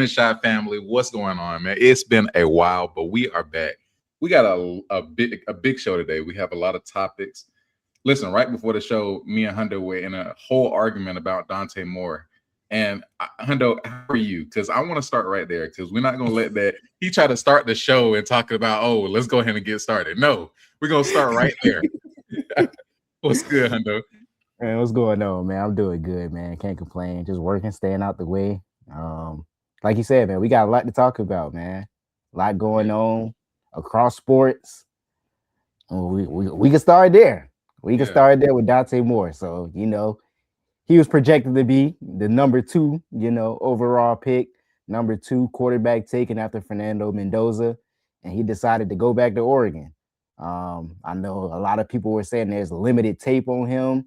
and Shy family, what's going on, man? It's been a while, but we are back. We got a big show today. We have a lot of topics. Listen, right before the show, me and Hundo were in a whole argument about Dante Moore. And Hundo, how are you? Because I want to start right there because we're not going to let that. He tried to start the show and talking about, oh, let's go ahead and get started. No, we're going to start right there. What's good, Hundo? Man, what's going on, man? I'm doing good, man. Can't complain. Just working, staying out the way. Like you said, man, we got a lot to talk about, man. A lot going on across sports. We can start there. We can start there with Dante Moore. So, he was projected to be the number 2, overall pick, number 2 quarterback taken after Fernando Mendoza, and he decided to go back to Oregon. I know a lot of people were saying there's limited tape on him.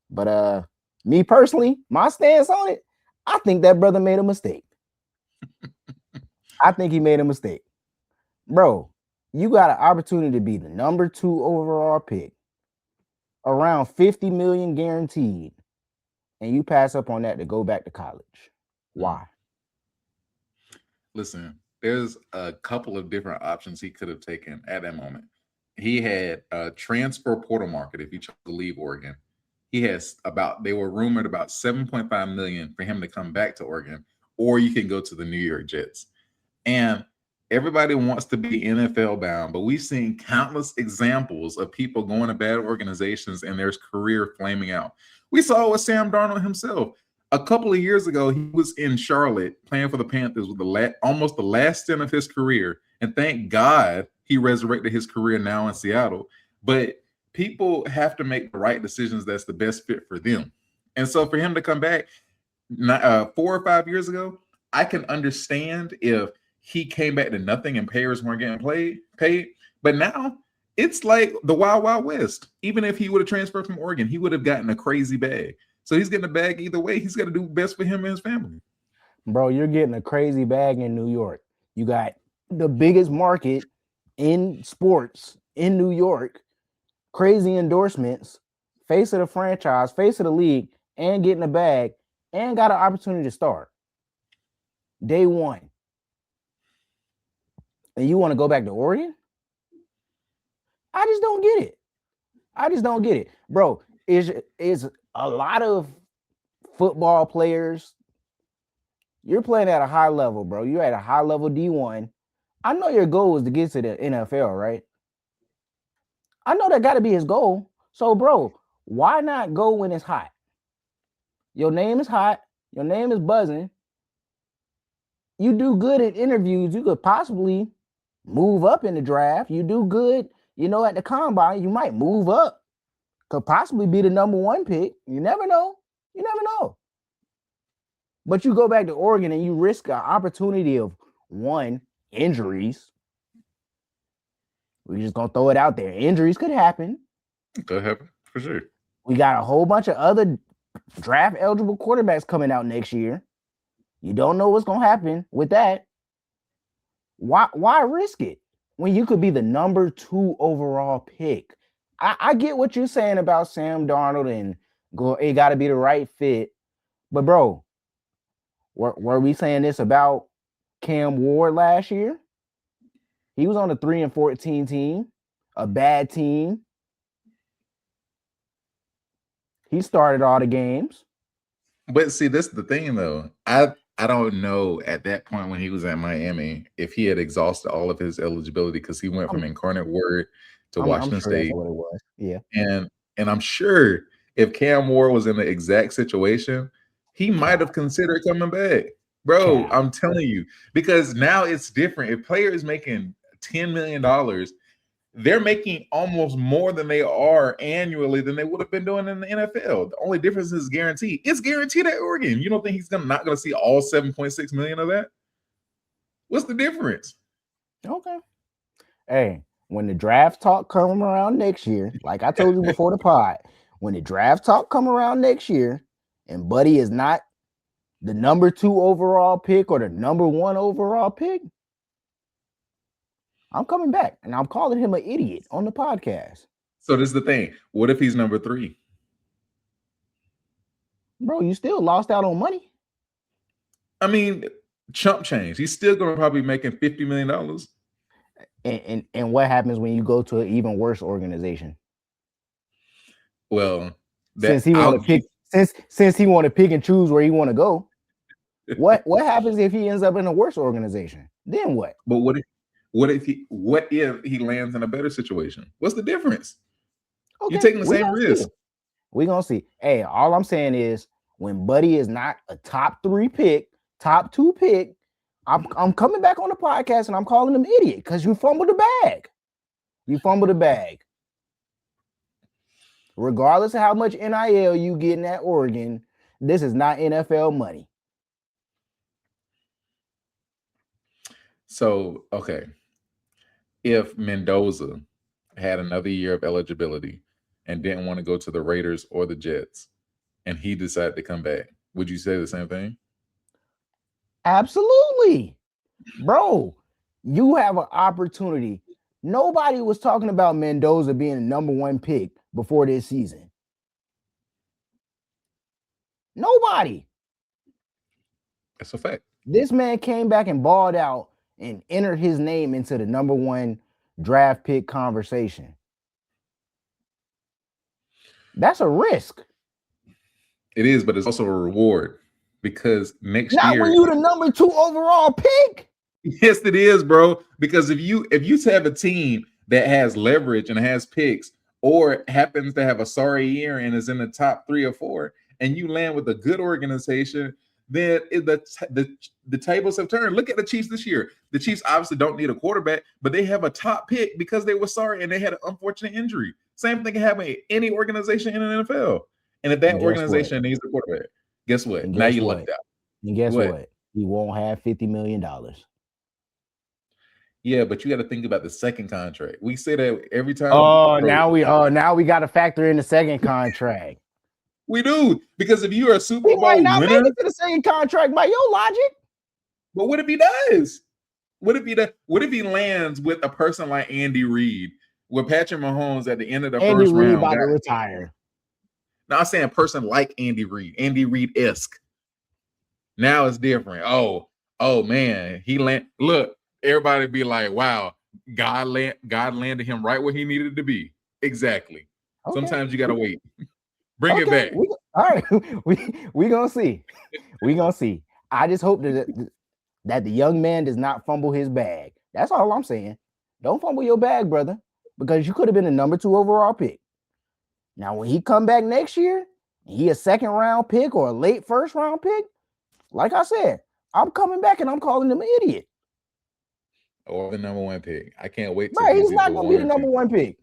But me personally, my stance on it, I think that brother made a mistake. I think he made a mistake. Bro, you got an opportunity to be the number 2 overall pick, around 50 million guaranteed, and you pass up on that to go back to college. Why? Listen, there's a couple of different options he could have taken at that moment. He had a transfer portal market if he chose to leave Oregon. They were rumored about 7.5 million for him to come back to Oregon, or you can go to the New York Jets. And everybody wants to be NFL bound, but we've seen countless examples of people going to bad organizations and their career flaming out. We saw it with Sam Darnold himself. A couple of years ago, he was in Charlotte playing for the Panthers with almost the last stint of his career. And thank God he resurrected his career now in Seattle. But people have to make the right decisions that's the best fit for them. And so for him to come back 4 or 5 years ago, I can understand if he came back to nothing and players weren't getting paid. But now it's like the Wild Wild West. Even if he would have transferred from Oregon, he would have gotten a crazy bag. So he's getting a bag either way. He's got to do best for him and his family. Bro, you're getting a crazy bag in New York. You got the biggest market in sports in New York, crazy endorsements, face of the franchise, face of the league, and getting a bag, and got an opportunity to start day one. And you want to go back to Oregon? I just don't get it. Bro, is a lot of football players, you're playing at a high level, bro. You're at a high level D1. I know your goal is to get to the NFL, right? I know that got to be his goal. So, bro, why not go when it's hot? Your name is hot. Your name is buzzing. You do good at interviews. You could possibly move up in the draft. You do good, at the combine. You might move up. Could possibly be the number 1 pick. You never know. But you go back to Oregon and you risk an opportunity of 1, injuries. We're just going to throw it out there. Injuries could happen. It could happen, for sure. We got a whole bunch of other draft-eligible quarterbacks coming out next year. You don't know what's going to happen with that. Why risk it when you could be the number 2 overall pick? I get what you're saying about Sam Darnold and it got to be the right fit. But, bro, were we saying this about Cam Ward last year? He was on a 3-14 team, a bad team. He started all the games. But see, this is the thing, though. I don't know at that point when he was at Miami if he had exhausted all of his eligibility because he went from Incarnate Word to Washington State. That's what it was. Yeah. And I'm sure if Cam Ward was in the exact situation, he might have considered coming back. Bro, I'm telling you, because now it's different. If player is making $10 million, they're making almost more than they are annually than they would have been doing in the NFL. The only difference is guaranteed. It's guaranteed at Oregon. You don't think he's not going to see all 7.6 million of that? What's the difference? Okay. Hey, when the draft talk come around next year, like I told you before the pod, when the draft talk come around next year and Buddy is not the number 2 overall pick or the number 1 overall pick, I'm coming back and I'm calling him an idiot on the podcast. So this is the thing. What if he's number 3? Bro, you still lost out on money. I mean, chump change. He's still going to probably be making $50 million. And what happens when you go to an even worse organization? Well, Since that he want I'll to pick, give. since he want to pick and choose where he want to go, what happens if he ends up in a worse organization? Then what? But what if he lands in a better situation? What's the difference? You're Okay, taking the we same gonna see. risk. We gonna see. Hey, all I'm saying is when Buddy is not a top 3 pick, top 2 pick, I'm coming back on the podcast and I'm calling him idiot because you fumbled the bag. You fumbled the bag. Regardless of how much NIL you get in at Oregon, this is not NFL money. So, okay. If Mendoza had another year of eligibility and didn't want to go to the Raiders or the Jets, and he decided to come back, would you say the same thing? Absolutely. Bro, you have an opportunity. Nobody was talking about Mendoza being the number 1 pick before this season. Nobody. That's a fact. This man came back and balled out and entered his name into the number 1 draft pick conversation. That's a risk. It is, but it's also a reward because next Not year. when you the number 2 overall pick. Yes, it is, bro. Because if you have a team that has leverage and has picks, or happens to have a sorry year and is in the top 3 or 4, and you land with a good organization, then the tables have turned. Look at the Chiefs this year. The Chiefs obviously don't need a quarterback, but they have a top pick because they were sorry and they had an unfortunate injury. Same thing can happen in any organization in the NFL. And if that organization needs a quarterback, guess what? Now you lucked out. And guess what? He won't have $50 million. Yeah, but you got to think about the second contract. We say that every time. Now we got to factor in the second contract. We do, because if you are a Super Bowl might not winner, make it to the second contract by your logic. But what if he does? What if he lands with a person like Andy Reid, with Patrick Mahomes at the end of the first round? About to retire. Now I'm saying a person like Andy Reid-esque. Now it's different. Oh man, he look. Everybody be like, wow, God landed him right where he needed to be. Exactly. Okay. Sometimes you gotta wait. Bring it back. All right, we gonna see. We gonna see. I just hope that the young man does not fumble his bag. That's all I'm saying. Don't fumble your bag, brother, because you could have been a number 2 overall pick. Now, when he come back next year, and he a second round pick or a late first round pick, like I said, I'm coming back and I'm calling him an idiot. Or the number 1 pick. I can't wait. Right, he's not gonna be the number 1 pick.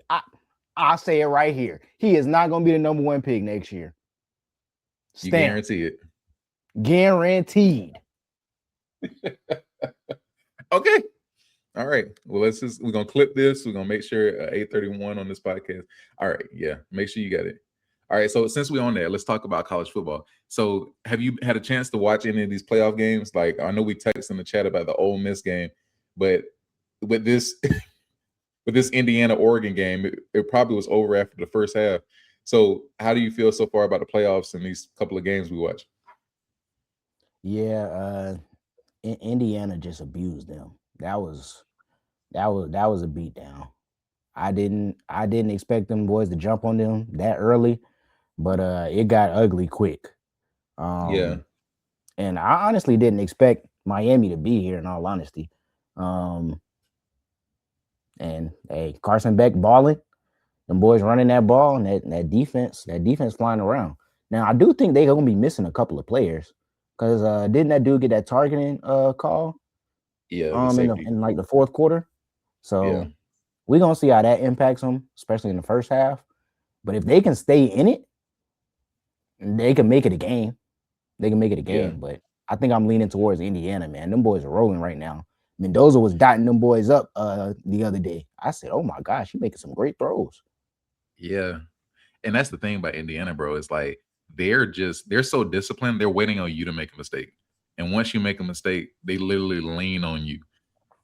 I'll say it right here. He is not gonna be the number 1 pick next year. You guarantee it. Guaranteed. Okay. All right. Well, we're gonna clip this. We're gonna make sure 8:31 on this podcast. All right. Yeah. Make sure you got it. All right. So since we're on there, let's talk about college football. So have you had a chance to watch any of these playoff games? Like, I know we texted in the chat about the Ole Miss game, but with this with this Indiana-Oregon game, it probably was over after the first half. So how do you feel so far about the playoffs and these couple of games we watched? Yeah, Indiana just abused them. That was a beatdown. I didn't expect them boys to jump on them that early, but it got ugly quick. Yeah. And I honestly didn't expect Miami to be here, in all honesty. And hey, Carson Beck balling, them boys running that ball, and that defense flying around. Now I do think they're gonna be missing a couple of players, because didn't that dude get that targeting call? Yeah. In like the fourth quarter. So we're gonna see how that impacts them, especially in the first half. But if they can stay in it, they can make it a game. Yeah. But I think I'm leaning towards Indiana, man. Them boys are rolling right now. Mendoza was dotting them boys up the other day. I said, oh my gosh, he's making some great throws. Yeah. And that's the thing about Indiana, bro. It's like they're so disciplined. They're waiting on you to make a mistake. And once you make a mistake, they literally lean on you.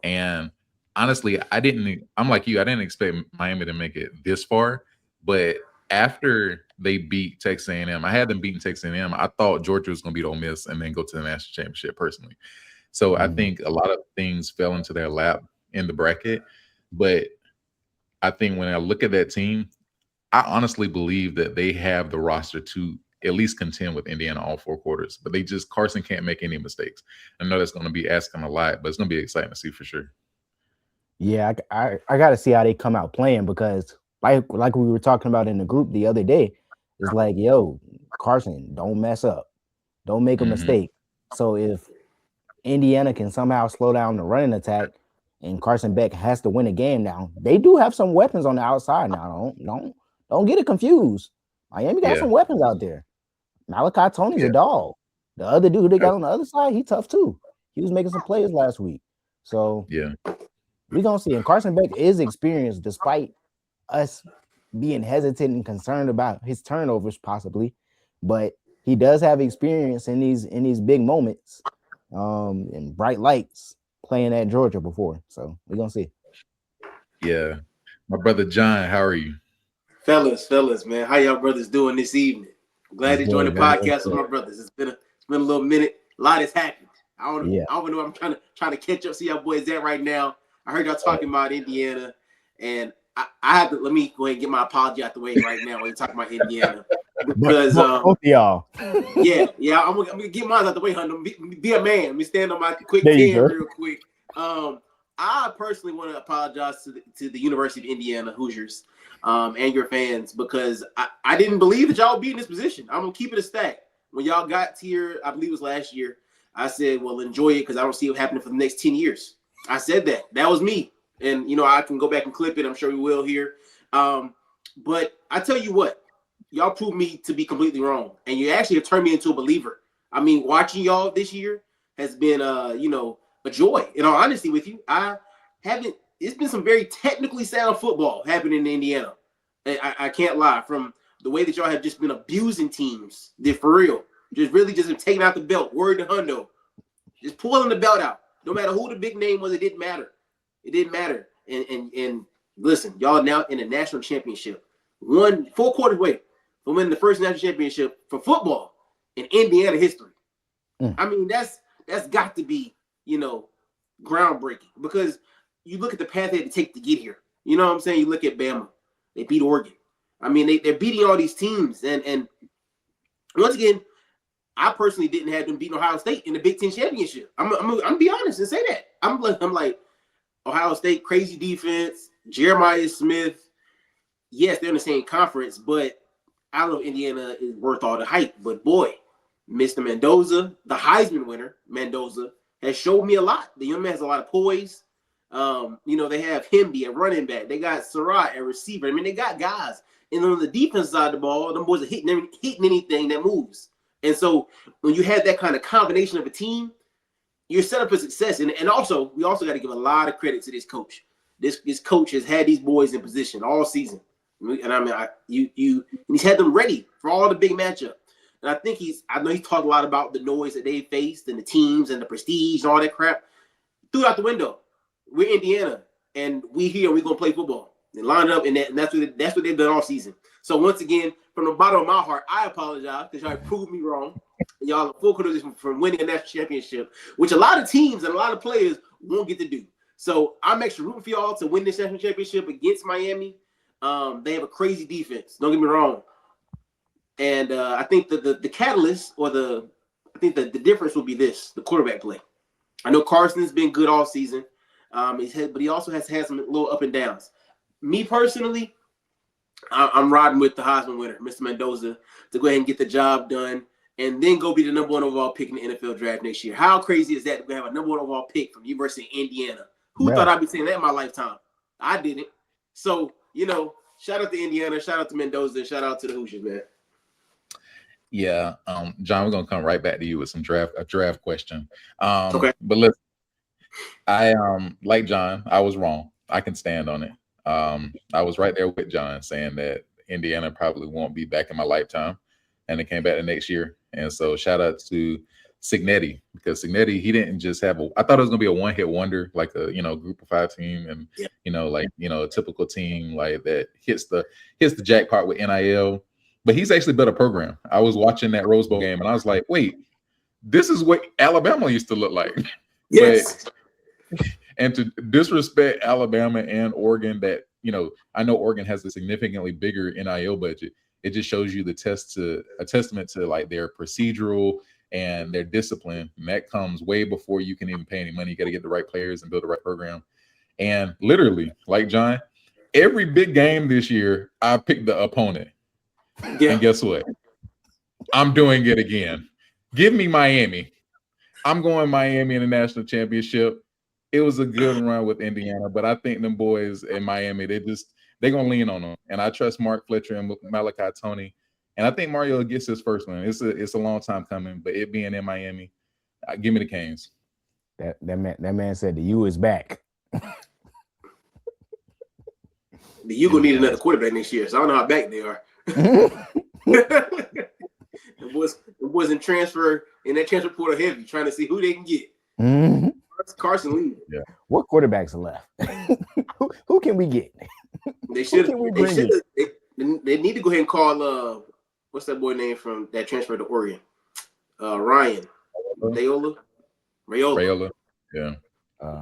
And honestly, I'm like you. I didn't expect Miami to make it this far, but after they beat Texas A&M, I had them beating Texas A&M. I thought Georgia was going to beat Ole Miss and then go to the national championship personally. So I think a lot of things fell into their lap in the bracket. But I think when I look at that team, I honestly believe that they have the roster to at least contend with Indiana all 4 quarters. But Carson can't make any mistakes. I know that's going to be asking a lot, but it's going to be exciting to see for sure. Yeah, I got to see how they come out playing, because like we were talking about in the group the other day, it's like, yo, Carson, don't mess up. Don't make a mistake. So if Indiana can somehow slow down the running attack and Carson Beck has to win a game now, they do have some weapons on the outside now. Don't get it confused. Miami got some weapons out there. Malachi Tony's a dog. The other dude who they got on the other side, he tough too. He was making some plays last week. So we're going to see. And Carson Beck is experienced, despite us being hesitant and concerned about his turnovers possibly. But he does have experience in these big moments and bright lights playing at Georgia before. So we're going to see. Yeah. My brother John, how are you? Fellas, man. How y'all brothers doing this evening? I'm glad to join the podcast with my brothers. It's been a little minute. A lot has happened. I don't know. I'm trying to catch up, see how boys at right now. I heard y'all talking about Indiana, and I have to let me go ahead and get my apology out the way right now when you're talking about Indiana. Because both y'all. Yeah, I'm gonna get mine out the way, Hunter. Be a man. Let me stand on my quick 10 real quick. I personally want to apologize to the University of Indiana Hoosiers and your fans, because I didn't believe that y'all would be in this position. I'm gonna keep it a stack. When y'all got here, I believe it was last year, I said, well, enjoy it, because I don't see it happening for the next 10 years. I said that. That was me. And, I can go back and clip it. I'm sure we will here. But I tell you what, y'all proved me to be completely wrong. And you actually have turned me into a believer. I mean, watching y'all this year has been, a joy. In all honesty with you, it's been some very technically sound football happening in Indiana. I can't lie. From the way that y'all have just been abusing teams, for real. Just really just taking out the belt, word to Hundo. Just pulling the belt out. No matter who the big name was, it didn't matter. It didn't matter. And listen, y'all now in a national championship. 4 quarters away from winning the first national championship for football in Indiana history. I mean, that's got to be, groundbreaking, because you look at the path they had to take to get here. You know what I'm saying? You look at Bama. They beat Oregon. I mean, they're beating all these teams. And once again, I personally didn't have them beating Ohio State in the Big Ten championship. I'm gonna be honest and say that. I'm like Ohio State, crazy defense, Jeremiah Smith. Yes, they're in the same conference, but I don't know if Indiana is worth all the hype. But boy, Mr. Mendoza, the Heisman winner, Mendoza, has showed me a lot. The young man has a lot of poise. They have Hemby at running back. They got Surratt at receiver. I mean, they got guys. And on the defense side of the ball, them boys are hitting anything that moves. And so when you have that kind of combination of a team, you're set up for success. And also, we also got to give a lot of credit to this coach. This coach has had these boys in position all season. And I mean, he's had them ready for all the big matchup. And I know he's talked a lot about the noise that they faced and the teams and the prestige and all that crap. Threw out the window. We're Indiana, and we're going to play football and line it up, and that's what they've done all season. So once again, from the bottom of my heart, I apologize because y'all proved me wrong. And y'all are full credit from winning a national championship, which a lot of teams and a lot of players won't get to do. So I'm actually rooting for y'all to win this national championship against Miami. They have a crazy defense. Don't get me wrong. And I think the catalyst or the difference will be the quarterback play. I know Carson's been good all season, but he also has had some little up and downs. Me personally, I'm riding with the Heisman winner, Mr. Mendoza, to go ahead and get the job done and then go be the number 1 overall pick in the NFL draft next year. How crazy is that? We have a number 1 overall pick from the University of Indiana. Who thought I'd be saying that in my lifetime? I didn't. So, shout out to Indiana, shout out to Mendoza, and shout out to the Hoosiers, man. Yeah, John, we're gonna come right back to you with a draft question. Okay. But listen, I like John, I was wrong. I can stand on it. I was right there with John saying that Indiana probably won't be back in my lifetime, and it came back the next year. And so shout out to Signetti, because Signetti, he didn't just have I thought it was gonna be a one-hit wonder, like a group of 5 team, and a typical team like that hits the jackpot with NIL. But he's actually built a program. I was watching that Rose Bowl game and I was like, wait, this is what Alabama used to look like. Yes. And to disrespect Alabama and Oregon, that I know Oregon has a significantly bigger NIL budget. It just shows you a testament to like their procedural and their discipline. And that comes way before you can even pay any money. You got to get the right players and build the right program. And literally, like John, every big game this year, I picked the opponent. Yeah. And guess what? I'm doing it again. Give me Miami. I'm going Miami in the national championship. It was a good run with Indiana, but I think them boys in Miami, they're going to lean on them. And I trust Mark Fletcher and Malachi Toney. And I think Mario gets his first one. It's a long time coming, but it being in Miami, give me the Canes. That man said the U is back. The U gonna need another quarterback next year, so I don't know how back they are. It was in that transfer portal heavy, trying to see who they can get. Mm-hmm. Carson Lee. Yeah. What quarterbacks are left? who can we get? They should. They need to go ahead and call what's that boy name from that transfer to Oregon? Ryan Rayola. Yeah.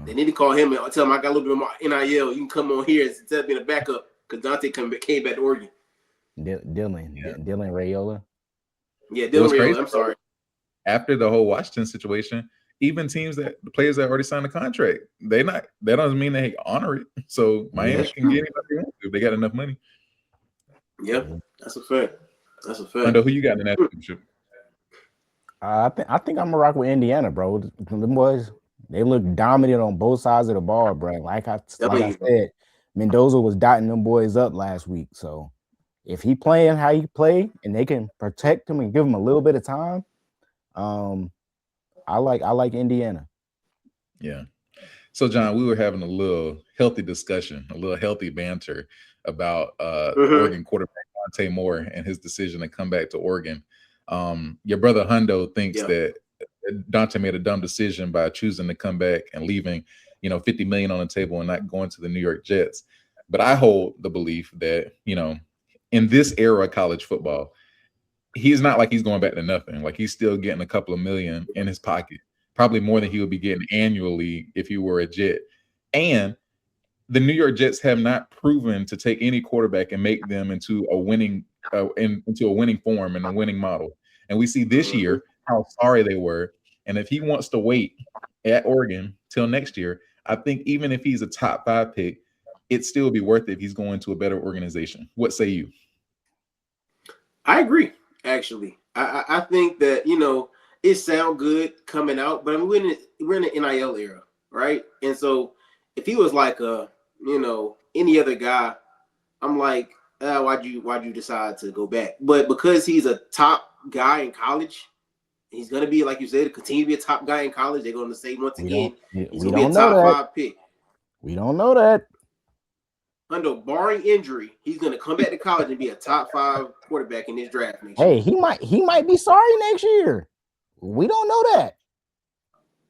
They need to call him and tell him I got a little bit more NIL. You can come on here instead of being a backup because Dante came back to Oregon. Dylan Rayola. Yeah, Dylan Rayola. I'm sorry. After the whole Washington situation, even the players that already signed a contract, that doesn't mean they honor it. So Miami can get anybody they want if they got enough money. Yeah, that's a fact. Who you got in the national championship? I think I'm gonna rock with Indiana, bro. Them boys, they look dominant on both sides of the ball, bro. Like I said, Mendoza was dotting them boys up last week. So if he playing how he play and they can protect him and give him a little bit of time, I like Indiana. Yeah. So John, we were having a little healthy discussion, a little healthy banter about Oregon quarterback Dante Moore and his decision to come back to Oregon. Your brother Hundo thinks that Dante made a dumb decision by choosing to come back and leaving, $50 million on the table and not going to the New York Jets. But I hold the belief that, in this era of college football, he's not like he's going back to nothing. Like he's still getting a couple of million in his pocket, probably more than he would be getting annually if he were a Jet. And the New York Jets have not proven to take any quarterback and make them into a winning form and a winning model. And we see this year how sorry they were. And if he wants to wait at Oregon till next year, I think even if he's a top 5 pick, it'd still be worth it if he's going to a better organization. What say you? I agree. Actually, I think that it sounds good coming out, but we're in the NIL era, right? And so if he was like any other guy, I'm like, why'd you decide to go back? But because he's a top guy in college, he's gonna be, like you said, continue to be a top guy in college. They're gonna say once again, he's gonna be a top 5 pick. We don't know that. Under barring injury, he's gonna come back to college and be a top 5 quarterback in this draft next year. Hey, he might be sorry next year. We don't know that.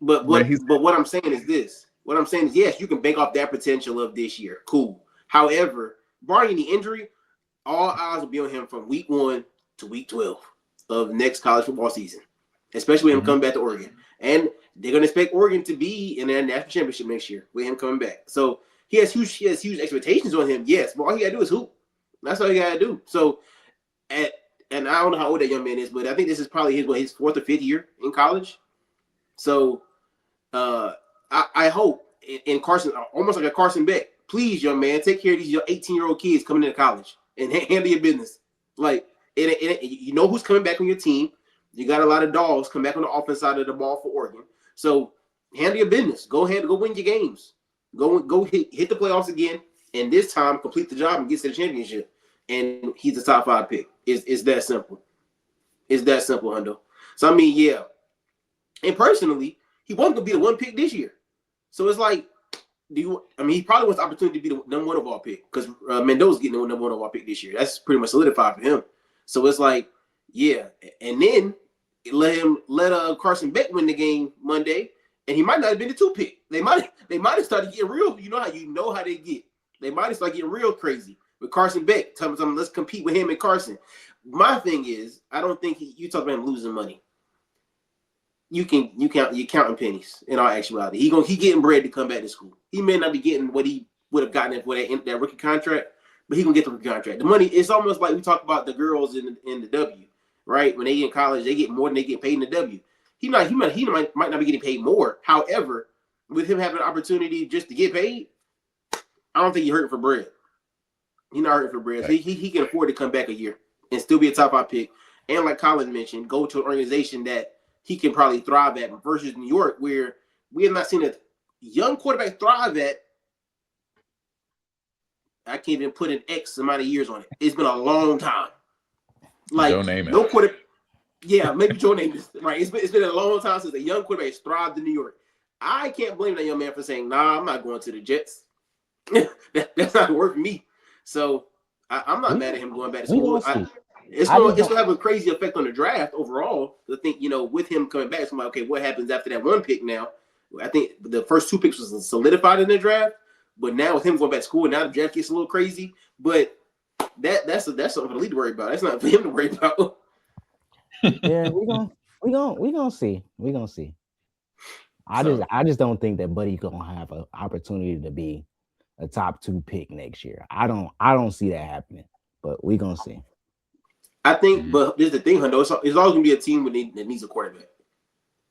But what I'm saying is this. What I'm saying is, yes, you can bank off that potential of this year. Cool. However, barring any injury, all eyes will be on him from week 1 to week 12 of next college football season, especially when him coming back to Oregon. And they're gonna expect Oregon to be in their national championship next year with him coming back. So he has huge expectations on him, yes, but all he gotta do is hoop. That's all he gotta do. So, and I don't know how old that young man is, but I think this is probably his 4th or 5th year in college. So, I hope in Carson, almost like a Carson Beck, please, young man, take care of these 18-year-old kids coming into college and handle your business. Like, you know who's coming back on your team. You got a lot of dogs come back on the offense side of the ball for Oregon. So, handle your business. Go ahead and go win your games. Go hit the playoffs again, and this time complete the job and get to the championship. And he's a top 5 pick. It's that simple. It's that simple, Hundo. So I mean, yeah. And personally, he wasn't gonna be the 1 pick this year. So it's like, he probably wants the opportunity to be the number 1 overall pick because Mendoza's getting the number 1 overall pick this year. That's pretty much solidified for him. So it's like, yeah. And then let Carson Beck win the game Monday, and he might not have been the 2 pick. They might have started getting real. You know how they get. They might have started getting real crazy with Carson Beck. Tell them let's compete with him and Carson. My thing is, I don't think you talk about him losing money. You're counting pennies in all actuality. He getting bread to come back to school. He may not be getting what he would have gotten for that rookie contract, but he gonna get the rookie contract. The money, it's almost like we talk about the girls in the W, right? When they in college, they get more than they get paid in the W. He might not be getting paid more. However, with him having an opportunity just to get paid, I don't think he hurting for bread. He's not hurting for bread. So he can afford to come back a year and still be a top 5 pick. And like Collin mentioned, go to an organization that he can probably thrive at versus New York, where we have not seen a young quarterback thrive at. I can't even put an X amount of years on it. It's been a long time. Like Joe Namath. No quarter. Yeah, maybe Joe Namath. Right. It's been a long time since a young quarterback has thrived in New York. I can't blame that young man for saying, "Nah, I'm not going to the Jets." That's not worth me. So I'm not mad at him going back to school. It's gonna have a crazy effect on the draft overall. I think, with him coming back, so I'm like, okay, what happens after that 1 pick now? I think the first 2 picks was solidified in the draft, but now with him going back to school, now the draft gets a little crazy. But that's something for the league to worry about. That's not for him to worry about. Yeah, we gonna see. We gonna see. I just don't think that Buddy gonna have an opportunity to be a top 2 pick next year. I don't see that happening. But we gonna see. I think, but there's the thing, Hundo. It's always gonna be a team that needs a quarterback.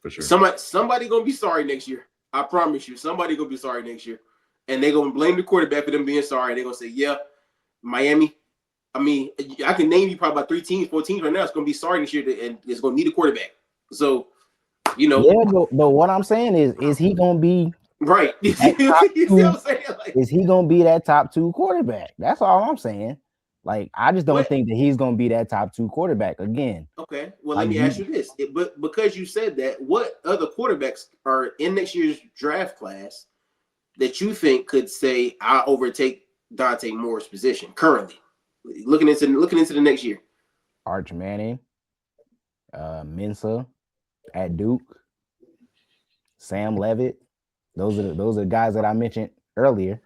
For sure. Somebody gonna be sorry next year. I promise you, somebody gonna be sorry next year, and they're gonna blame the quarterback for them being sorry. They're gonna say, "Yeah, Miami." I mean, I can name you probably about 3 teams, 4 teams right now. It's gonna be sorry next year, and it's gonna need a quarterback. So, Yeah, but what I'm saying is he gonna be right? You see what I'm saying? Like, is he gonna be that top 2 quarterback? That's all I'm saying. Like, I just don't think that he's gonna be that top 2 quarterback again. Okay, well, let me ask you this: but because you said that, what other quarterbacks are in next year's draft class that you think could say I overtake Dante Moore's position currently, looking into the next year? Arch Manning, Mensa at Duke, Sam Levitt. Those are the guys that I mentioned earlier.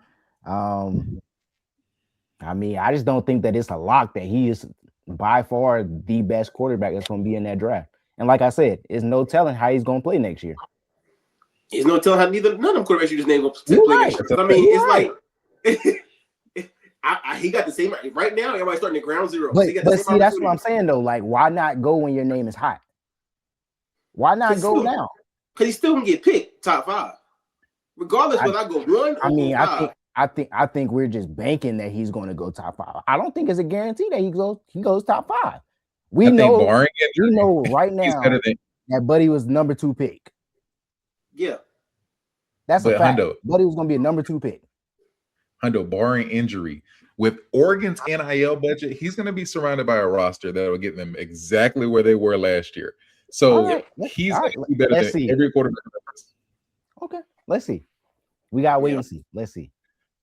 I mean, I just don't think that it's a lock that he is by far the best quarterback that's going to be in that draft. And like I said, it's no telling how he's going to play next year. It's no telling how none of them quarterbacks you just named will play next year. I mean, it's like he got the same right now. Everybody's starting at ground zero. But see, that's what I'm saying though. Like, why not go when your name is hot? Why not go now? Because he still can get picked top 5, regardless whether I go 1 or 5. I think we're just banking that he's going to go top 5. I don't think it's a guarantee that he goes top 5. We know right now that Buddy was number 2 pick. Yeah, that's a fact. Buddy was going to be a number 2 pick. Hundo, barring injury, with Oregon's NIL budget, he's going to be surrounded by a roster that will get them exactly where they were last year. So he's going to be better than every quarterback. Okay, let's see. We got to wait and see. Let's see.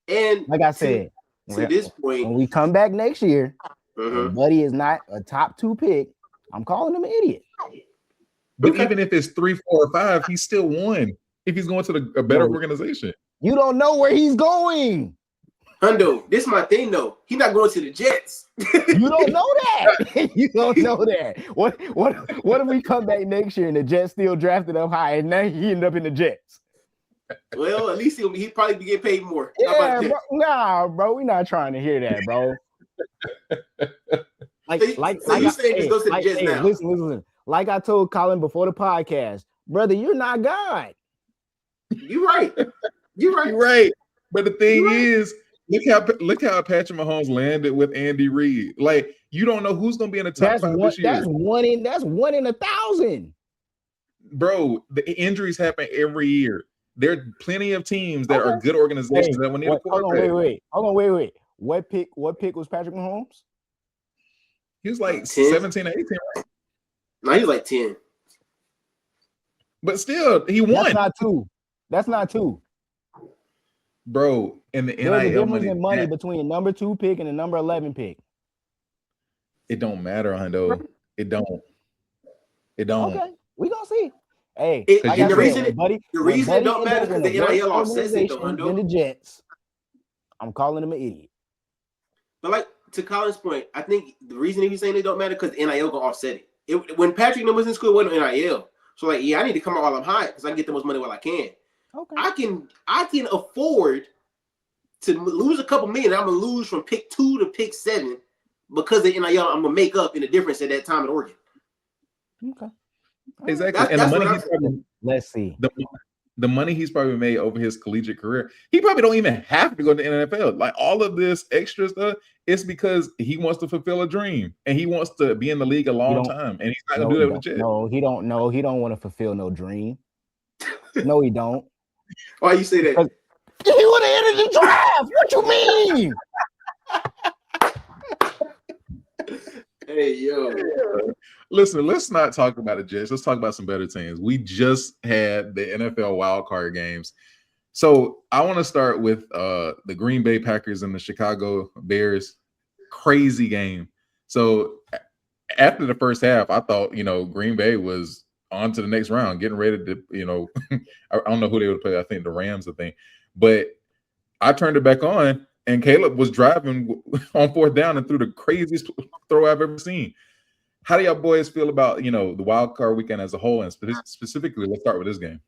And like I said, to this point, when we come back next year, and Buddy is not a top 2 pick, I'm calling him an idiot. But even if it's 3, 4, or 5, he's still won if he's going to a better organization. You don't know where he's going. Hundo, this is my thing though. He's not going to the Jets. You don't know that. You don't know that. What if we come back next year and the Jets still drafted up high and now he ended up in the Jets? Well, at least he'd probably be getting paid more. Yeah, bro, nah, bro, we're not trying to hear that, bro. Listen. Like I told Collin before the podcast, brother, you're not God. You're right. You're right. But the thing is, look how Patrick Mahomes landed with Andy Reid. Like, you don't know who's going to be in the top 5 this year. That's one in 1,000. Bro, the injuries happen every year. There are plenty of teams that are good organizations that will need a quarterback. Hold on, wait. What pick was Patrick Mahomes? He was like 17 or 18, right? No, he's like 10. But still, he won. That's not two. Bro, in the NIL There's a difference in money between a number 2 pick and a number 11 pick. It don't matter, Hundo. It don't. It don't. Okay, we gonna see. Hey, the reason it don't matter because the NIL offsets it, though, than the Jets. I'm calling him an idiot. But like to Collin's point, I think the reason he's saying it don't matter because NIL gonna offset it. When Patrick was in school, it wasn't NIL. So like, yeah, I need to come out while I'm high because I can get the most money while I can. Okay. I can afford to lose a couple million. I'm gonna lose from pick 2 to pick 7 because of NIL. I'm gonna make up in the difference at that time at Oregon. Okay. Exactly. And the money he's probably, let's see. The money he's probably made over his collegiate career, he probably don't even have to go to the NFL. Like all of this extra stuff, it's because he wants to fulfill a dream and he wants to be in the league a long time. And he's not gonna do that with Jets. No, he don't know. He don't want to fulfill no dream. No, he don't. Why you say that? He would have entered the draft. What you mean? Hey, yo. Listen, let's not talk about the Jets. Let's talk about some better teams. We just had the NFL wildcard games. So I want to start with the Green Bay Packers and the Chicago Bears. Crazy game. So after the first half, I thought, Green Bay was on to the next round, getting ready to, I don't know who they would play. I think the Rams, But I turned it back on, and Caleb was driving on fourth down and threw the craziest throw I've ever seen. How do y'all boys feel about, the wild card weekend as a whole? And specifically, let's start with this game.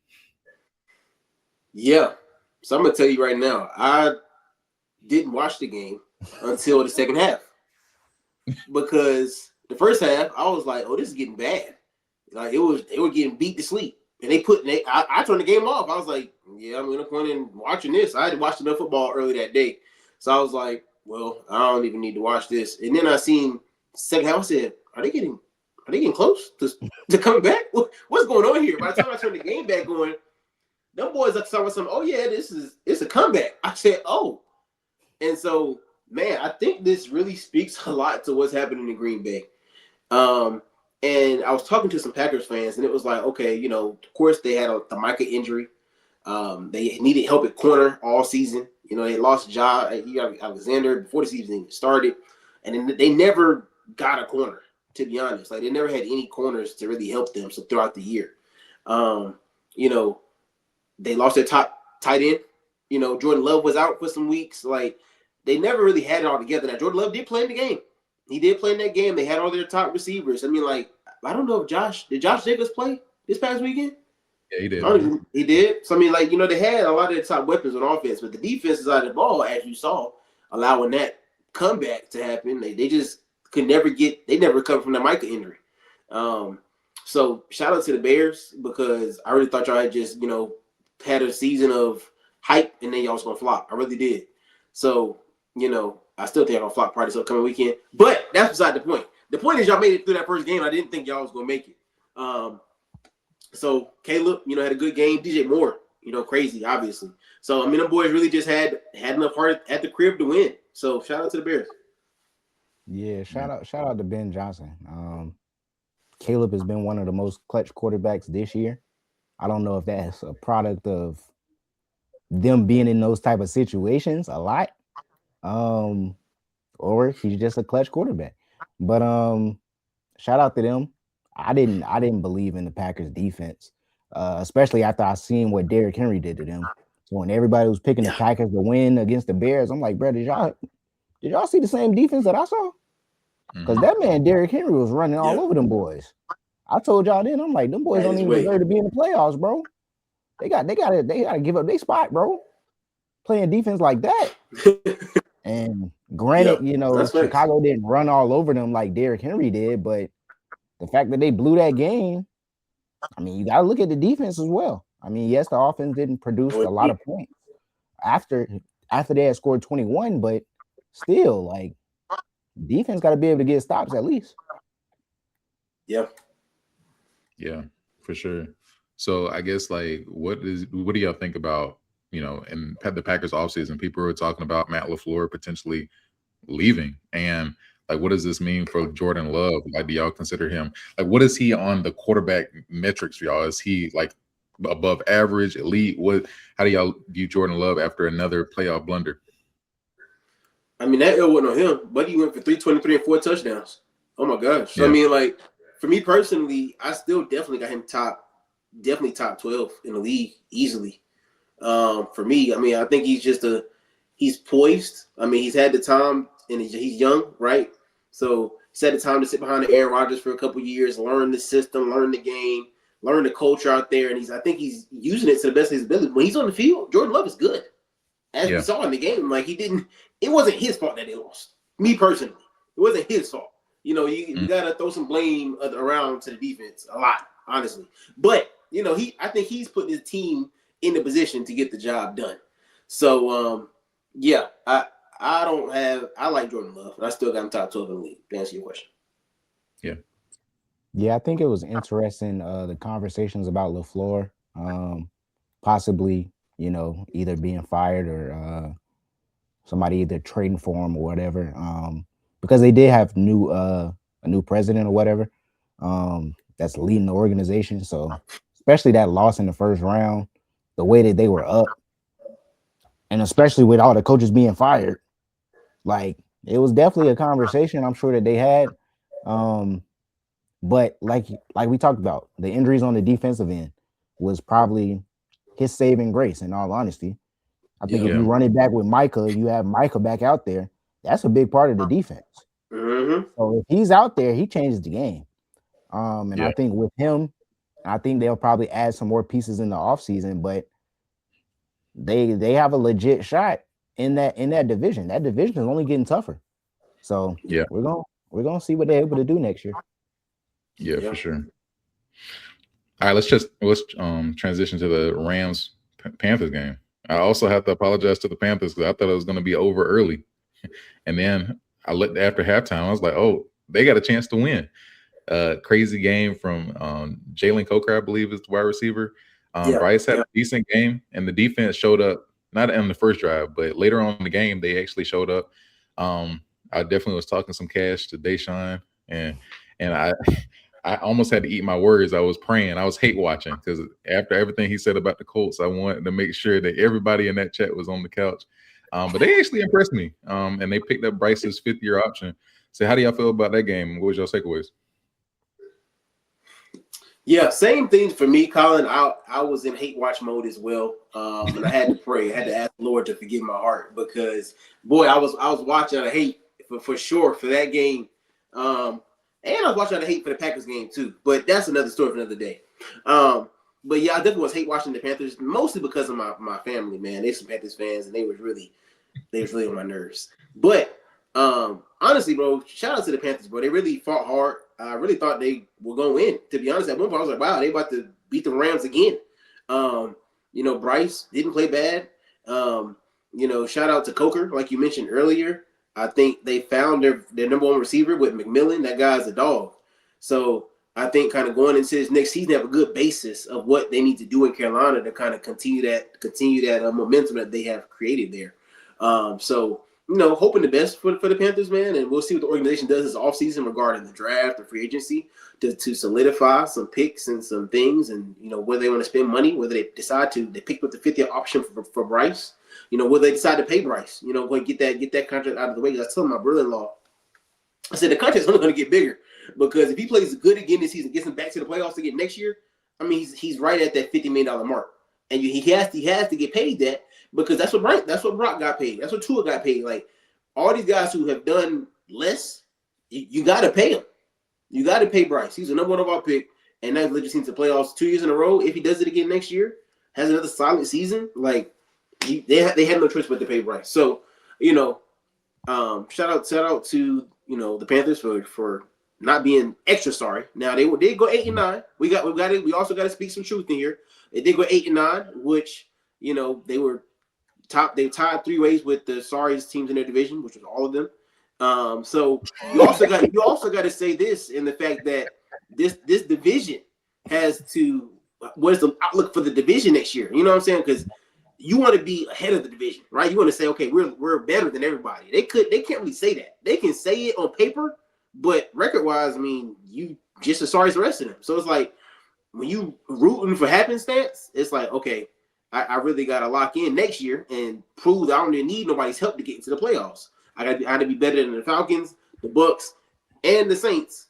Yeah. So I'm going to tell you right now, I didn't watch the game until the second half. Because the first half, I was like, oh, this is getting bad. Like, they were getting beat to sleep. And I turned the game off. I was like, yeah, I'm going to point in watching this. I had watched enough football early that day. So I was like, well, I don't even need to watch this. And then I seen second half, I said, are they getting close to coming back? What's going on here? By the time I turned the game back on, them boys are talking about something. Oh yeah, it's a comeback. I said, oh, and so man, I think this really speaks a lot to what's happening in Green Bay. And I was talking to some Packers fans, and it was like, okay, of course they had the Micah injury. They needed help at corner all season. They lost Alexander before the season even started, and then they never got a corner. To be honest, like they never had any corners to really help them. So throughout the year, they lost their top tight end. Jordan Love was out for some weeks. Like they never really had it all together. Now Jordan Love did play in the game. He did play in that game. They had all their top receivers. I mean, like I don't know if Josh Jacobs play this past weekend. Yeah, he did. He did. So I mean, like they had a lot of their top weapons on offense, but the defense side of the ball, as you saw, allowing that comeback to happen. They just they never recovered from that Micah injury. So shout out to the Bears because I really thought y'all had just, had a season of hype and then y'all was going to flop. I really did. So, I still think y'all going to flop probably this upcoming weekend. But that's beside the point. The point is y'all made it through that first game. I didn't think y'all was going to make it. So Caleb, had a good game. DJ Moore, crazy, obviously. So, I mean, them boys really just had enough heart at the crib to win. So shout out to the Bears. Yeah, shout out to Ben Johnson. Caleb has been one of the most clutch quarterbacks this year. I don't know if that's a product of them being in those type of situations a lot, or he's just a clutch quarterback. But shout out to them. I didn't believe in the Packers defense, especially after I seen what Derrick Henry did to them. So when everybody was picking the Packers to win against the Bears, I'm like, bro, did y'all see the same defense that I saw? Because that man Derrick Henry was running all over them boys. I told y'all then, I'm like, them boys don't even deserve to be in the playoffs, bro. They gotta give up their spot, bro. Playing defense like that. And granted, Chicago didn't run all over them like Derrick Henry did, but the fact that they blew that game, I mean, you gotta look at the defense as well. I mean, yes, the offense didn't produce a lot of points after they had scored 21, but still, like, defense got to be able to get stops at least. Yeah, for sure. So I guess like, what do y'all think about in the Packers offseason? People were talking about Matt LaFleur potentially leaving, and like, what does this mean for Jordan Love? Like, do y'all consider him like what is he on the quarterback metrics for y'all? Is he like above average, elite? How do y'all view Jordan Love after another playoff blunder? I mean, that wasn't on him, but he went for 323 and 4 touchdowns. Oh my gosh! So, I mean, like for me personally, I still definitely got him top 12 in the league easily. For me, I mean, I think he's poised. I mean, he's had the time, and he's young, right? So he's had the time to sit behind the Aaron Rodgers for a couple years, learn the system, learn the game, learn the culture out there, and I think he's using it to the best of his ability. When he's on the field, Jordan Love is good, as we saw in the game. Like it wasn't his fault that they lost. Me personally, it wasn't his fault. You know, you gotta throw some blame around to the defense a lot, honestly. But you know, I think he's putting his team in the position to get the job done. So yeah, I like Jordan Love, and I still got him top 12 in the league. To answer your question. Yeah, I think it was interesting the conversations about LaFleur, possibly, you know, either being fired or somebody either trading for him or whatever. Because they did have a new president or whatever that's leading the organization. So especially that loss in the first round, the way that they were up, and especially with all the coaches being fired, like it was definitely a conversation I'm sure that they had. But like we talked about, the injuries on the defensive end was probably his saving grace, in all honesty. I think if you run it back with Micah, you have Micah back out there, that's a big part of the defense. Mm-hmm. So if he's out there, he changes the game. I think with him, I think they'll probably add some more pieces in the offseason, but they have a legit shot in that division. That division is only getting tougher. So we're gonna see what they're able to do next year. Yeah, for sure. All right, let's transition to the Rams Panthers game. I also have to apologize to the Panthers because I thought it was going to be over early, and then I looked after halftime. I was like, oh, they got a chance to win. Crazy game from Jalen Coker, I believe, is the wide receiver. Bryce had a decent game, and the defense showed up. Not in the first drive, but later on in the game, they actually showed up. I definitely was talking some cash to Deshaun, and I almost had to eat my words. I was praying. I was hate watching because after everything he said about the Colts, I wanted to make sure that everybody in that chat was on the couch. But they actually impressed me, and they picked up Bryce's fifth-year option. So how do y'all feel about that game? What was your takeaways? Yeah, same thing for me, Collin. I was in hate watch mode as well, and I had to pray. I had to ask the Lord to forgive my heart because, boy, I was watching out of hate for sure for that game, and I was watching out of hate for the Packers game too. But that's another story for another day. But yeah, I definitely was hate watching the Panthers mostly because of my family. Man, they're some Panthers fans, and they was really on my nerves. But honestly, bro, shout out to the Panthers, bro. They really fought hard. I really thought they were going to win. To be honest, at one point I was like, wow, they about to beat the Rams again. You know, Bryce didn't play bad. You know, shout out to Coker, like you mentioned earlier. I think they found their number one receiver with McMillan. That guy's a dog. So I think kind of going into this next season, they have a good basis of what they need to do in Carolina to kind of continue that momentum that they have created there. So, you know, hoping the best for the Panthers, man, and we'll see what the organization does this offseason regarding the draft or free agency to solidify some picks and some things, and you know whether they want to spend money, whether they decide to pick with the 50th option for Bryce, you know, whether they decide to pay Bryce, you know, go and get that contract out of the way. I told my brother-in-law, I said the contract's only going to get bigger because if he plays good again this season, gets him back to the playoffs again next year, I mean he's right at that $50 million mark, and he has to get paid that. Because that's what Brock got paid. That's what Tua got paid. Like all these guys who have done less, you got to pay them. You got to pay Bryce. He's the number one of our pick, and now he's seen to playoffs 2 years in a row. If he does it again next year, has another solid season, like they had no choice but to pay Bryce. So you know, shout out to the Panthers for not being extra sorry. Now they did go 8-9. We also got to speak some truth in here. They did go 8-9, which they were. They tied 3 ways with the sorriest teams in their division, which was all of them. So you also got to say this in the fact that this division has to. What is the outlook for the division next year? You know what I'm saying? Because you want to be ahead of the division, right? You want to say, okay, we're better than everybody. They can't really say that. They can say it on paper, but record wise, I mean, you just as sorry as the rest of them. So it's like when you rooting for happenstance, it's like okay. I really got to lock in next year and prove that I don't even need nobody's help to get into the playoffs. I got to be better than the Falcons, the Bucks, and the Saints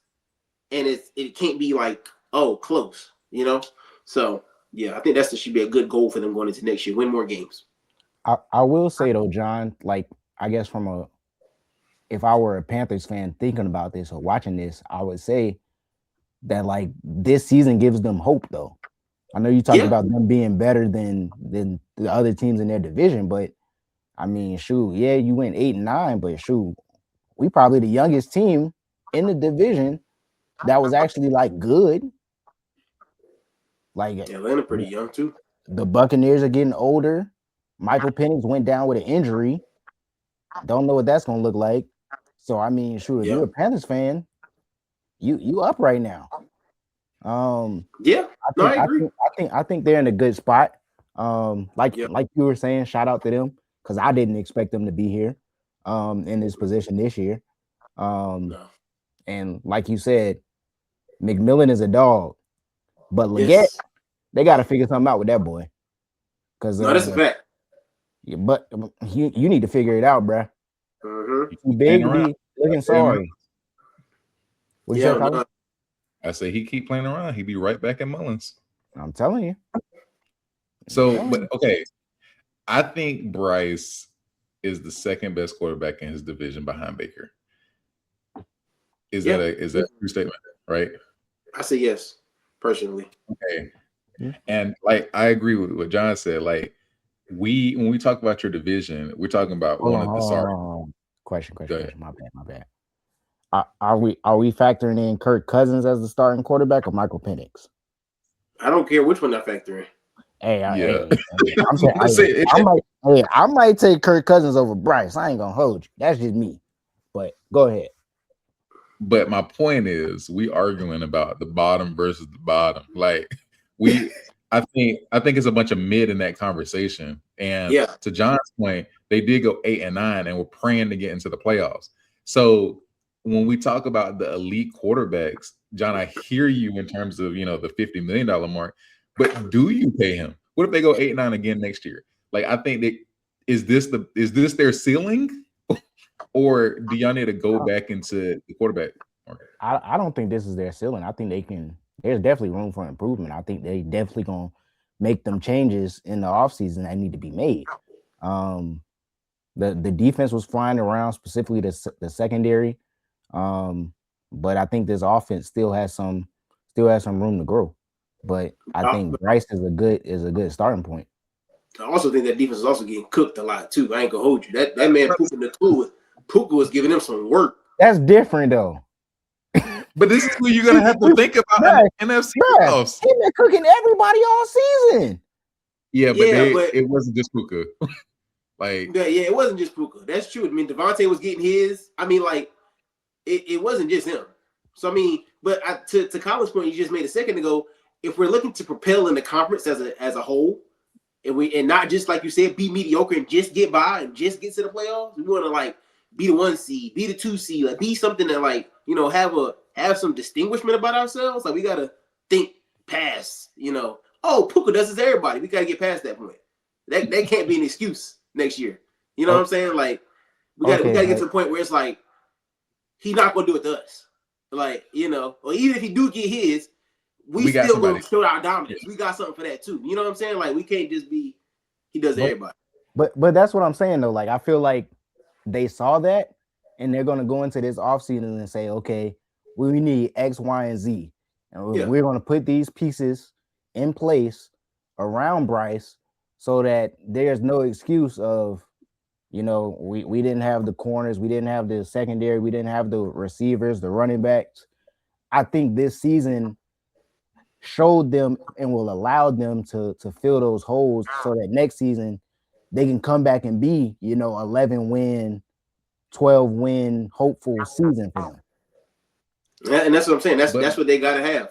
and it can't be like, oh, close, you know. So yeah, I think that should be a good goal for them going into next year. Win more games. I will say though, John, like I guess if I were a Panthers fan thinking about this or watching this, I would say that like this season gives them hope though. I know you talked about them being better than the other teams in their division, but I mean, shoot, yeah, you went 8-9, but shoot, we probably the youngest team in the division that was actually like good. Like Atlanta pretty young too. The Buccaneers are getting older. Michael Penix went down with an injury. Don't know what that's gonna look like. So I mean, shoot, if you're a Panthers fan, you up right now. I agree. I think they're in a good spot. Like you were saying, shout out to them because I didn't expect them to be here, in this position this year. And like you said, McMillan is a dog, but Leggett, they got to figure something out with that boy. Because that's a fact. Yeah, but you need to figure it out, bruh. Mm-hmm. Big B looking sorry. What you say, I say he keep playing around. He be right back at Mullins. I'm telling you. So, but okay, I think Bryce is the second best quarterback in his division behind Baker. Is that a true statement? Right? I say yes, personally. Okay, and like I agree with what John said. Like when we talk about your division, we're talking about one of the sorry. Question. My bad. Are we factoring in Kirk Cousins as the starting quarterback or Michael Penix? I don't care which one I factor in. I might take Kirk Cousins over Bryce. I ain't gonna hold you. That's just me. But go ahead. But my point is, we arguing about the bottom versus the bottom. Like I think it's a bunch of mid in that conversation. And to John's point, they did go 8-9 and were praying to get into the playoffs. So when we talk about the elite quarterbacks, John, I hear you in terms of, the $50 million mark, but do you pay him? What if they go 8-9 again next year? Like, I think is this their ceiling, or do y'all need to go back into the quarterback market? I don't think this is their ceiling. I think they can. There's definitely room for improvement. I think they definitely gonna make them changes in the offseason that need to be made. The defense was flying around, specifically the secondary. But I think this offense still has some room to grow. But I think Bryce is a good starting point. I also think that defense is also getting cooked a lot too. I ain't gonna hold you. That man Puka was giving him some work. That's different though. But this is what you're gonna have to think about in NFC playoffs. He's been cooking everybody all season. Yeah, but it wasn't just Puka. It wasn't just Puka. That's true. I mean, Devontae was getting his. I mean, like it wasn't just him. So I mean, but to Collin's point, you just made a second ago. If we're looking to propel in the conference as a whole, and not just like you said, be mediocre and just get by and just get to the playoffs, we want to like be the 1 seed, be the 2 seed, like be something that like have some distinguishment about ourselves. Like we gotta think past, oh, Puka does this to everybody. We gotta get past that point. That can't be an excuse next year. You know what I'm saying? Like we gotta get to the point where it's like he's not gonna do it to us. Like, or even if he do get his, we still gonna show our dominance. We got something for that too. You know what I'm saying? Like we can't just be he does everybody. But that's what I'm saying though. Like I feel like they saw that and they're gonna go into this offseason and say, okay, we need X, Y, and Z. And we're gonna put these pieces in place around Bryce so that there's no excuse of, we didn't have the corners, we didn't have the secondary, we didn't have the receivers, the running backs. I think this season showed them and will allow them to fill those holes so that next season they can come back and be, 11 win, 12 win, hopeful season for them. And that's what I'm saying. That's what they gotta have.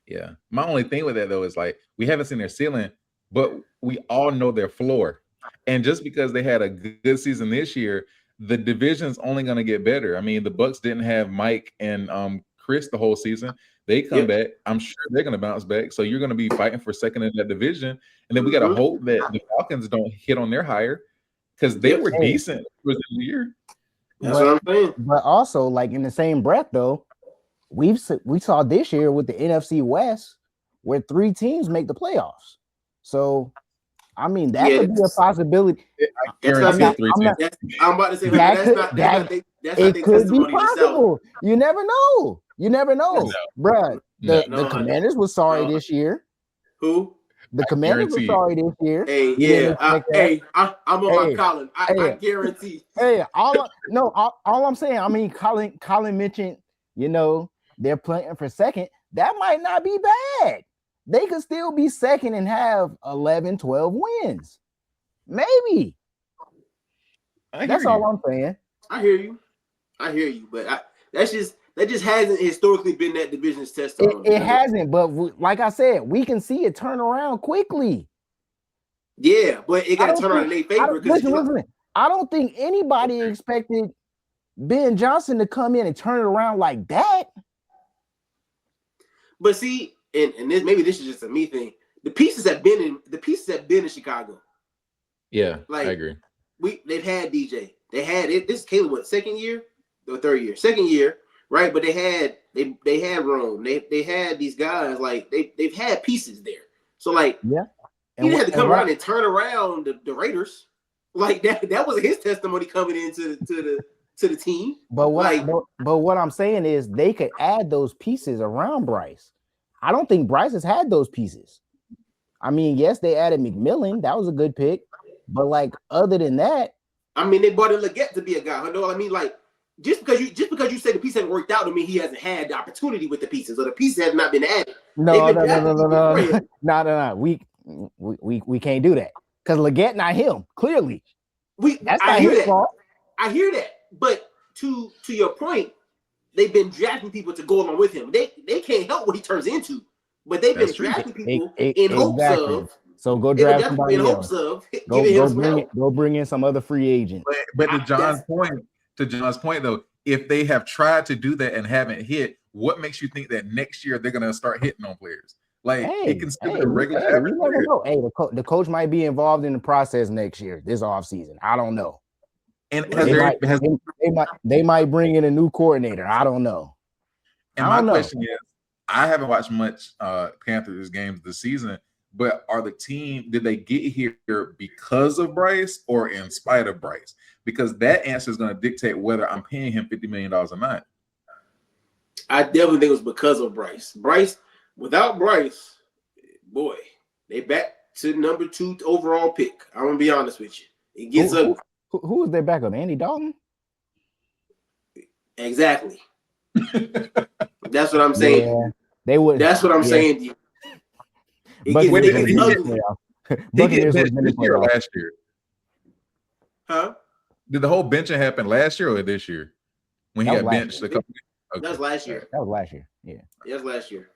Yeah. My only thing with that though is like we haven't seen their ceiling, but we all know their floor. And just because they had a good season this year, the division's only going to get better. I mean, the Bucks didn't have Mike and Chris the whole season. They come back. I'm sure they're going to bounce back. So you're going to be fighting for second in that division. And then we got to hope that the Falcons don't hit on their hire because they were decent for the year. That's what I'm saying. But also, like in the same breath, though, we saw this year with the NFC West where 3 teams make the playoffs. So I mean that could be a possibility. I'm about to say it could be possible. You never know. Bruh. The Commanders were sorry this year. Who? The Commanders were sorry this year. Hey, I'm on my Collin. I guarantee. Hey, all I'm saying, I mean, Collin mentioned, they're playing for second. That might not be bad. They could still be second and have 11, 12 wins. Maybe. That's all I'm saying. I hear you, but that just hasn't historically been that division's test. It hasn't, but like I said, we can see it turn around quickly. Yeah, but it got to turn around in their favor. Listen, I don't think anybody expected Ben Johnson to come in and turn it around like that. But see, and this is just a me thing. The pieces have been in Chicago. Yeah, I agree. They've had DJ. They had it. This is Caleb, second year or third year? Second year, right? But they had Rome. They had these guys like they've had pieces there. So like he had to come around and turn around the Raiders. Like that was his testimony coming into the team. But what I'm saying is they could add those pieces around Bryce. I don't think Bryce has had those pieces. I mean, yes, they added McMillan. That was a good pick. But like other than that, I mean, they brought in Leggett to be a guy. You know what I mean? Like just because you say the piece hasn't worked out, to me he hasn't had the opportunity with the pieces, or the pieces have not been added. No. We can't do that because Leggett not him. Clearly, I hear that. But to your point, they've been drafting people to go along with him. They can't help what he turns into, but they've been drafting people in hopes of. So go draft somebody else. Go bring in some other free agent. But to John's point, though, if they have tried to do that and haven't hit, what makes you think that next year they're gonna start hitting on players? Like it can still be a regular average player. Hey, the coach might be involved in the process next year, this offseason. I don't know. And they might bring in a new coordinator. I don't know. And my question is, I haven't watched much Panthers games this season. But did they get here because of Bryce or in spite of Bryce? Because that answer is going to dictate whether I'm paying him $50 million or not. I definitely think it was because of Bryce. Without Bryce, boy, they back to number 2 overall pick. I'm going to be honest with you. It gets up. Who is their backup? Andy Dalton? Exactly. That's what I'm saying. Yeah, they would. That's what I'm saying to you. He did this year or last year? Huh? Did the whole benching happen last year or this year? When he got benched a couple That was last year. That was last year. Yeah. That's last year.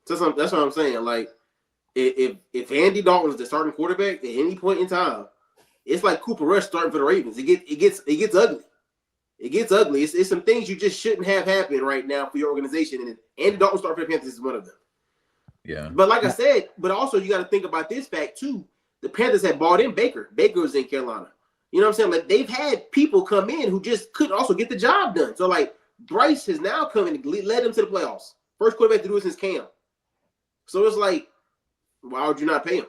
So that's what I'm saying. Like, if Andy Dalton is the starting quarterback at any point in time, it's like Cooper Rush starting for the Ravens. It gets ugly. It gets ugly. It's some things you just shouldn't have happen right now for your organization. And Andy Dalton starting for the Panthers is one of them. Yeah. But like I said, but also you got to think about this fact too. The Panthers had bought in Baker. Baker was in Carolina. You know what I'm saying? Like they've had people come in who just couldn't also get the job done. So like Bryce has now come in and led them to the playoffs. First quarterback to do it since Cam. So it's like, why would you not pay him?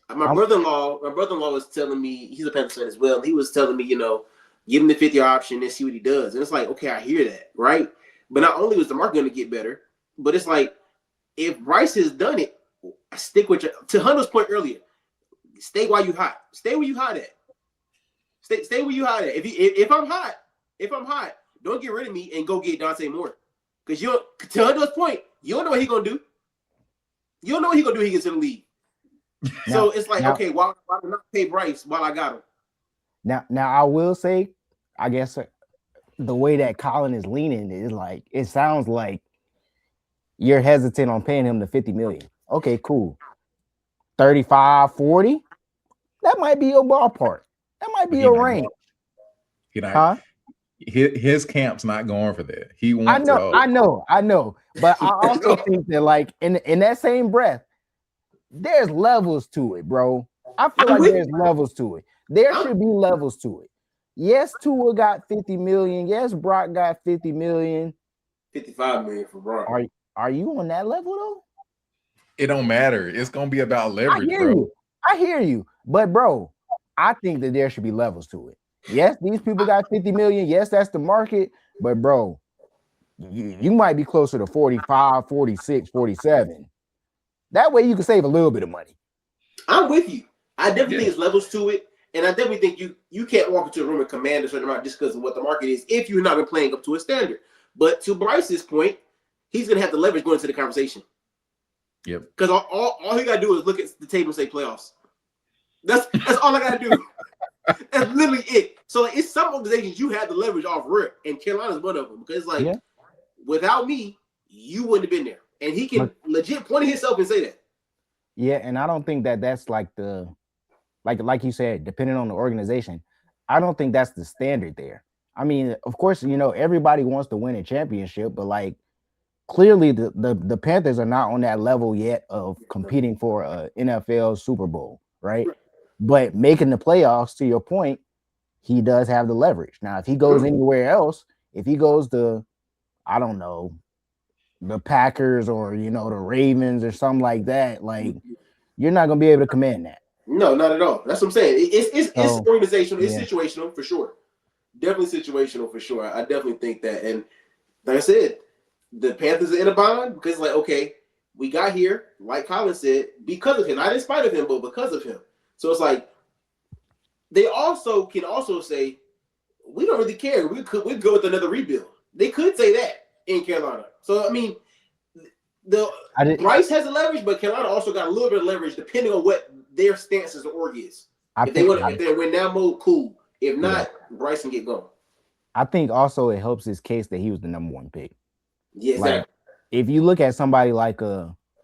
My brother-in-law was telling me, he's a Panthers fan as well. He was telling me, give him the 50 option and see what he does. And it's like, okay, I hear that, right? But not only was the market going to get better, but it's like, if Bryce has done it, stick with to Hunter's point earlier. Stay while you hot. Stay where you hot at. Stay where you hot at. If I'm hot, don't get rid of me and go get Dante Moore. Because to Hunter's point, you don't know what he's gonna do. You don't know what he's gonna do. He gets in the league. So it's like, okay, why not pay Bryce while I got him? Now I will say, I guess the way that Collin is leaning is like it sounds like you're hesitant on paying him the $50 million. Okay, cool. 35, 40. That might be your ballpark. That might be your range. His camp's not going for that. He wants I know. But I also think that, like, in that same breath, there's levels to it, bro. I feel like there's levels to it. There should be levels to it. Yes, Tua got $50 million. Yes, Brock got $50 million. $55 million for Bron. Are you on that level though? It don't matter. It's gonna be about leverage, bro. I hear you, but bro, I think that there should be levels to it. Yes, these people got 50 million. Yes, that's the market, but bro, you might be closer to 45, 46, 47. That way you can save a little bit of money. I'm with you. I definitely think there's levels to it. And I definitely think you can't walk into a room and command a certain amount just because of what the market is if you've not been playing up to a standard. But to Bryce's point, he's going to have to leverage going into the conversation. Yep. Because all he got to do is look at the table and say playoffs. That's all I got to do. That's literally it. So it's some organizations you have to leverage off rip, and Carolina's one of them. Because without me, you wouldn't have been there. And he can legit point at himself and say that. Yeah, and I don't think that's like the like you said, depending on the organization, I don't think that's the standard there. I mean, of course, everybody wants to win a championship, but like clearly the Panthers are not on that level yet of competing for a NFL Super Bowl, right? But making the playoffs, to your point, he does have the leverage. Now, if he goes anywhere else, if he goes to, I don't know, the Packers or the Ravens or something like that, like you're not gonna be able to command that. No, not at all. That's what I'm saying. It's organizational. It's situational for sure. Definitely situational for sure. I definitely think that. And like I said, the Panthers are in a bind because, like, okay, we got here, like Collin said, because of him. Not in spite of him, but because of him. So it's like they also can say, we don't really care. We'd go with another rebuild. They could say that in Carolina. So I mean, Bryce has a leverage, but Carolina also got a little bit of leverage depending on what their stance as the org is. If they're in that mode, cool. If not, Bryce can get going. I think also it helps his case that he was the number one pick. Yeah, exactly. Like, if you look at somebody like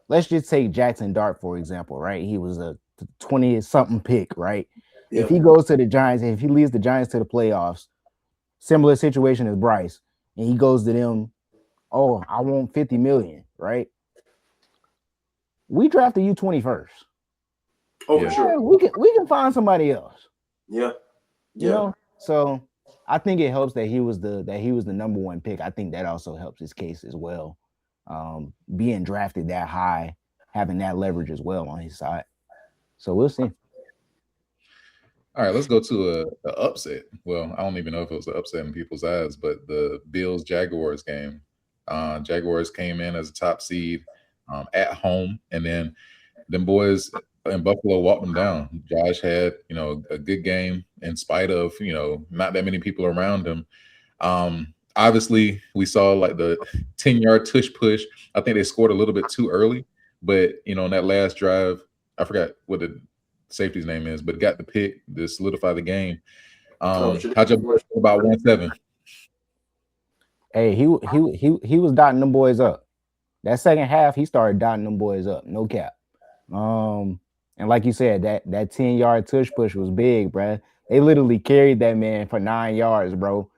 let's just take Jackson Dart, for example, right? He was a 20-something pick, right? Yeah. If he goes to the Giants, if he leads the Giants to the playoffs, similar situation as Bryce, and he goes to them, oh, I want 50 million, right? We drafted you 21st. Oh, for sure. We can find somebody else. Yeah. So I think it helps that he was the number one pick. I think that also helps his case as well. Being drafted that high, having that leverage as well on his side. So we'll see. All right, let's go to a upset. Well, I don't even know if it was an upset in people's eyes, but the Bills-Jaguars game. Jaguars came in as a top seed at home, and then them boys in Buffalo walked them down. Josh had, a good game in spite of, not that many people around him. Obviously, we saw like the 10-yard tush push. I think they scored a little bit too early, but on that last drive, I forgot what the safety's name is, but got the pick to solidify the game. How'd you feel about 1-7? Hey, he was dotting them boys up. That second half, he started dotting them boys up. No cap. And like you said, that 10-yard tush push was big, bro. They literally carried that man for 9 yards, bro,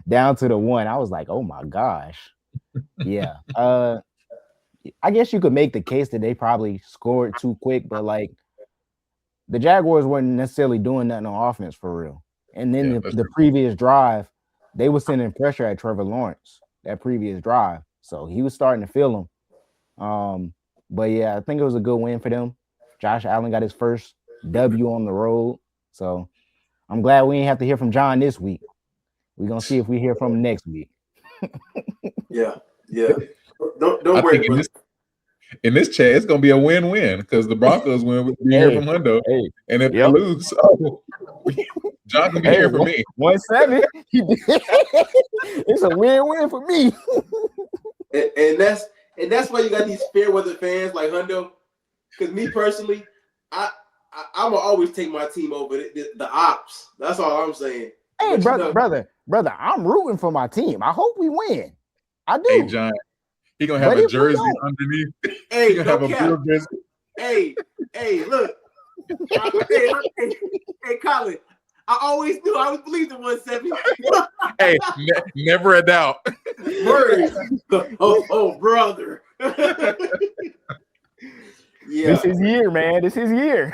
down to the 1. I was like, oh my gosh. Yeah. I guess you could make the case that they probably scored too quick, but like the Jaguars weren't necessarily doing nothing on offense for real. And then the previous drive, they were sending pressure at Trevor Lawrence that previous drive. So he was starting to feel them. But yeah, I think it was a good win for them. Josh Allen got his first W on the road. So I'm glad we didn't have to hear from John this week. We're going to see if we hear from him next week. Yeah. Don't worry. In this chat, it's going to be a win-win because the Broncos win. We hear from Hundo. And if they lose, John can be here for me. 1-7. It's a win-win for me. and that's why you got these fair weather fans like Hundo. Because me personally, I will always take my team over the ops. That's all I'm saying. Hey, brother, I'm rooting for my team. I hope we win. I do. Hey, John, he gonna have a jersey underneath. Hey, he gonna have a blue jersey. Hey, look. hey, Collin. I always believed in 170. Hey, never a doubt. Word. Oh, brother. Yeah. This is year, man. This is year.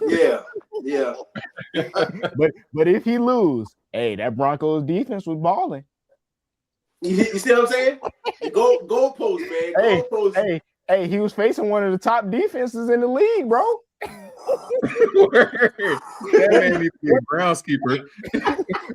Yeah. But if he lose, hey, that Broncos defense was balling. You see what I'm saying? The goal post, man. Hey, he was facing one of the top defenses in the league, bro. That man needs to be a groundskeeper.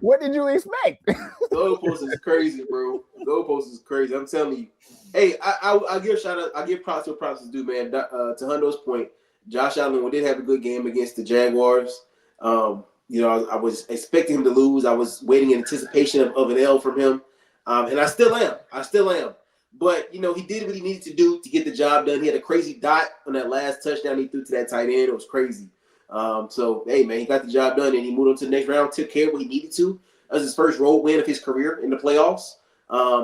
What did you expect? Goalpost is crazy, bro. Goalpost is crazy. I'm telling you. Hey, I give shout out. I give props to props to do, man. To Hundo's point, Josh Allen did have a good game against the Jaguars. You know, I was expecting him to lose. I was waiting in anticipation of an L from him, and I still am. But you know, he did what he needed to do to get the job done. He had a crazy dot on that last touchdown he threw to that tight end. It was crazy. So hey, man, he got the job done, and he moved on to the next round. Took care of what he needed to. That was his first road win of his career in the playoffs.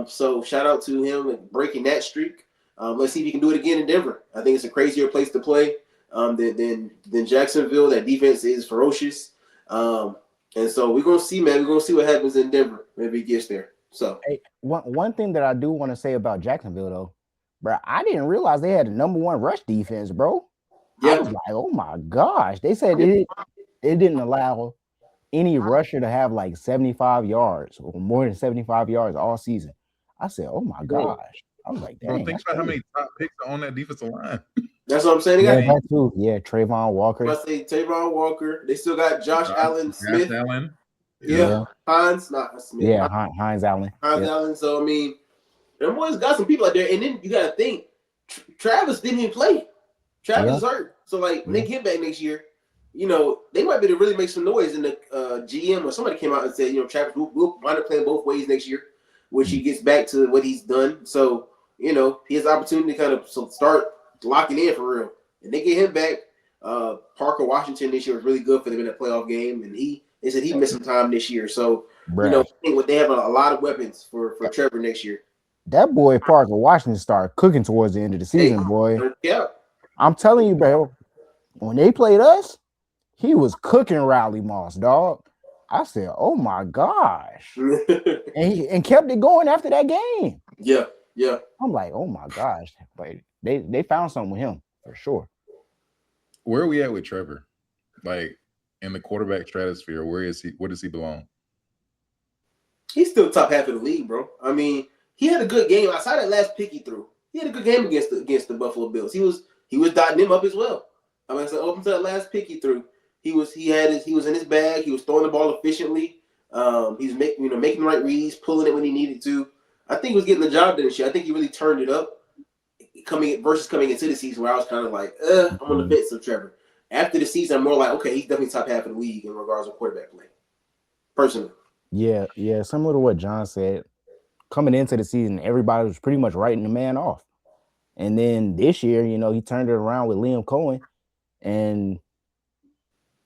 So shout out to him and breaking that streak. Let's see if he can do it again in Denver. I think it's a crazier place to play than Jacksonville. That defense is ferocious. And so we're gonna see, man. We're gonna see what happens in Denver. Maybe he gets there. So hey, one thing that I do want to say about Jacksonville, though, bro, I didn't realize they had the number one rush defense, bro. Yeah. I was like, oh my gosh. They said it didn't allow any rusher to have like 75 yards or more than 75 yards all season. I said, oh my gosh. I was like, dang. Think about how many top picks are on that defensive line. That's what I'm saying. They got that too. Yeah, Trayvon Walker. I say Trayvon Walker. They still got Josh Allen Smith. Allen. Yeah. Hines, not Smith. Yeah, Hines Allen. Allen. So I mean, them boys got some people out there, and then you got to think, Travis didn't even play. Travis is hurt. So like, when they get back next year, you know, they might be to really make some noise. In the GM or somebody came out and said, you know, Travis will wind up playing both ways next year, which he gets back to what he's done. So you know, he has the opportunity to kind of start locking in for real. And they get him back. Parker Washington this year was really good for them in that playoff game, and they said he missed some time this year. So you know, I think they have a lot of weapons for Trevor next year. That boy Parker Washington started cooking towards the end of the season, boy. Yeah, I'm telling you, bro. When they played us, he was cooking Riley Moss, dog. I said, "Oh my gosh," and kept it going after that game. Yeah. I'm like, "Oh my gosh!" But they found something with him for sure. Where are we at with Trevor? Like in the quarterback stratosphere, where is he? Where does he belong? He's still top half of the league, bro. I mean, he had a good game. I saw that last pick he threw. He had a good game against the Buffalo Bills. He was dotting him up as well. I mean, so up until that last pick he threw, he was in his bag. He was throwing the ball efficiently. He's making the right reads, pulling it when he needed to. I think he was getting the job done this year. I think he really turned it up coming into the season where I was kind of like, I'm on the fence of Trevor. After the season, I'm more like, okay, he's definitely top half of the league in regards to quarterback play. Personally. Yeah, similar to what John said. Coming into the season, everybody was pretty much writing the man off. And then this year, you know, he turned it around with Liam Cohen and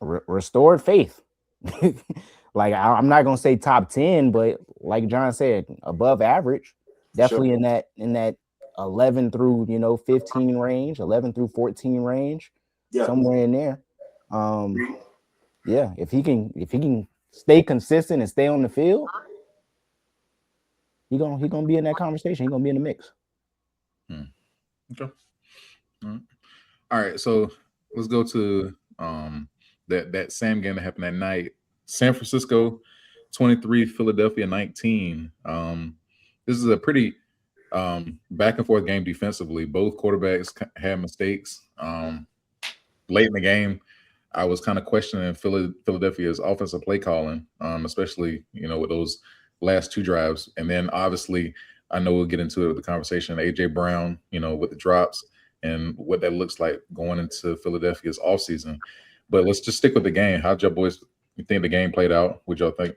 restored faith. Like, I'm not gonna say top 10, but like John said, above average, definitely in that 11 through 15 range, 11 through 14 range, somewhere in there. If he can stay consistent and stay on the field, he gonna be in that conversation. He gonna be in the mix. Okay. All right. So let's go to that same game that happened that night. San Francisco 23, Philadelphia 19. This is a pretty back and forth game defensively. Both quarterbacks had mistakes. Late in the game, I was kind of questioning Philadelphia's offensive play calling, especially with those last two drives. And then obviously, I know we'll get into it with the conversation. AJ Brown, with the drops and what that looks like going into Philadelphia's offseason. But let's just stick with the game. How'd y'all boys think the game played out? What y'all think?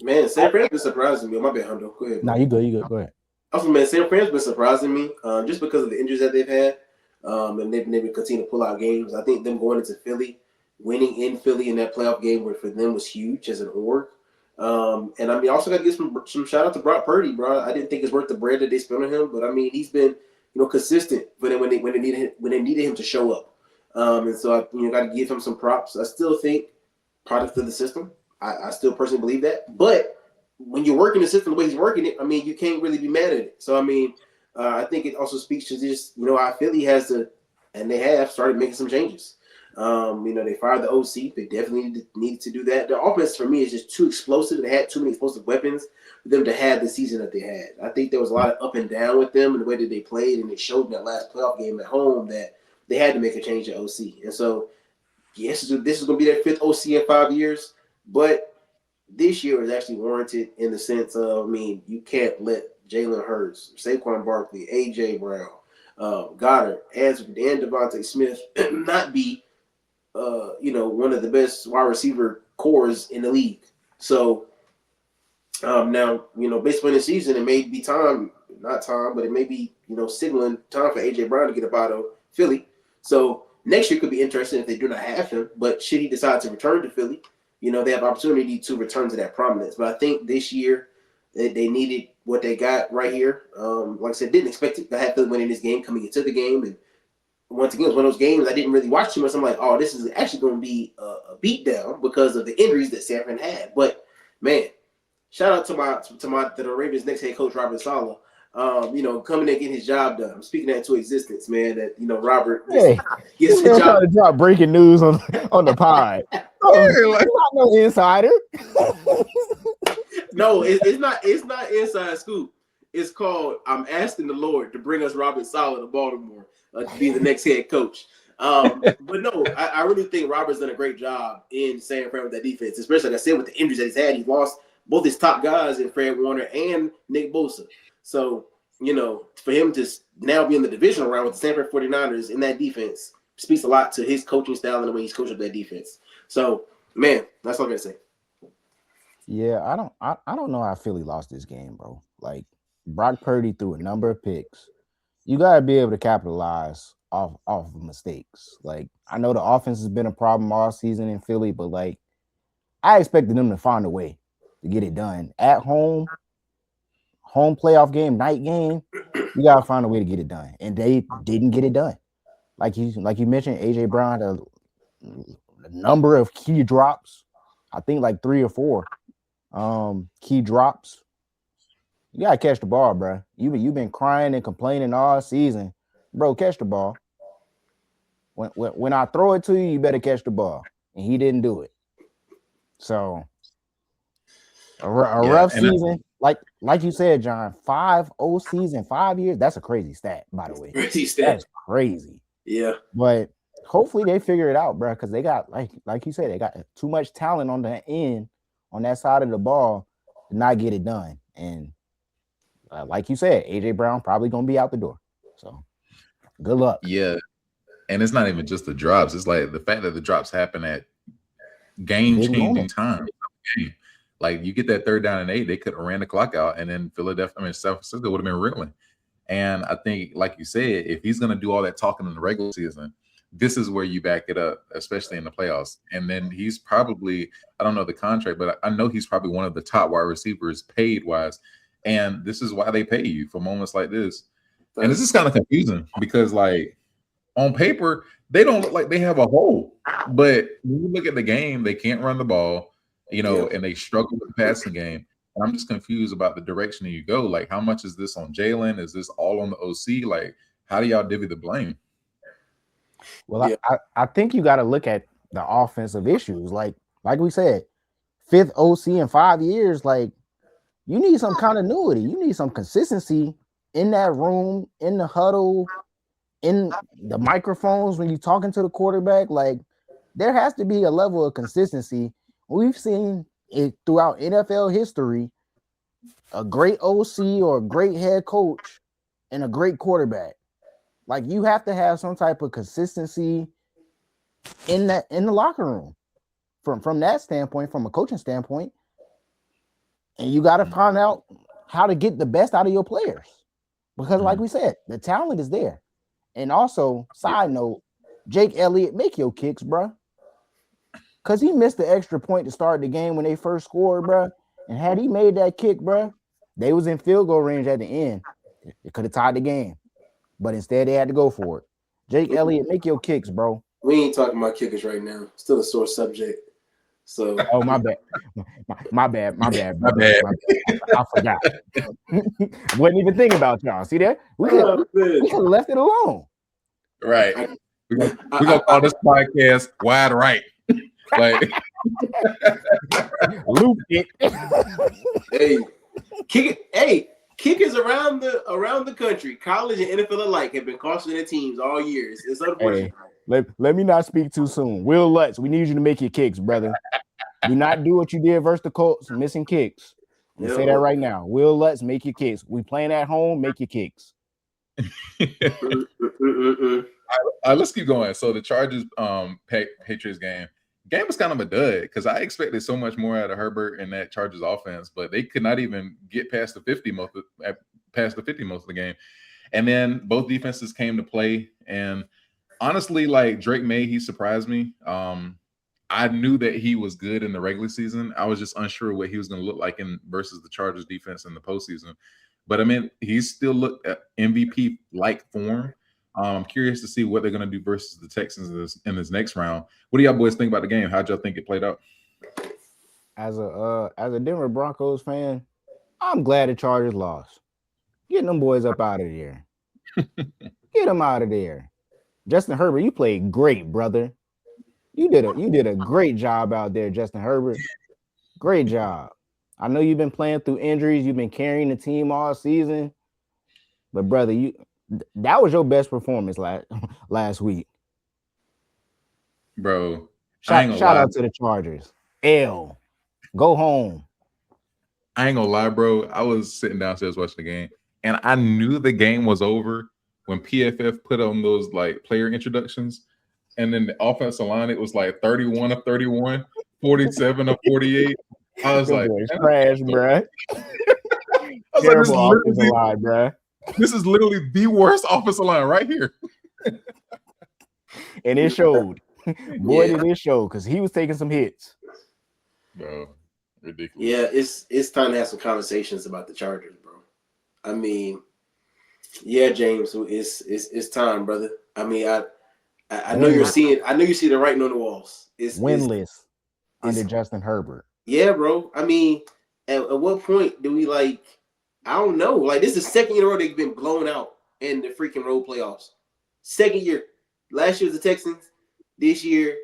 Man, San Fran's been surprising me. My bad, Hondo. Go ahead. No, you good. Go ahead. Also, man, San Fran's been surprising me just because of the injuries that they've had. And they've been able to continue to pull out games. I think them going into Philly, winning in Philly in that playoff game for them was huge as an org. And I mean, also got to give some shout out to Brock Purdy, bro. I didn't think it's worth the bread that they spent on him, but I mean, he's been consistent when they needed him to show up. And so I got to give him some props. I still think product of the system. I still personally believe that. But when you're working the system the way he's working it, I mean, you can't really be mad at it. So I mean, I think it also speaks to just how Philly has to, and they have started making some changes. They fired the OC. They definitely needed to do that. The offense for me is just too explosive. They had too many explosive weapons for them to have the season that they had. I think there was a lot of up and down with them and the way that they played, and they showed in that last playoff game at home that they had to make a change at OC. And so, yes, this is going to be their 5th OC in 5 years, but this year is actually warranted in the sense of, you can't let Jalen Hurts, Saquon Barkley, A.J. Brown, Goddard, and Devontae Smith not be one of the best wide receiver cores in the league. So now, based on the season, it may be but it may be, signaling time for A.J. Brown to get up out of Philly. So next year could be interesting if they do not have him, but should he decide to return to Philly, they have opportunity to return to that prominence. But I think this year they needed what they got right here. Like I said, didn't expect it to have Philly winning this game coming into the game. And once again, it was one of those games I didn't really watch too much. I'm like, oh, this is actually going to be a beatdown because of the injuries that San Fran had. But, man, shout out to the Ravens' next head coach, Robert Saleh. Coming and getting his job done. I'm speaking that into existence, man. That Robert gets the job. To drop breaking news on the pod. Not no insider. No, it's not. It's not inside scoop. It's called. I'm asking the Lord to bring us Robert Saleh to Baltimore to be the next head coach. But no, I really think Robert's done a great job in San Fran with that defense, especially like I said with the injuries that he's had. He lost both his top guys in Fred Warner and Nick Bosa. So, for him to now be in the divisional round with the San Fran 49ers in that defense speaks a lot to his coaching style and the way he's coaching that defense. So, man, that's all I gotta say. Yeah, I don't know how Philly lost this game, bro. Like, Brock Purdy threw a number of picks. You gotta be able to capitalize off of mistakes. Like, I know the offense has been a problem all season in Philly, but like, I expected them to find a way to get it done at home playoff game, night game. You gotta find a way to get it done, and they didn't get it done. Like you mentioned, AJ Brown had a number of key drops. I think like 3 or 4 key drops. You gotta catch the ball, bro. You've been crying and complaining all season, bro. Catch the ball. When I throw it to you, you better catch the ball, and he didn't do it. So a rough season. Like you said, John, 5 OCs in 5 years. That's a crazy stat, by the way. Crazy stat. That's crazy. Yeah. But hopefully they figure it out, bro, because they got, like you said, they got too much talent on the end, on that side of the ball, to not get it done. And like you said, AJ Brown probably going to be out the door. So good luck. Yeah. And it's not even just the drops. It's like the fact that the drops happen at game-changing time. Like, you get that 3rd down and 8, they could have ran the clock out, and then San Francisco would have been reeling. And I think, like you said, if he's going to do all that talking in the regular season, this is where you back it up, especially in the playoffs. And then he's probably, I don't know the contract, but I know he's probably one of the top wide receivers paid-wise. And this is why they pay you for moments like this. And this is kind of confusing because, like, on paper, they don't look like they have a hole. But when you look at the game, they can't run the ball. And they struggle with the passing game. And I'm just confused about the direction you go. Like, how much is this on Jalen? Is this all on the OC? Like, how do y'all divvy the blame? Well, I think you got to look at the offensive issues. Like we said, 5th OC in 5 years. Like, you need some continuity. You need some consistency in that room, in the huddle, in the microphones when you're talking to the quarterback. Like, there has to be a level of consistency. We've seen it throughout NFL history, a great OC or a great head coach and a great quarterback. Like, you have to have some type of consistency in the locker room from that standpoint, from a coaching standpoint. And you got to find out how to get the best out of your players. Because like we said, the talent is there. And also, side note, Jake Elliott, make your kicks, bro. Because he missed the extra point to start the game when they first scored, bro. And had he made that kick, bro, they was in field goal range at the end. It could have tied the game. But instead, they had to go for it. Jake Elliott, make your kicks, bro. We ain't talking about kickers right now. Still a sore subject. So, oh, my bad. My bad. I forgot. Wasn't even thinking about y'all. See that? We could have left it alone. Right. We gonna call this podcast Wide Right. Like loop it. Hey, kickers around the country, college and NFL alike, have been costing their teams all years. It's unfortunate. Hey, let me not speak too soon. Will Lutz, we need you to make your kicks, brother. Do not do what you did versus the Colts, missing kicks. I'm gonna say that right now. Will Lutz, make your kicks. We playing at home, make your kicks. Let's keep going. So the Chargers Patriots game was kind of a dud because I expected so much more out of Herbert and that Chargers offense, but they could not even get past the 50 most of the game. And then both defenses came to play. And honestly, like Drake May, he surprised me. I knew that he was good in the regular season. I was just unsure what he was going to look like in versus the Chargers defense in the postseason. But I mean, he's still looked at MVP-like form. I'm curious to see what they're going to do versus the Texans in this next round. What do y'all boys think about the game? How'd y'all think it played out? As a Denver Broncos fan, I'm glad the Chargers lost. Getting them boys up out of there. Get them out of there. Justin Herbert, you played great, brother. You did a great job out there, Justin Herbert. Great job. I know you've been playing through injuries. You've been carrying the team all season. But, brother, that was your best performance last week. Bro. Shout out to the Chargers. Go home. I ain't gonna lie, bro. I was sitting downstairs watching the game, and I knew the game was over when PFF put on those like player introductions. And then the offensive line, it was like 31 of 31, 47 of 48. I was like, trash, bro. This is literally the worst offensive line right here. And it showed. Boy, did it show, because he was taking some hits. Bro, ridiculous. Yeah, it's time to have some conversations about the Chargers, bro. I mean, yeah, James, it's time, brother. I mean, I know you're seeing the writing on the walls. It's winless under Justin Herbert. Yeah, bro. I mean, at what point do we I don't know. Like, this is the second year in a row they've been blown out in the freaking road playoffs. Second year. Last year was the Texans. This year,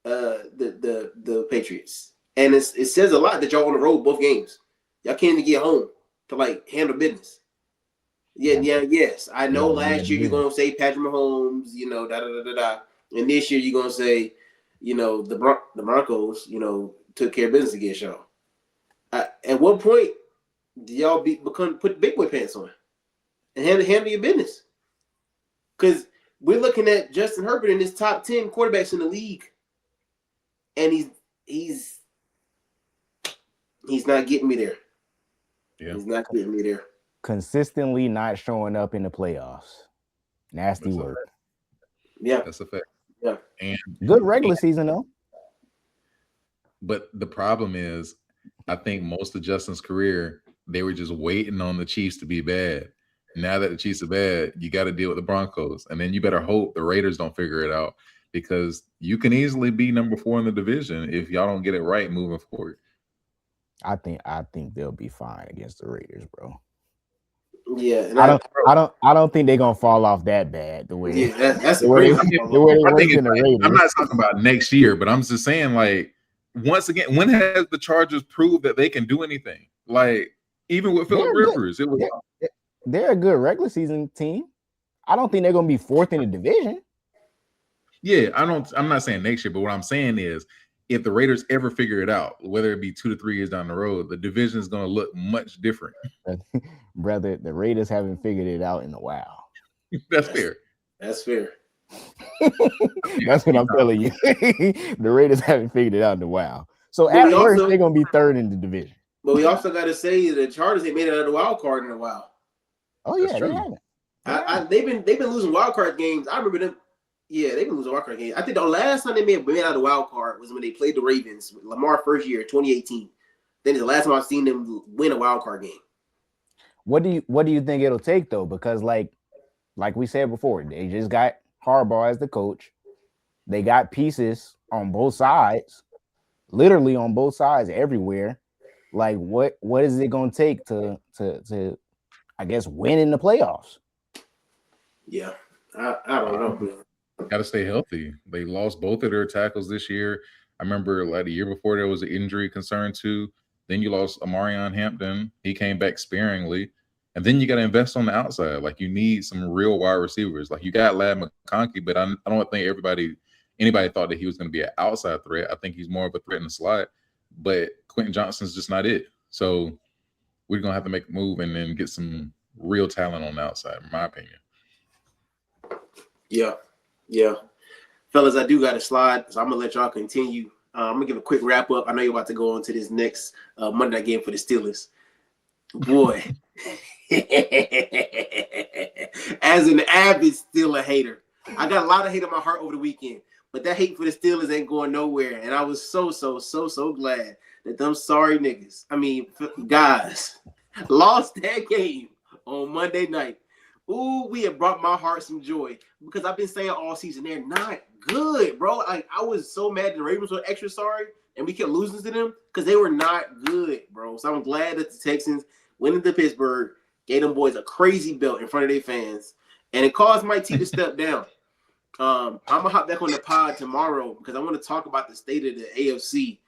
the Patriots. And it says a lot that y'all on the road both games. Y'all can't even get home to handle business. Yes. I know last year you're gonna say Patrick Mahomes, and this year you're gonna say, the Broncos, took care of business against y'all. At what point do y'all put big boy pants on and handle your business? Because we're looking at Justin Herbert in his top 10 quarterbacks in the league, and he's not getting me there. Yeah. He's not getting me there. Consistently not showing up in the playoffs. Nasty work. Yeah, that's a fact. Yeah, and good regular season though. But the problem is, I think most of Justin's career, they were just waiting on the Chiefs to be bad. Now that the Chiefs are bad, you got to deal with the Broncos, and then you better hope the Raiders don't figure it out, because you can easily be number 4 in the division if y'all don't get it right moving forward. I think they'll be fine against the Raiders, bro. Yeah, I don't think they're gonna fall off that bad. The way that's the way I'm not talking about next year, but I'm just saying, once again, when has the Chargers proved that they can do anything? Even with Phillip Rivers, it was. They're a good regular season team. I don't think they're gonna be 4th in the division. Yeah, I'm not saying next year, but what I'm saying is, if the Raiders ever figure it out, whether it be 2 to 3 years down the road, the division is going to look much different. Brother, the Raiders haven't figured it out in a while. That's fair. That's fair. That's what I'm telling you. The Raiders haven't figured it out in a while. So at worst, they're going to be 3rd in the division. But we also got to say the Chargers ain't made it out of the wild card in a while. Oh, yeah, they haven't. They've been losing wild card games. I remember them. Yeah, they've been losing wild card games. I think the last time they made out of the wild card was when they played the Ravens. Lamar first year, 2018. Then it's the last time I've seen them win a wild card game. What do you think it'll take though? Because like we said before, they just got Harbaugh as the coach. They got pieces on both sides, literally on both sides, everywhere. What is it going to take to I guess win in the playoffs? Yeah, I don't know. Got to stay healthy. They lost both of their tackles this year. I remember like the year before there was an injury concern too. Then you lost Amarion Hampton. He came back sparingly. And then you got to invest on the outside. Like you need some real wide receivers. Like you got Lad McConkey, but I don't think anybody thought that he was going to be an outside threat. I think he's more of a threat in the slot. But Quentin Johnston's just not it. So we're going to have to make a move and then get some real talent on the outside, in my opinion. Yeah. Fellas, I do got a slide, so I'm going to let y'all continue. I'm going to give a quick wrap up. I know you're about to go on to this next Monday night game for the Steelers. Boy. As an avid Steeler hater, I got a lot of hate in my heart over the weekend, but that hate for the Steelers ain't going nowhere. And I was so glad that them sorry niggas, guys, lost that game on Monday night. Ooh, we have brought my heart some joy because I've been saying all season they're not good, bro. Like I was so mad the Ravens were extra sorry and we kept losing to them because they were not good, bro. So I'm glad that the Texans went into Pittsburgh, gave them boys a crazy belt in front of their fans, and it caused Mike T to step down. I'm gonna hop back on the pod tomorrow because I want to talk about the state of the AFC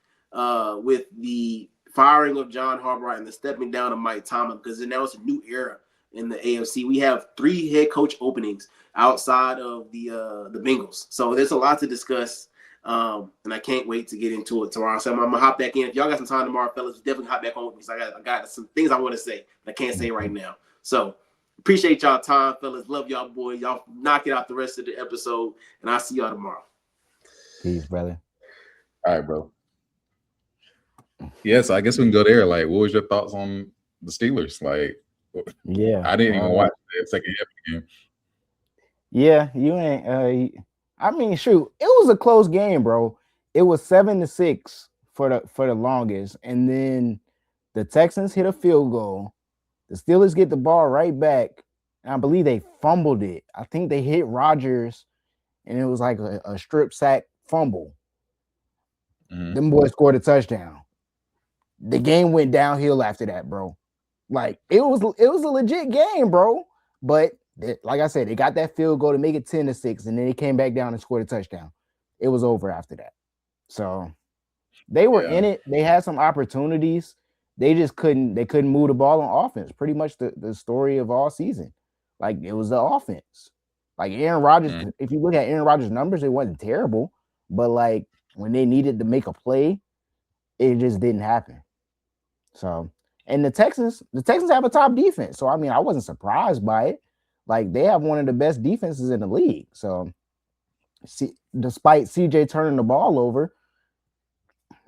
with the firing of John Harbaugh and the stepping down of Mike Tomlin because now it's a new era in the AFC. We have 3 head coach openings outside of the Bengals. So there's a lot to discuss. And I can't wait to get into it tomorrow. So I'm gonna hop back in. If y'all got some time tomorrow, fellas, definitely hop back on with me because I got some things I want to say that I can't say right now. So appreciate y'all time, fellas. Love y'all, boy. Y'all knock it out the rest of the episode, and I'll see y'all tomorrow. Peace, brother. All right, bro. Yes, I guess we can go there. Like, what was your thoughts on the Steelers? Like, yeah, I didn't even watch the second half of the game. Yeah, you ain't. Shoot, it was a close game, bro. It was 7-6 for the longest, and then the Texans hit a field goal. The Steelers get the ball right back, and I believe they fumbled it. I think they hit Rodgers, and it was like a strip sack fumble. Mm-hmm. Them boys scored a touchdown. The game went downhill after that, bro. Like it was a legit game, bro. But like I said, they got that field goal to make it 10-6, and then they came back down and scored a touchdown. It was over after that. So they were in it. They had some opportunities. They just couldn't move the ball on offense. Pretty much the story of all season. Like it was the offense. Like Aaron Rodgers, if you look at Aaron Rodgers' numbers, it wasn't terrible. But like when they needed to make a play, it just didn't happen. So, and the Texans have a top defense. So I wasn't surprised by it. Like they have one of the best defenses in the league. So despite CJ turning the ball over,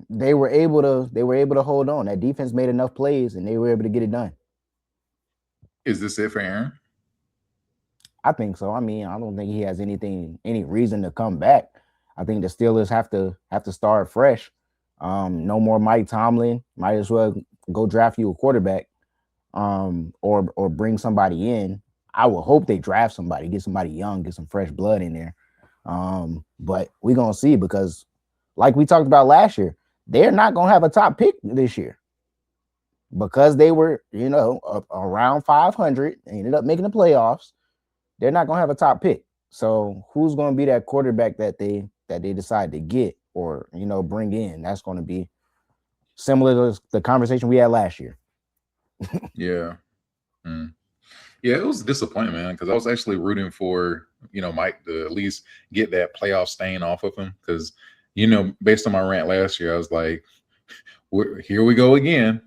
they were able to hold on. That defense made enough plays and they were able to get it done. Is this it for Aaron? I think so. I don't think he has any reason to come back. I think the Steelers have to start fresh. No more Mike Tomlin. Might as well go draft you a quarterback, or bring somebody in. I will hope they draft somebody, get somebody young, get some fresh blood in there. But we're gonna see because, like we talked about last year, they're not gonna have a top pick this year because they were, around 500. They ended up making the playoffs. They're not gonna have a top pick. So who's gonna be that quarterback that they decide to get or bring in? That's gonna be similar to the conversation we had last year. Yeah. Yeah, it was a disappointment, man, because I was actually rooting for, Mike to at least get that playoff stain off of him. Because, based on my rant last year, I was like, here we go again.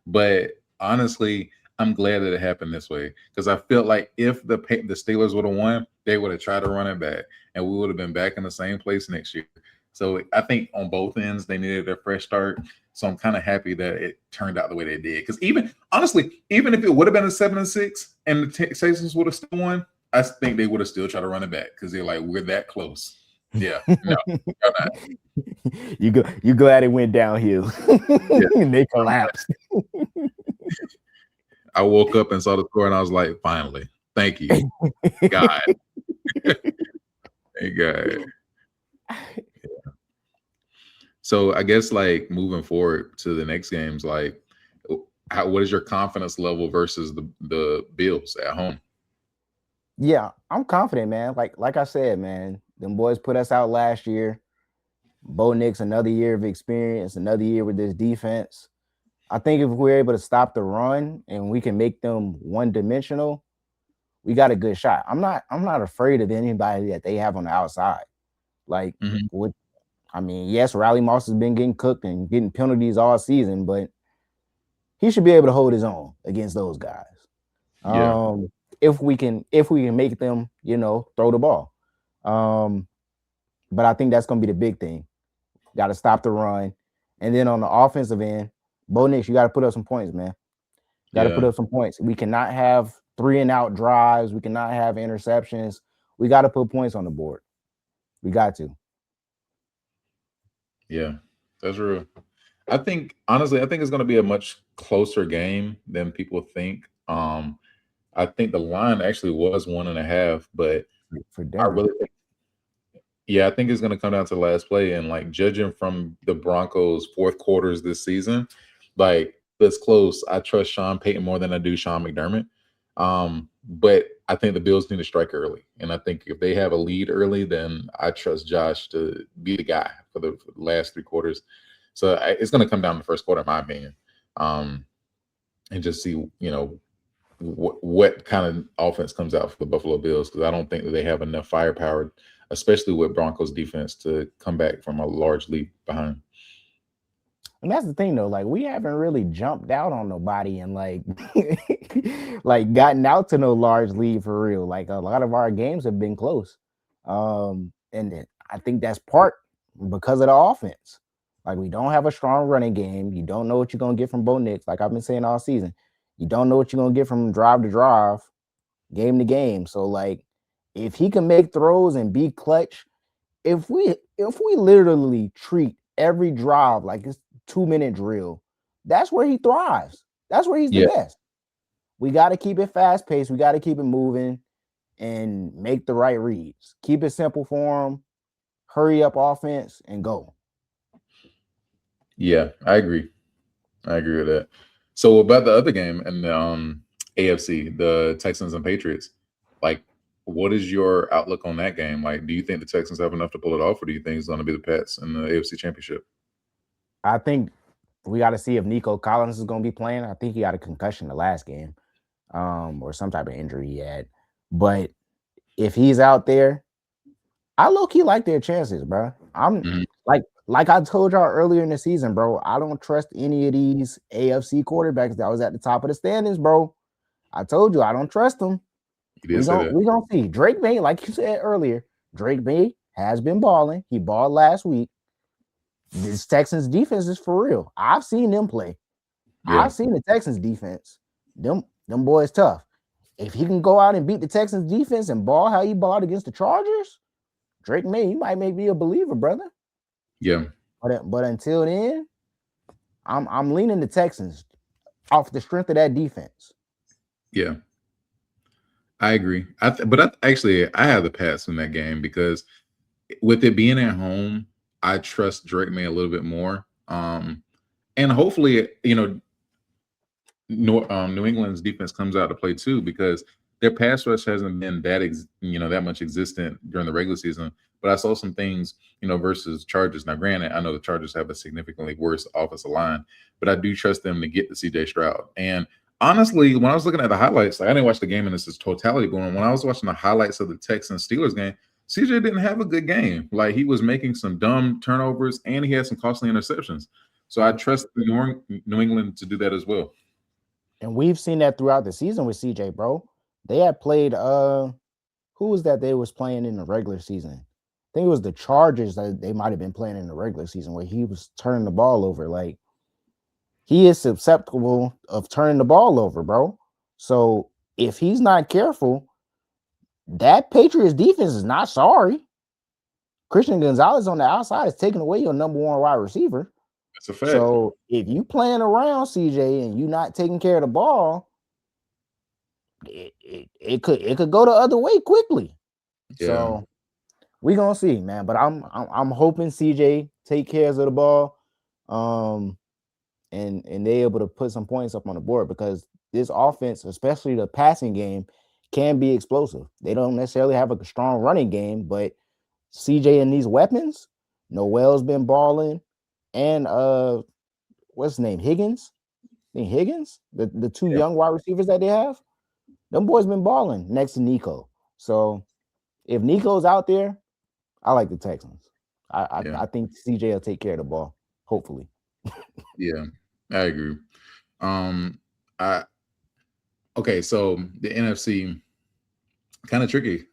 But honestly, I'm glad that it happened this way because I felt like if the Steelers would have won, they would have tried to run it back and we would have been back in the same place next year. So I think on both ends, they needed a fresh start. So I'm kind of happy that it turned out the way they did. Because even if it would have been a 7-6 and the Texans would have still won, I think they would have still tried to run it back because they're like, we're that close. Yeah, no, not. You glad it went downhill and they collapsed. I woke up and saw the score and I was like, finally, thank you, God. Thank God. Yeah. So I guess like moving forward to the next games, like what is your confidence level versus the Bills at home? Yeah, I'm confident, man. Like I said, man, Them boys put us out last year. Bo Nix, another year of experience, another year with this defense. I think if we're able to stop the run and we can make them one-dimensional, we got a good shot. I'm not afraid of anybody that they have on the outside. Like yes, Riley Moss has been getting cooked and getting penalties all season, but he should be able to hold his own against those guys. Yeah. If we can make them, throw the ball. But I think that's going to be the big thing. Got to stop the run. And then on the offensive end, Bo Nix, you got to put up some points, man. Got to put up some points. We cannot have 3-and-out drives. We cannot have interceptions. We got to put points on the board. We got to. Yeah, that's real. I think, honestly, it's going to be a much closer game than people think. I think the line actually was 1.5, but for Denver. I really think, I think it's going to come down to the last play. And like judging from the Broncos' fourth quarters this season, like it's close. I trust Sean Payton more than I do Sean McDermott. But I think the Bills need to strike early. And I think if they have a lead early, then I trust Josh to be the guy for the last 3 quarters. So it's going to come down to the first quarter, in my opinion, and just see, what kind of offense comes out for the Buffalo Bills, because I don't think that they have enough firepower, especially with Broncos defense, to come back from a large lead behind. And that's the thing, though. Like, we haven't really jumped out on nobody and like gotten out to no large lead for real. Like, a lot of our games have been close. And then I think that's part because of the offense. Like, we don't have a strong running game. You don't know what you're going to get from Bo Nix, like I've been saying all season. You don't know what you're going to get from drive to drive, game to game. So, like, if he can make throws and be clutch, if we literally treat every drive like it's 2-minute drill, that's where he thrives. That's where he's the best. We got to keep it fast paced. We got to keep it moving and make the right reads. Keep it simple for him. Hurry up offense and go. Yeah, I agree. I agree with that. So about the other game in the AFC, the Texans and Patriots, like, what is your outlook on that game? Like, do you think the Texans have enough to pull it off, or do you think it's going to be the Pats in the AFC Championship? I think we got to see if Nico Collins is going to be playing. I think he got a concussion the last game, or some type of injury he had. But if he's out there, I low-key like their chances, bro. I'm like I told y'all earlier in the season, bro, I don't trust any of these AFC quarterbacks that was at the top of the standings, bro. I told you I don't trust them. We're gonna see. Drake May, like you said earlier, Drake May has been balling. He balled last week. This Texans defense is for real. I've seen them play. Yeah. I've seen the Texans defense. Them boys tough. If he can go out and beat the Texans defense and ball how he balled against the Chargers, Drake May, he might make me a believer, brother. Yeah. But until then, I'm leaning the Texans off the strength of that defense. Yeah. I agree. But I have the Pats in that game because with it being at home, I trust Drake May a little bit more. And hopefully, New England's defense comes out to play too, because their pass rush hasn't been that much existent during the regular season. But I saw some things, versus Chargers. Now, granted, I know the Chargers have a significantly worse offensive line, but I do trust them to get to C.J. Stroud. And honestly, when I was looking at the highlights, like, I didn't watch the game in its totality going. When I was watching the highlights of the Texans-Steelers game, CJ didn't have a good game. Like, he was making some dumb turnovers and he had some costly interceptions. So I trust New England to do that as well. And we've seen that throughout the season with CJ, bro. They had played who was that they was playing in the regular season? I think it was the Chargers that they might have been playing in the regular season, where he was turning the ball over. Like, he is susceptible of turning the ball over, bro. So if he's not careful, that Patriots defense is not sorry. Christian Gonzalez on the outside is taking away your number one wide receiver. That's a fact. So if you playing around CJ and you not taking care of the ball, it could go the other way quickly. Yeah. So we gonna see, man. But I'm hoping CJ take care of the ball, and they able to put some points up on the board, because this offense, especially the passing game, can be explosive. They don't necessarily have a strong running game, but CJ and these weapons, Noel's been balling, and what's his name? Higgins? The two young wide receivers that they have, them boys been balling next to Nico. So if Nico's out there, I like the Texans. I think CJ will take care of the ball, hopefully. Yeah, I agree. Okay, so the NFC kind of tricky,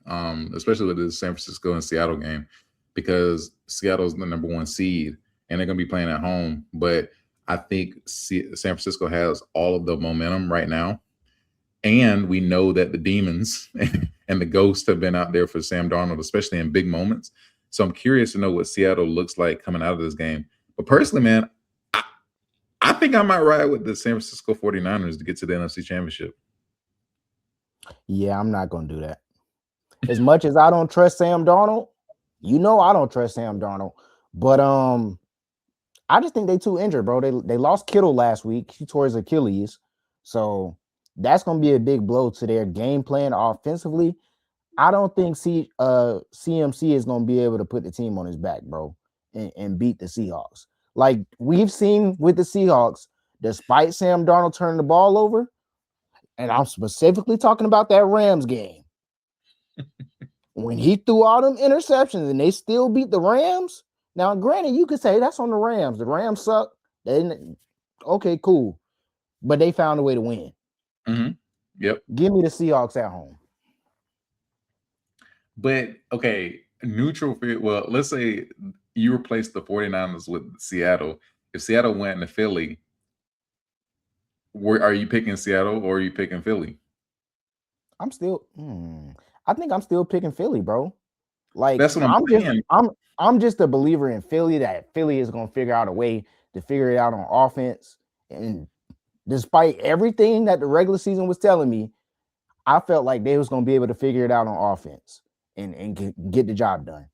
especially with the San Francisco and Seattle game, because Seattle's the number 1 seed and they're going to be playing at home. But I think San Francisco has all of the momentum right now. And we know that the demons and the ghosts have been out there for Sam Darnold, especially in big moments. So I'm curious to know what Seattle looks like coming out of this game. But personally, man, I think I might ride with the San Francisco 49ers to get to the NFC Championship. Yeah, I'm not going to do that. As much as I don't trust Sam Darnold, I don't trust Sam Darnold. But I just think they too injured, bro. They lost Kittle last week. He tore his Achilles. So that's going to be a big blow to their game plan offensively. I don't think CMC is going to be able to put the team on his back, bro, and beat the Seahawks. Like we've seen with the Seahawks, despite Sam Darnold turning the ball over, and I'm specifically talking about that Rams game, when he threw all them interceptions and they still beat the Rams. Now, granted, you could say that's on the Rams. The Rams suck. Okay, cool. But they found a way to win. Mm-hmm. Yep. Give me the Seahawks at home. But, okay, neutral field. Well, let's say you replace the 49ers with Seattle. If Seattle went to Philly, are you picking Seattle or are you picking Philly? I think I'm still picking Philly, bro. Like that's what I'm saying. I'm just a believer in Philly, that Philly is going to figure out a way to figure it out on offense. And despite everything that the regular season was telling me, I felt like they was going to be able to figure it out on offense and get the job done.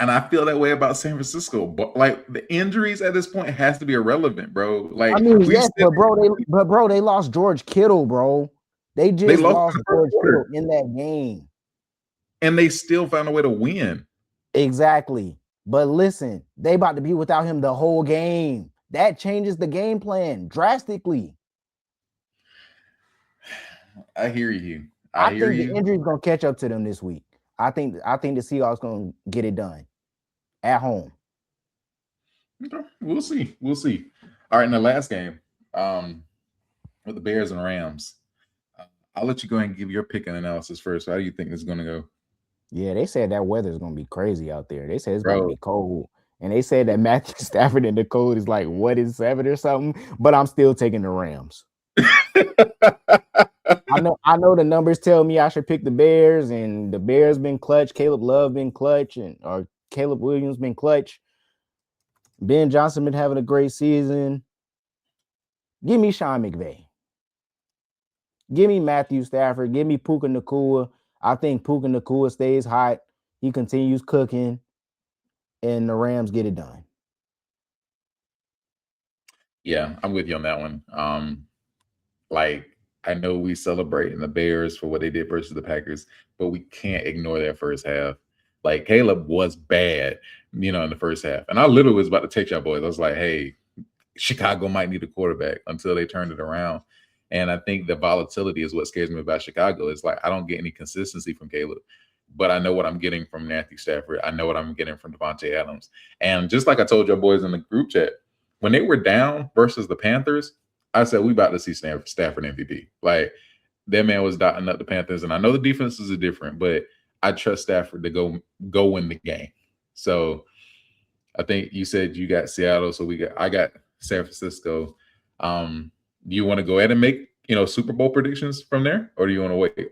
And I feel that way about San Francisco. But like the injuries at this point has to be irrelevant, bro. Like I mean, yes, but bro, they lost George Kittle, bro. They lost George Kittle in that game. And they still found a way to win. Exactly. But listen, they about to be without him the whole game. That changes the game plan drastically. I hear you. I think the injury's gonna catch up to them this week. I think the Seahawks gonna get it done at home. Okay, we'll see. All right, in the last game, with the Bears and Rams, I'll let you go ahead and give your pick and analysis first. How do you think this is gonna go? Yeah, they said that weather is gonna be crazy out there. They said it's gonna be cold, and they said that Matthew Stafford in the cold is like 7 or something. But I'm still taking the Rams. I know the numbers tell me I should pick the Bears, and the Bears been clutch. Caleb Love been clutch, or Caleb Williams been clutch. Ben Johnson been having a great season. Give me Sean McVay. Give me Matthew Stafford. Give me Puka Nacua. I think Puka Nacua stays hot. He continues cooking, and the Rams get it done. Yeah, I'm with you on that one. Like, I know we celebrating the Bears for what they did versus the Packers, but we can't ignore their first half. Like, Caleb was bad, in the first half. And I literally was about to text y'all boys. I was like, hey, Chicago might need a quarterback until they turned it around. And I think the volatility is what scares me about Chicago. It's like I don't get any consistency from Caleb, but I know what I'm getting from Matthew Stafford. I know what I'm getting from Devontae Adams. And just like I told y'all boys in the group chat, when they were down versus the Panthers, I said, we about to see Stafford MVP. Like, that man was dotting up the Panthers. And I know the defenses are different, but I trust Stafford to go win the game. So I think you said you got Seattle. So I got San Francisco. Do you want to go ahead and make, Super Bowl predictions from there? Or do you want to wait?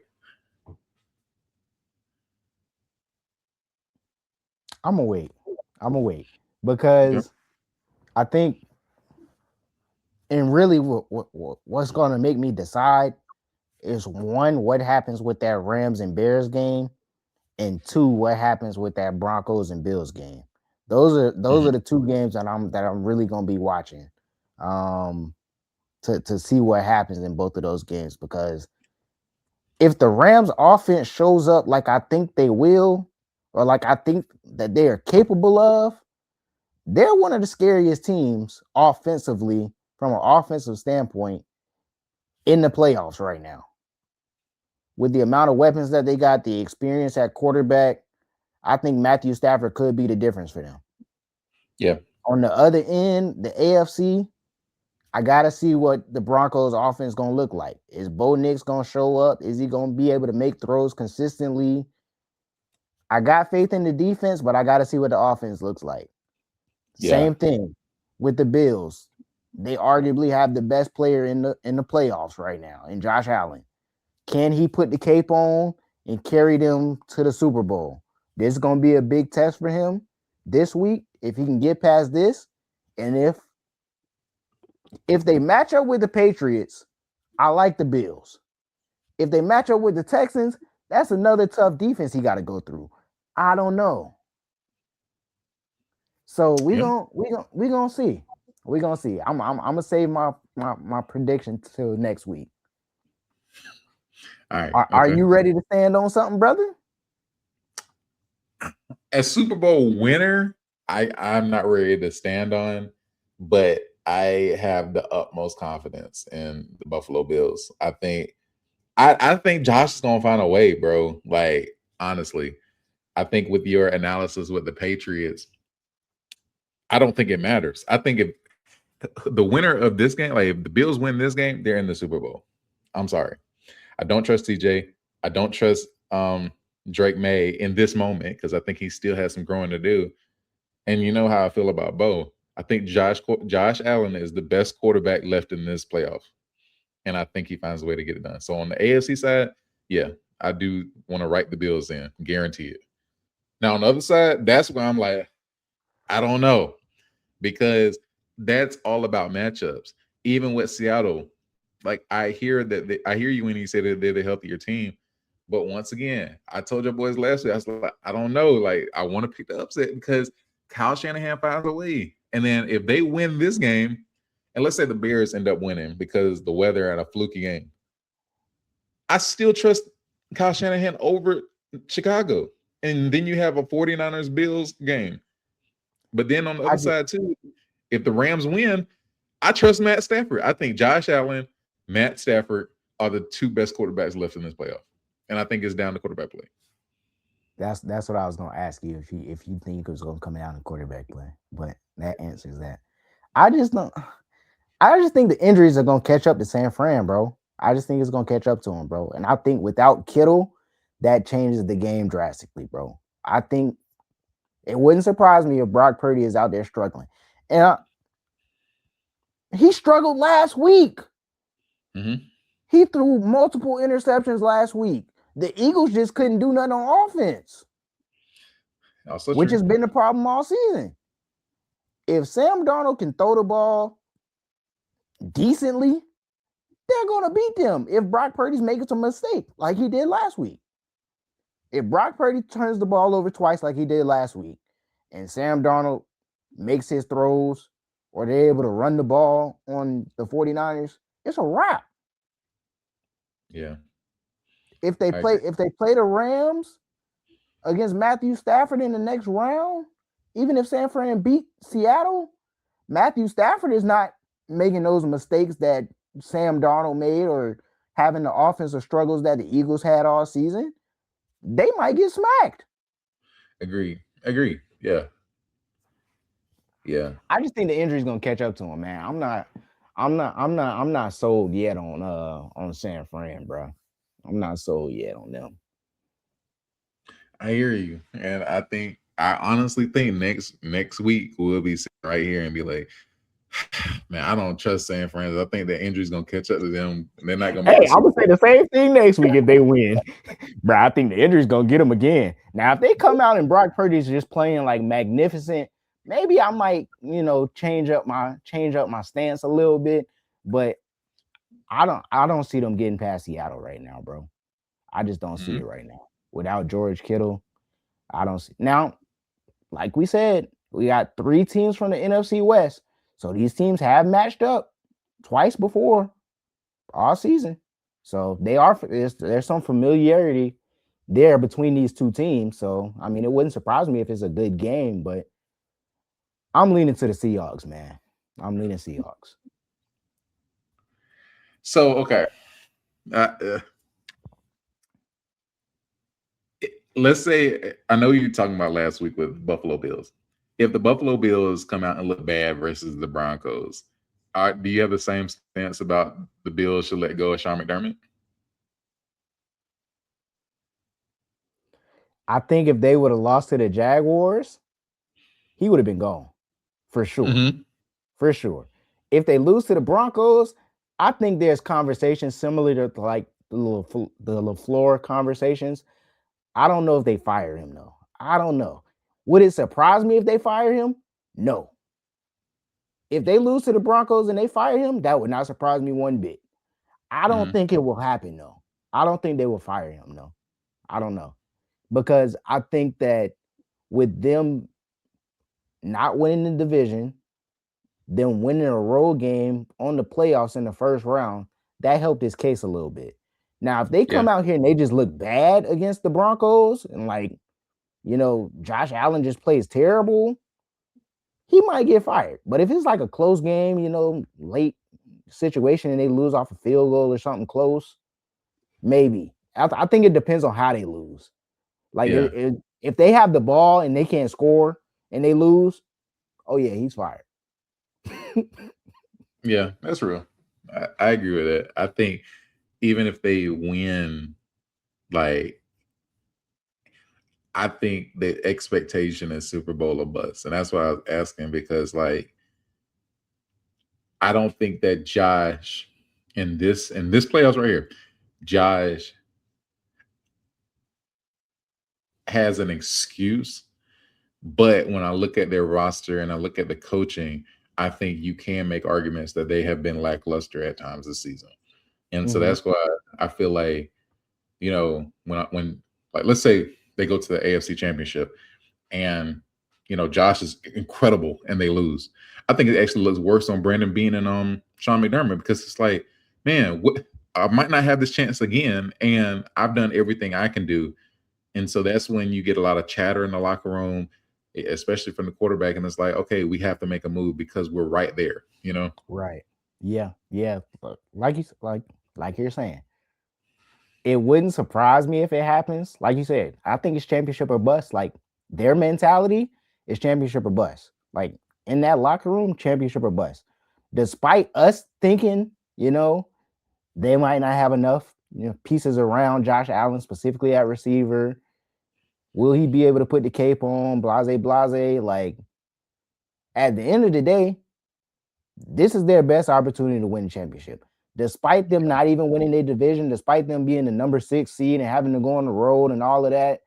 I'm going to wait. Because I think, and really what's going to make me decide is, one, what happens with that Rams and Bears game, and two, what happens with that Broncos and Bills game. Those are the two games that I'm really going to be watching to see what happens in both of those games, because if the Rams offense shows up like I think they will, or like I think that they are capable of, they're one of the scariest teams offensively from an offensive standpoint in the playoffs right now. With the amount of weapons that they got, the experience at quarterback, I think Matthew Stafford could be the difference for them. Yeah. On the other end, the AFC, I got to see what the Broncos offense is going to look like. Is Bo Nix going to show up? Is he going to be able to make throws consistently? I got faith in the defense, but I got to see what the offense looks like. Yeah. Same thing with the Bills. They arguably have the best player in the playoffs right now, in Josh Allen. Can he put the cape on and carry them to the Super Bowl? This is going to be a big test for him this week. If he can get past this, and if they match up with the Patriots, I like the Bills. If they match up with the Texans, that's another tough defense he got to go through. I don't know. So we gonna see. We're gonna see. I'm gonna save my prediction till next week. All right. Are you ready to stand on something, brother? As Super Bowl winner, I'm not ready to stand on, but I have the utmost confidence in the Buffalo Bills. I think Josh is gonna find a way, bro. Like, honestly, I think with your analysis with the Patriots, I don't think it matters. I think if the winner of this game, like if the Bills win this game, they're in the Super Bowl. I'm sorry. I don't trust TJ. I don't trust Drake May in this moment because I think he still has some growing to do. And you know how I feel about Bo. I think Josh Allen is the best quarterback left in this playoff. And I think he finds a way to get it done. So on the AFC side, yeah, I do want to write the Bills in, guarantee it. Now on the other side, that's where I'm like, I don't know, because that's all about matchups. Even with Seattle, like I hear you when you say that they're the healthier team, but once again, I told your boys last week, I was like, I don't know, like I want to pick the upset because Kyle Shanahan finds a way, and then if they win this game, and let's say the Bears end up winning because the weather and a fluky game, I still trust Kyle Shanahan over Chicago, and then you have a 49ers Bills game. But then on the other side too, if the Rams win, I trust Matt Stafford. I think Josh Allen, Matt Stafford are the two best quarterbacks left in this playoff, and I think it's down to quarterback play. That's what I was going to ask you if you think it was going to come down to quarterback play, but that answers that. I just think the injuries are going to catch up to San Fran, bro. I just think it's going to catch up to him, bro. And I think without Kittle, that changes the game drastically, bro. I think it wouldn't surprise me if Brock Purdy is out there struggling. And he struggled last week. Mm-hmm. He threw multiple interceptions last week. The Eagles just couldn't do nothing on offense, which has been the problem all season. If Sam Darnold can throw the ball decently, they're going to beat them if Brock Purdy's making some mistake like he did last week. If Brock Purdy turns the ball over twice like he did last week, and Sam Darnold makes his throws, or they're able to run the ball on the 49ers, it's a wrap. Yeah. If they play the Rams against Matthew Stafford in the next round, even if San Fran beat Seattle, Matthew Stafford is not making those mistakes that Sam Darnold made or having the offensive struggles that the Eagles had all season. They might get smacked. Agree. Yeah. I just think the injury is gonna catch up to him, man. I'm not sold yet on San Fran, bro. I'm not sold yet on them. I hear you, and I honestly think next week we'll be sitting right here and be like, man, I don't trust San Fran. I think the injury's gonna catch up to them. They're not gonna. Hey, I'm gonna say the same thing next week if they win, bro. I think the injury's gonna get them again. Now, if they come out and Brock Purdy's just playing like magnificent, maybe I might, change up my stance a little bit. But I don't see them getting past Seattle right now, bro. I just don't see it right now. Without George Kittle, I don't see. Now, like we said, we got 3 teams from the NFC West. So these teams have matched up twice before all season. So there's some familiarity there between these two teams. So I mean, it wouldn't surprise me if it's a good game, but I'm leaning to the Seahawks, man. I'm leaning Seahawks. So okay, let's say I know you were talking about last week with Buffalo Bills. If the Buffalo Bills come out and look bad versus the Broncos, do you have the same stance about the Bills should let go of Sean McDermott? I think if they would have lost to the Jaguars, he would have been gone for sure. Mm-hmm. For sure. If they lose to the Broncos, I think there's conversations similar to like the LaFleur conversations. I don't know if they fire him though. I don't know. Would it surprise me if they fire him? No. If they lose to the Broncos and they fire him, that would not surprise me one bit. I don't think it will happen though. I don't think they will fire him. No. I don't know. Because I think that with them not winning the division, them winning a road game on the playoffs in the first round, that helped his case a little bit. Now, if they come out here and they just look bad against the Broncos and like, you know, Josh Allen just plays terrible, he might get fired. But if it's like a close game, you know, late situation and they lose off a field goal or something close, maybe. I think it depends on how they lose. Like if they have the ball and they can't score and they lose, oh yeah, he's fired. Yeah, that's real. I agree with that. I think even if they win, like, I think the expectation is Super Bowl or bust. And that's why I was asking, because like, I don't think that Josh in this playoffs right here, Josh has an excuse. But when I look at their roster and I look at the coaching, I think you can make arguments that they have been lackluster at times this season. And so that's why I feel like, you know, when like, let's say they go to the AFC Championship and, you know, Josh is incredible and they lose. I think it actually looks worse on Brandon Beane and Sean McDermott, because it's like, man, I might not have this chance again, and I've done everything I can do. And so that's when you get a lot of chatter in the locker room, especially from the quarterback. And it's like, okay, we have to make a move because we're right there, you know? Right. Yeah. Yeah. But like you're saying, it wouldn't surprise me if it happens. Like you said, I think it's championship or bust. Like their mentality is championship or bust. Like in that locker room, championship or bust. Despite us thinking, you know, they might not have enough, you know, pieces around Josh Allen, specifically at receiver. Will he be able to put the cape on? Blase. Like, at the end of the day, this is their best opportunity to win the championship. Despite them not even winning their division, despite them being the number 6 seed and having to go on the road and all of that,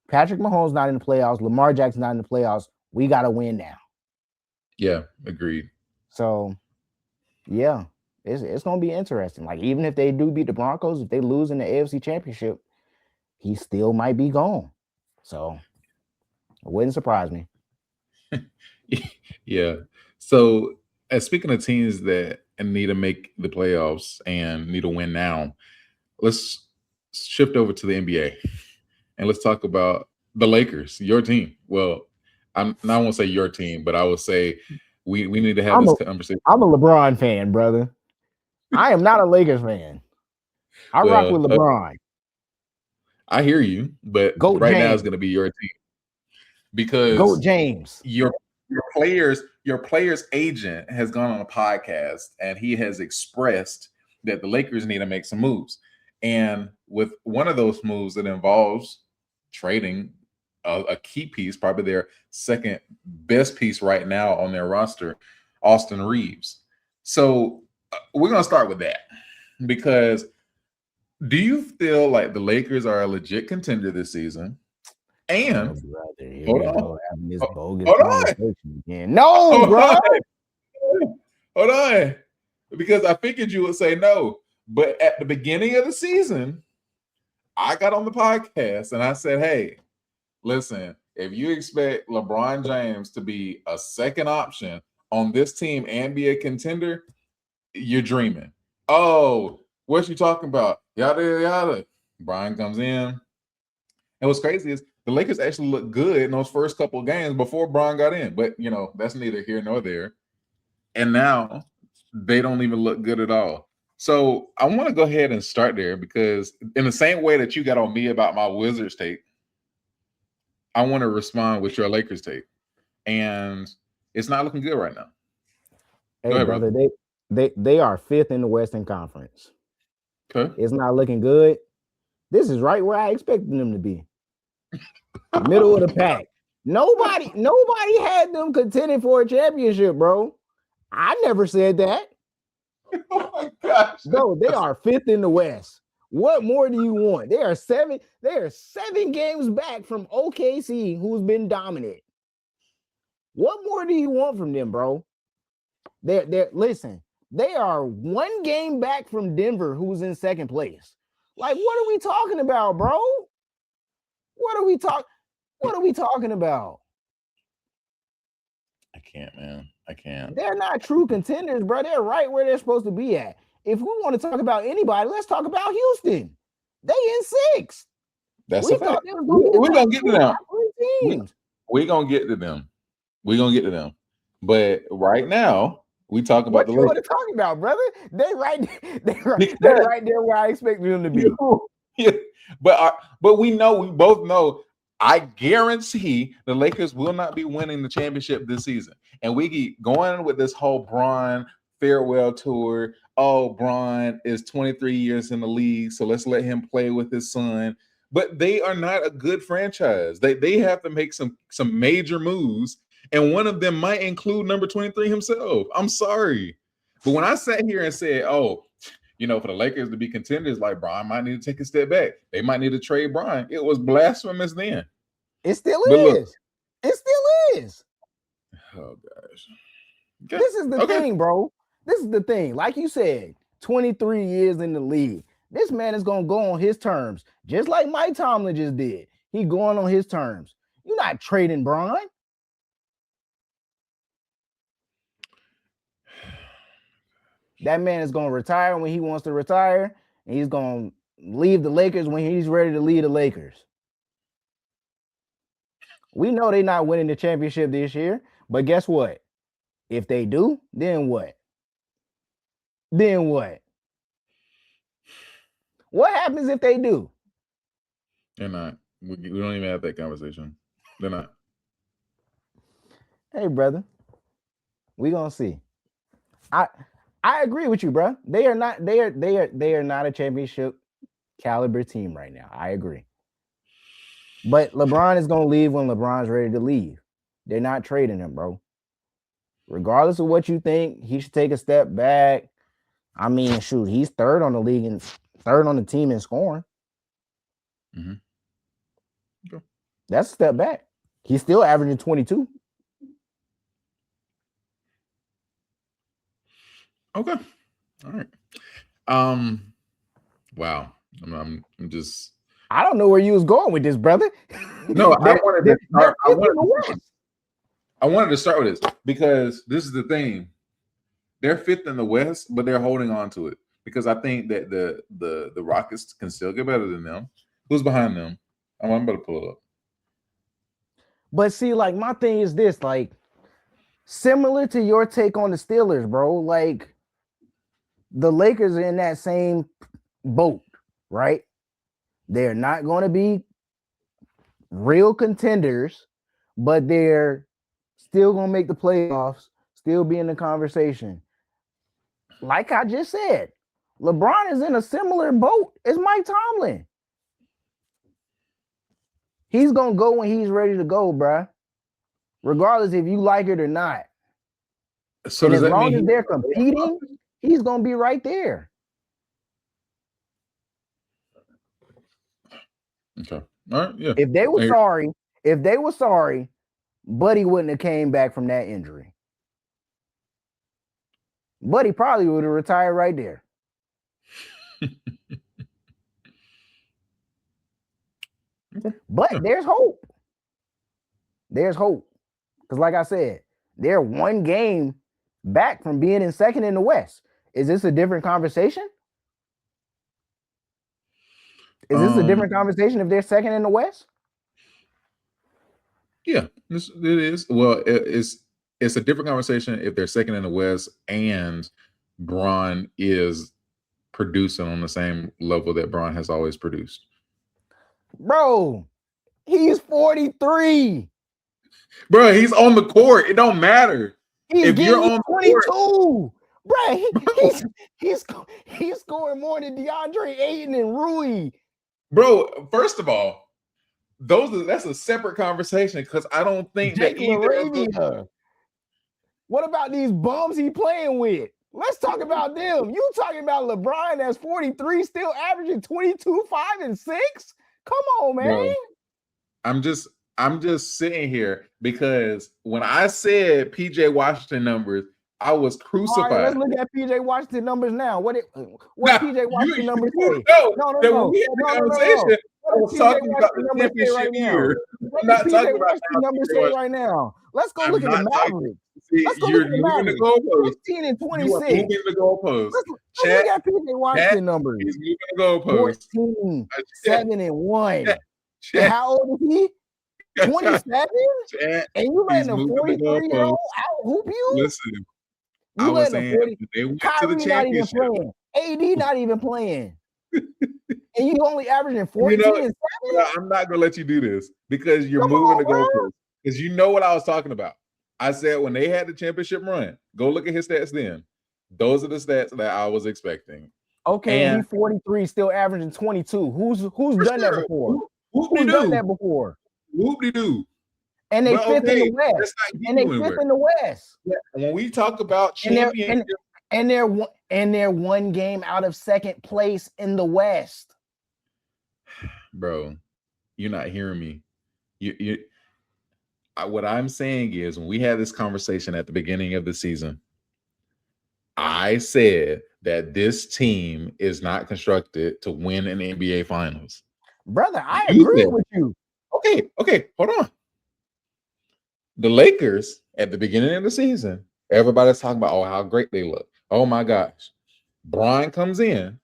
Patrick Mahomes not in the playoffs. Lamar Jackson not in the playoffs. We got to win now. Yeah, agreed. So, yeah, it's going to be interesting. Like, even if they do beat the Broncos, if they lose in the AFC Championship, he still might be gone. So it wouldn't surprise me. Yeah. So speaking of teams that need to make the playoffs and need to win now, let's shift over to the NBA and let's talk about the Lakers, your team. Well, I won't say your team, but I will say we need to have this conversation. I'm a LeBron fan, brother. I am not a Lakers fan. I rock with LeBron. I hear you, but right now it's going to be your team because Goat James, your player's agent has gone on a podcast and he has expressed that the Lakers need to make some moves. And with one of those moves, it involves trading a key piece, probably their second best piece right now on their roster, Austin Reeves. So we're going to start with that, because do you feel like the Lakers are a legit contender this season? And hold on. No, bro. Hold on. Because I figured you would say no. But at the beginning of the season, I got on the podcast and I said, hey, listen, if you expect LeBron James to be a second option on this team and be a contender, you're dreaming. Oh, What you talking about? Yada yada. Brian comes in. And what's crazy is the Lakers actually looked good in those first couple of games before Brian got in. But that's neither here nor there. And now they don't even look good at all. So I want to go ahead and start there because in the same way that you got on me about my Wizards take, I want to respond with your Lakers take. And it's not looking good right now. Hey, ahead, brother, they are 5th in the Western Conference. Okay. It's not looking good. This is right where I expected them to be. Middle of the pack. Nobody had them contending for a championship, bro. I never said that. Oh my gosh. Bro, they are 5th in the West. What more do you want? They are 7 games back from OKC, who's been dominant. What more do you want from them, bro? Listen, they are 1 game back from Denver, who's in 2nd place. Like, what are we talking about, bro? What are we talking about? I can't, man. I can't. They're not true contenders, bro. They're right where they're supposed to be at. If we want to talk about anybody, let's talk about Houston. They in 6th. That's a fact. We're gonna get to them. We're gonna get to them. We're gonna get to them. But right now, we talk about the Lakers. What you talking about, brother? They right there where I expect them to be. Yeah. But we both know. I guarantee the Lakers will not be winning the championship this season. And we keep going with this whole Bron farewell tour. Oh, Bron is 23 years in the league, so let's let him play with his son. But they are not a good franchise. They have to make some major moves, and one of them might include number 23 himself. I'm sorry. But when I sat here and said, for the Lakers to be contenders, like Bron might need to take a step back. They might need to trade Bron. It was blasphemous then. It still is. It still is. Oh, gosh. Okay. This is the thing, bro. This is the thing. Like you said, 23 years in the league. This man is going to go on his terms, just like Mike Tomlin just did. He going on his terms. You're not trading Bron. That man is going to retire when he wants to retire, and he's going to leave the Lakers when he's ready to leave the Lakers. We know they're not winning the championship this year, but guess what? If they do, then what? Then what? What happens if they do? They're not. We don't even have that conversation. They're not. Hey, brother. We're gonna see. I agree with you, bro. They are not a championship caliber team right now. I agree. But LeBron is gonna leave when LeBron's ready to leave. They're not trading him, bro. Regardless of what you think, he should take a step back. I mean, shoot, he's 3rd on the league and 3rd on the team in scoring. Mm-hmm. Okay. That's a step back. He's still averaging 22. Okay. All right. Wow. I'm just. I don't know where you was going with this, brother. No, I wanted to start with this because this is the thing. They're 5th in the West, but they're holding on to it because I think that the Rockets can still get better than them. Who's behind them? I'm about to pull it up. But see, like, my thing is this, like, similar to your take on the Steelers, bro. Like, the Lakers are in that same boat, right? They're not going to be real contenders, but they're still going to make the playoffs, still be in the conversation. Like I just said, LeBron is in a similar boat as Mike Tomlin. He's going to go when he's ready to go, bruh. Regardless if you like it or not. So and as long as they're competing, he's going to be right there. Okay. All right. Yeah. If they were sorry, Buddy wouldn't have came back from that injury. Buddy probably would have retired right there. But there's hope. There's hope. Because like I said, they're 1 game back from being in 2nd in the West. Is this a different conversation? Is this a different conversation if they're second in the West? Yeah, it is. Well, it's a different conversation if they're second in the West and Bron is producing on the same level that Bron has always produced. Bro, he's 43. Bro, he's on the court. It don't matter. If you're on 22, court, bro, he's scoring more than DeAndre Ayton and Rui. Bro, first of all, that's a separate conversation because I don't think that either. What about these bums he playing with? Let's talk about them. You talking about LeBron that's 43, still averaging 22, 5, and 6? Come on, man. Bro, I'm just sitting here because when I said PJ Washington numbers, I was crucified. Right, let's look at PJ Washington numbers now. What PJ Washington numbers say? No. I was talking about the championship year. I'm not talking about the numbers say right now. Let's go look at the Mavericks. Let's go look at the Mavericks. 15 and 26. You are moving the goalposts. Let's look at PJ Washington numbers. He's moving the goalposts. 14, 7 and 1. How old is he? 27? And you letting a 43-year-old out hoop you? Listen, you I was saying they went to the championship. AD not even playing. And you only averaging 14 and 7? I'm not gonna let you do this because you're moving the goalposts. Because you know what I was talking about. I said when they had the championship run, go look at his stats then. Those are the stats that I was expecting. Okay, and he's 43, still averaging 22. Who's done that before? Who's done that before? Whoop-de-doo. And they fifth in the West. And they fifth in the West. Yeah. When we talk about championship, and they're one game out of second place in the West. Bro, you're not hearing me. What I'm saying is when we had this conversation at the beginning of the season, I said that this team is not constructed to win an NBA Finals. Brother, I agree with you. Okay, hold on. The Lakers at the beginning of the season, everybody's talking about how great they look. Oh my gosh. Bron comes in.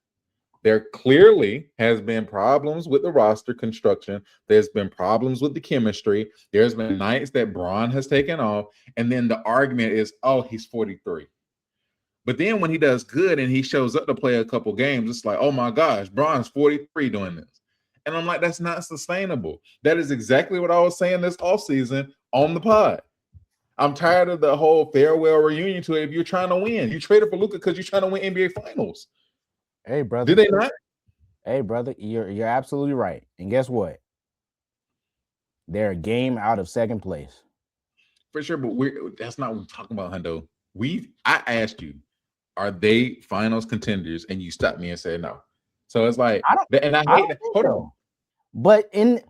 There clearly has been problems with the roster construction. There's been problems with the chemistry. There's been nights that Bron has taken off. And then the argument is, oh, he's 43. But then when he does good and he shows up to play a couple games, it's like, oh my gosh, Bron's 43 doing this. And I'm like, that's not sustainable. That is exactly what I was saying this offseason on the pod. I'm tired of the whole farewell reunion to it. If you're trying to win, you traded for Luka because you're trying to win NBA Finals. Hey, brother. Did they not? Hey, brother, you're absolutely right. And guess what? They're a game out of second place. For sure, but that's not what we're talking about, Hundo. I asked you, are they finals contenders? And you stopped me and said no. So it's like, I hate that. Hold on. But in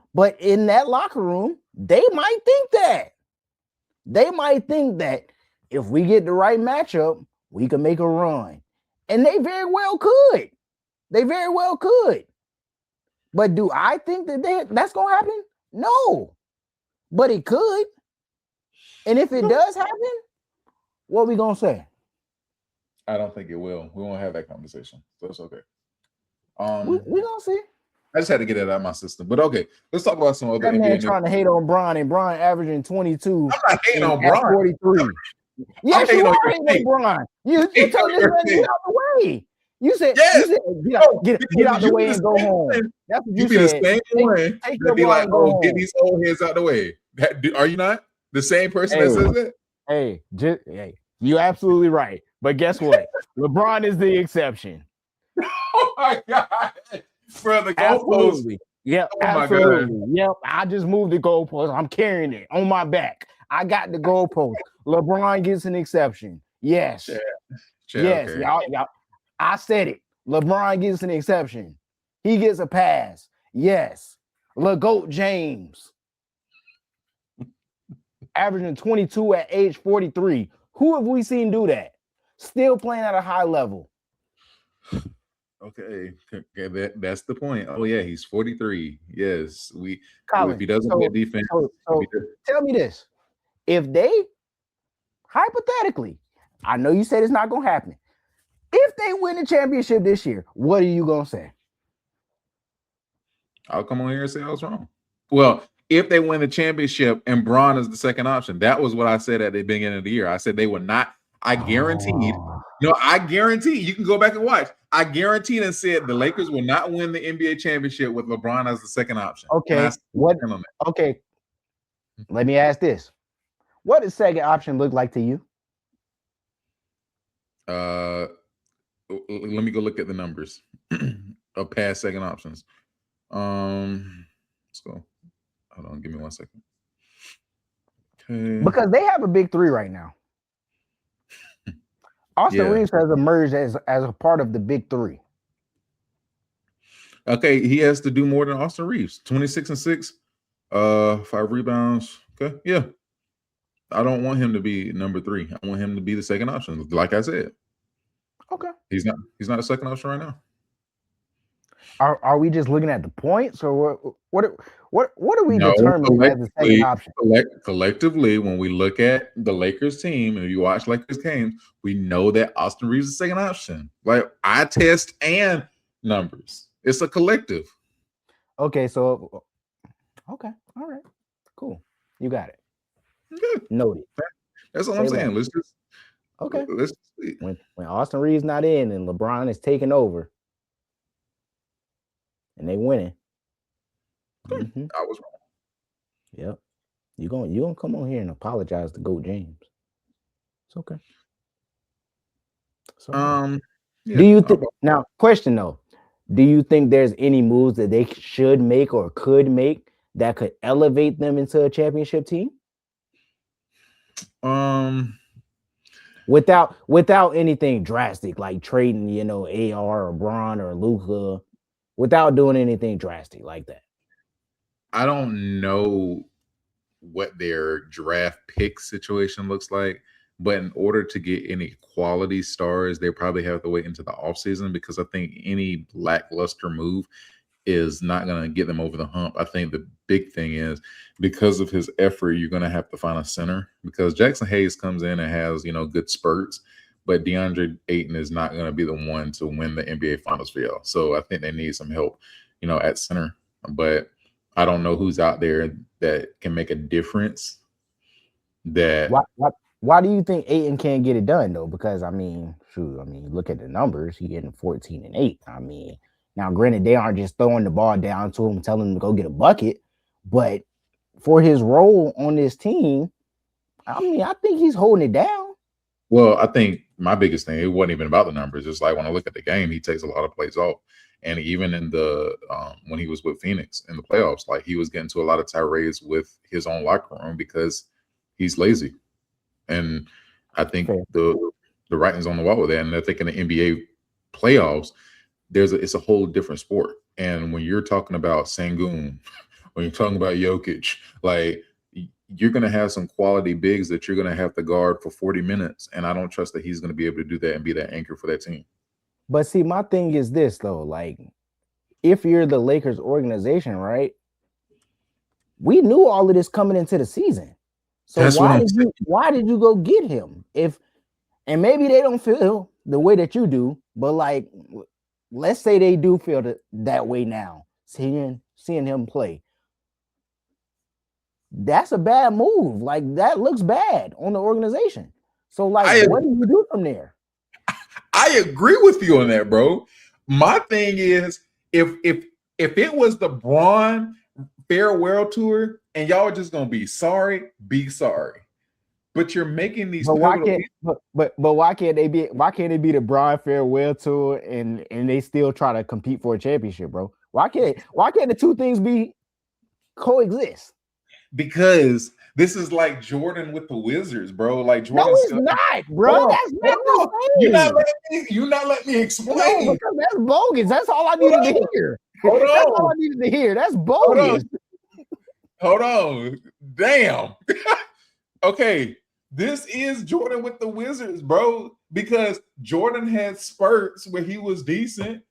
that locker room, they might think that. They might think that if we get the right matchup, we can make a run. And they very well could. They very well could. But do I think that's going to happen? No. But it could. And if it does happen, what are we going to say? I don't think it will. We won't have that conversation. So it's okay. We're going to see. I just had to get it out of my system. But okay, let's talk about some other. That man trying to hate on Bron and Bron averaging 22. I'm not hating on Bron. 43. Yes, you are hating on Bron. You told this man to get out the way. You said, yes. Get out the way and go home. That's what you be said. The same one that be like, oh, get these old heads out the way. Are you not the same person that says that? Hey, you're absolutely right. But guess what? LeBron is the exception. Oh my God. For the goalpost. Yep, oh absolutely. Yep, I just moved the goalpost. I'm carrying it on my back. I got the goalpost. LeBron gets an exception. Yes. Yes, okay. Y'all. I said it. LeBron gets an exception. He gets a pass. Yes. LeGoat James. Averaging 22 at age 43. Who have we seen do that? Still playing at a high level. Okay, that's the point. Oh yeah, he's 43. Yes, Collin, if he doesn't get defense. Tell me this: if they hypothetically, I know you said it's not gonna happen. If they win the championship this year, what are you gonna say? I'll come on here and say I was wrong. Well, if they win the championship and Braun is the second option, that was what I said at the beginning of the year. I said they would not. I guaranteed. No, I guarantee. You can go back and watch. I guaranteed and said the Lakers will not win the NBA championship with LeBron as the second option. Okay. Okay. Let me ask this: what does second option look like to you? Let me go look at the numbers of past second options. Let's go. Hold on, give me 1 second. Okay. Because they have a big three right now. Austin Reeves has emerged as a part of the big three. Okay, he has to do more than Austin Reeves. 26 and 6, 5 rebounds. Okay, yeah. I don't want him to be number 3. I want him to be the second option, like I said. Okay. He's not a second option right now. Are we just looking at the points, or what are we determining as the second option? Collectively, when we look at the Lakers team and you watch Lakers games, we know that Austin Reeves is the second option. Like eye test and numbers. It's a collective. Okay, so all right, cool. You got it. Good. Noted. That's all I'm saying. Let's see. When Austin Reeves not in and LeBron is taking over. And they winning. Mm-hmm. I was wrong. Yep. You gonna come on here and apologize to GOAT James. It's okay. Yeah, do you think now? Question though, do you think there's any moves that they should make or could make that could elevate them into a championship team? Without anything drastic like trading, AR or Braun or Luka. Without doing anything drastic like that. I don't know what their draft pick situation looks like, but in order to get any quality stars, they probably have to wait into the offseason because I think any lackluster move is not going to get them over the hump. I think the big thing is because of his effort, you're going to have to find a center because Jackson Hayes comes in and has, good spurts. But DeAndre Ayton is not going to be the one to win the NBA Finals for y'all. So I think they need some help, at center. But I don't know who's out there that can make a difference. Why do you think Ayton can't get it done though? Because look at the numbers. He getting 14 and 8. Now granted, they aren't just throwing the ball down to him, telling him to go get a bucket. But for his role on this team, I think he's holding it down. Well, I think my biggest thing, it wasn't even about the numbers. It's like when I look at the game, he takes a lot of plays off. And even in the when he was with Phoenix in the playoffs, like he was getting to a lot of tirades with his own locker room because he's lazy. And I think the writing's on the wall with that. And I think in the NBA playoffs, it's a whole different sport. And when you're talking about Sengun, when you're talking about Jokic, like you're going to have some quality bigs that you're going to have to guard for 40 minutes. And I don't trust that he's going to be able to do that and be that anchor for that team. But see, my thing is this, though. Like, if you're the Lakers organization, right, we knew all of this coming into the season. So why did you go get him? And maybe they don't feel the way that you do, but like, let's say they do feel that way now, seeing him play. That's a bad move. Like that looks bad on the organization. So like, what do you do from there? I agree with you on that, bro. My thing is, if it was the Braun farewell tour and y'all are just gonna be sorry. But you're making these. But why can't they be the Braun farewell tour and they still try to compete for a championship, bro? Why can't the two things be coexist? Because this is like Jordan with the Wizards, bro. Like Jordan. No, it's not, bro. That's not the same. You're not letting me explain. No, because that's bogus. That's all I needed to hear. That's all I needed to hear. That's bogus. Hold on. Damn. Okay. This is Jordan with the Wizards, bro. Because Jordan had spurts where he was decent.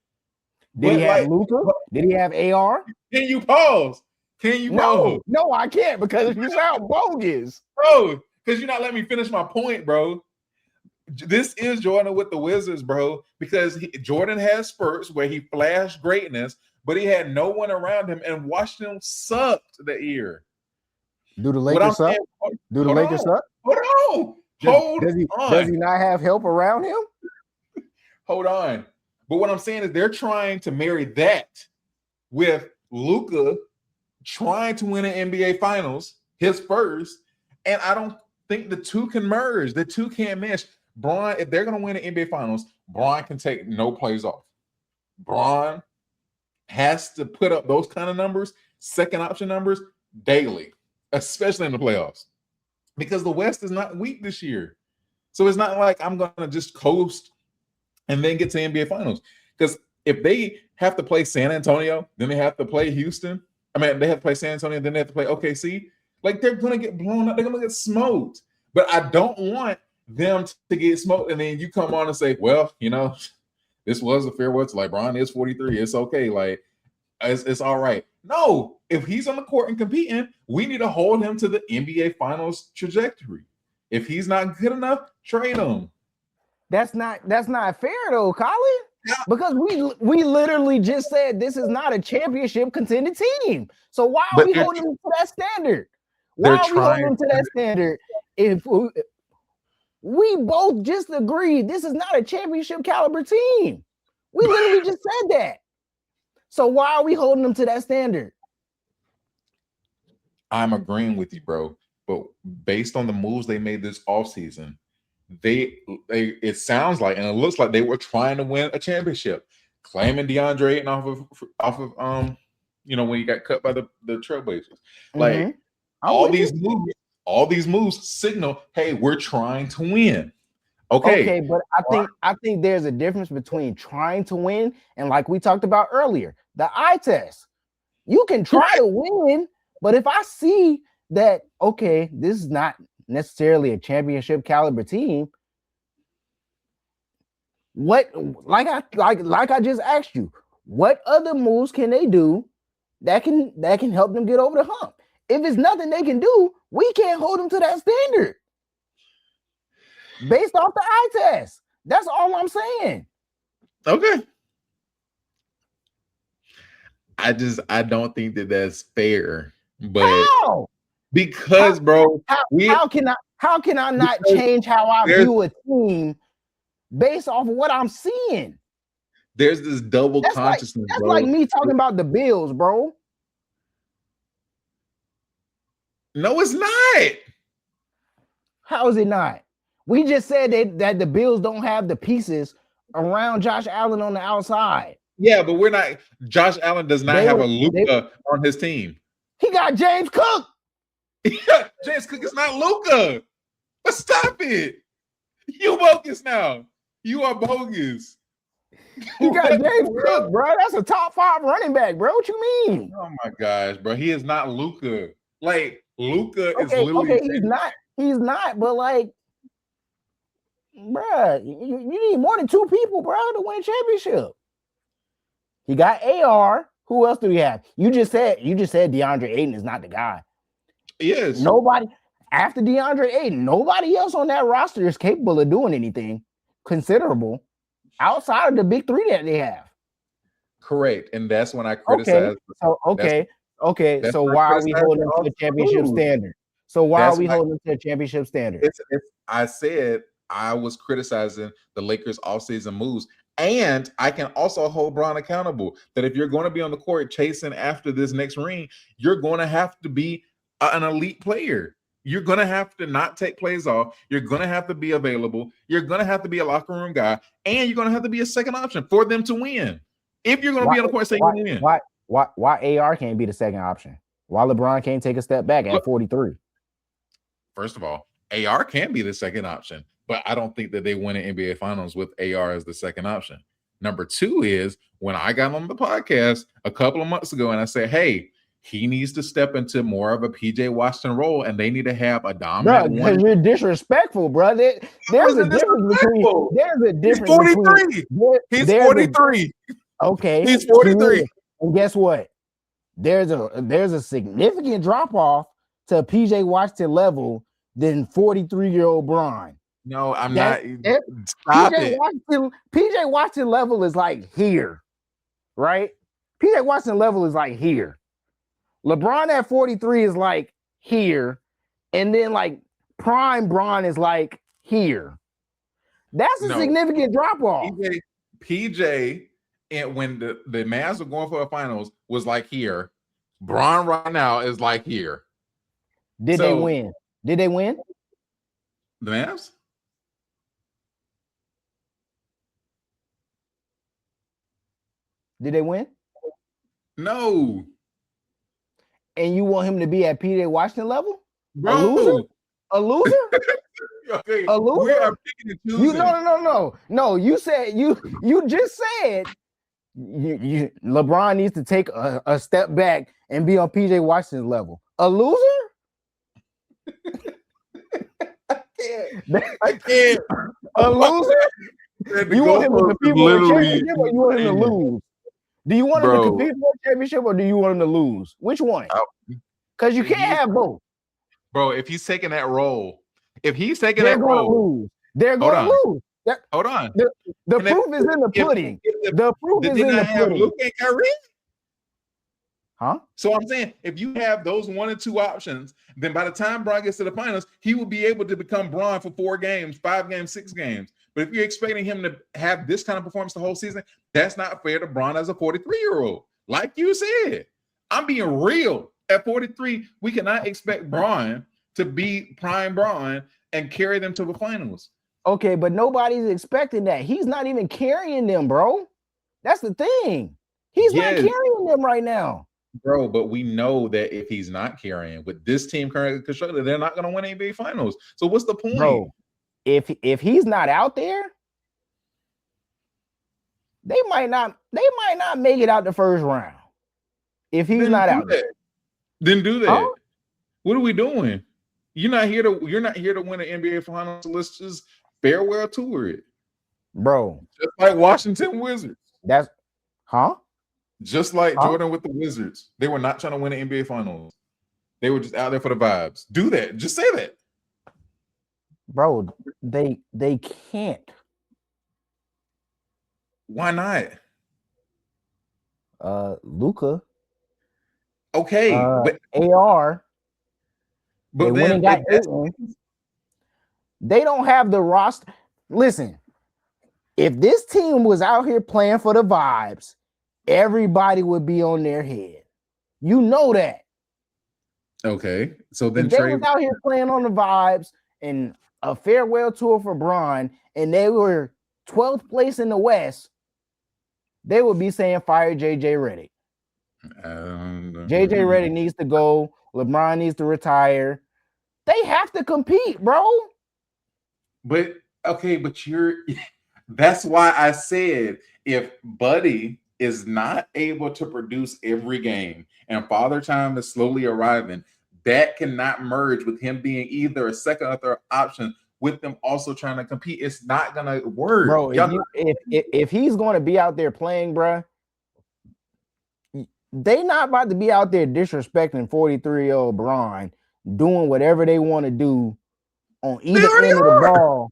Did he have Luka? Did he have AR? Can you pause? No, I can't because you sound bogus. Bro, because you're not letting me finish my point, bro. This is Jordan with the Wizards, bro, because Jordan has spurts where he flashed greatness, but he had no one around him, and Washington sucked that year. Do the Lakers suck? Do the Lakers suck? Hold on. Does he not have help around him? Hold on. But what I'm saying is they're trying to marry that with Luka trying to win an NBA Finals, his first, and I don't think the two can merge. The two can't mesh. Bron, if they're going to win an NBA Finals, Bron can take no plays off. Bron has to put up those kind of numbers, second option numbers, daily, especially in the playoffs, because the West is not weak this year. So it's not like I'm going to just coast and then get to NBA Finals. Because if they have to play San Antonio, then they have to play Houston. I mean, they have to play San Antonio, then they have to play OKC. Like, they're going to get blown up. They're going to get smoked. But I don't want them to get smoked. And then you come on and say, well, you know, this was a fair word. Like, Bron is 43. It's okay. Like, it's all right. No, if he's on the court and competing, we need to hold him to the NBA Finals trajectory. If he's not good enough, trade him. That's not fair though, Collin. Yeah. Because we literally just said this is not a championship contending team. So why are we holding them to that standard? Why are we holding them to that standard? If we both just agreed this is not a championship caliber team. We literally just said that. So why are we holding them to that standard? I'm agreeing with you, bro. But based on the moves they made this offseason, it sounds like, and it looks like they were trying to win a championship, claiming DeAndre Ayton off of when he got cut by the Trailblazers. Like all these moves signal, hey, we're trying to win. Okay, but I think there's a difference between trying to win and, like we talked about earlier, the eye test. You can try to win, but if I see that, okay, this is not necessarily a championship caliber team, what, like I just asked you, what other moves can they do that can help them get over the hump? If it's nothing they can do, we can't hold them to that standard based off the eye test. That's all I'm saying. Okay. I don't think that's fair. But how? Because, bro, how can I not change how I view a team based off of what I'm seeing? There's this double consciousness. That's like me talking about the Bills, bro. No, it's not. How is it not? We just said that the Bills don't have the pieces around Josh Allen on the outside. Yeah, but we're not. Josh Allen does not have a Luka on his team. He got James Cook. Yeah, James Cook is not Luka. But stop it. You bogus now. You are bogus. You got James Cook, bro. That's a top 5 running back, bro. What you mean? Oh my gosh, bro. He is not Luka. Like, Luka is literally. Okay, he's not, but like, bro, you need more than 2 people, bro, to win a championship. He got AR. Who else do we have? You just said DeAndre Ayton is not the guy. Yes. Nobody after DeAndre Ayton, nobody else on that roster is capable of doing anything considerable outside of the big 3 that they have. Correct. And that's when I criticize. Okay. So why are we holding them to a championship standard? I said I was criticizing the Lakers offseason moves. And I can also hold Bron accountable that if you're going to be on the court chasing after this next ring, you're going to have to be an elite player. You're going to have to not take plays off. You're going to have to be available. You're going to have to be a locker room guy. And you're going to have to be a second option for them to win. If you're going to be on the court saying you win. Why AR can't be the second option? Why LeBron can't take a step back at 43? First of all, AR can be the second option. But I don't think that they win an NBA Finals with AR as the second option. Number 2 is when I got on the podcast a couple of months ago and I said, hey, he needs to step into more of a PJ Washington role and they need to have a dominant one. Because you're disrespectful, bro. There's a difference between. He's 43. He's 43. Okay. He's 43. And guess what? There's a significant drop off to PJ Washington level than 43-year-old Bron. No, I'm not. Stop it. PJ Washington level is like here, right? PJ Washington level is like here. LeBron at 43 is like here. And then like prime Bron is like here. That's a significant drop off. PJ, and when the Mavs were going for the finals was like here. Bron right now is like here. Did they win? Did they win? The Mavs? Did they win? No. And you want him to be at PJ Washington level? Bro. A loser? A loser? Okay. A loser? We are picking and choosing. No. You said you just said you LeBron needs to take a step back and be on PJ Washington's level. A loser? I can't. A loser? You want him to compete for a championship or you want him to lose? Do you want him to compete for a championship or do you want him to lose? Which one? Because you can't have both. Bro, if he's taking that role, they're going to lose. They're going to lose. Hold on. The proof is in the pudding. The proof is in the pudding. Luke and Kyrie? Huh? So I'm saying, if you have those 1 and 2 options, then by the time Bron gets to the finals, he will be able to become Bron for 4 games, 5 games, 6 games. But if you're expecting him to have this kind of performance the whole season, that's not fair to Bron as a 43-year-old. Like you said, I'm being real. At 43, we cannot expect Bron to be prime Bron and carry them to the finals. Okay, but nobody's expecting that. He's not even carrying them, bro. That's the thing. He's not carrying them right now. Bro, but we know that if he's not carrying with this team currently constructed, they're not going to win NBA finals. So what's the point? Bro, if he's not out there, they might not make it out the first round. If he's not out there. Then do that. Huh? What are we doing? You're not here to win an NBA finals. So let's just farewell tour it. Bro. Just like Washington Wizards. Just like Jordan with the Wizards. They were not trying to win an NBA finals. They were just out there for the vibes. Do that. Just say that. Bro, they can't. Why not? Luka. Okay, but AR. But then they don't have the roster. Listen, if this team was out here playing for the vibes, everybody would be on their head. You know that. Okay, so then if they was out here playing on the vibes and a farewell tour for Bron, and they were 12th place in the West, they would be saying fire JJ Redick. JJ Redick needs to go. LeBron needs to retire. They have to compete, bro. But that's why I said if Buddy is not able to produce every game and Father Time is slowly arriving, that cannot merge with him being either a second or third option with them also trying to compete. It's not gonna work, bro. If he's going to be out there playing, bro, they not about to be out there disrespecting 43-year-old Bron, doing whatever they want to do on either end of the ball.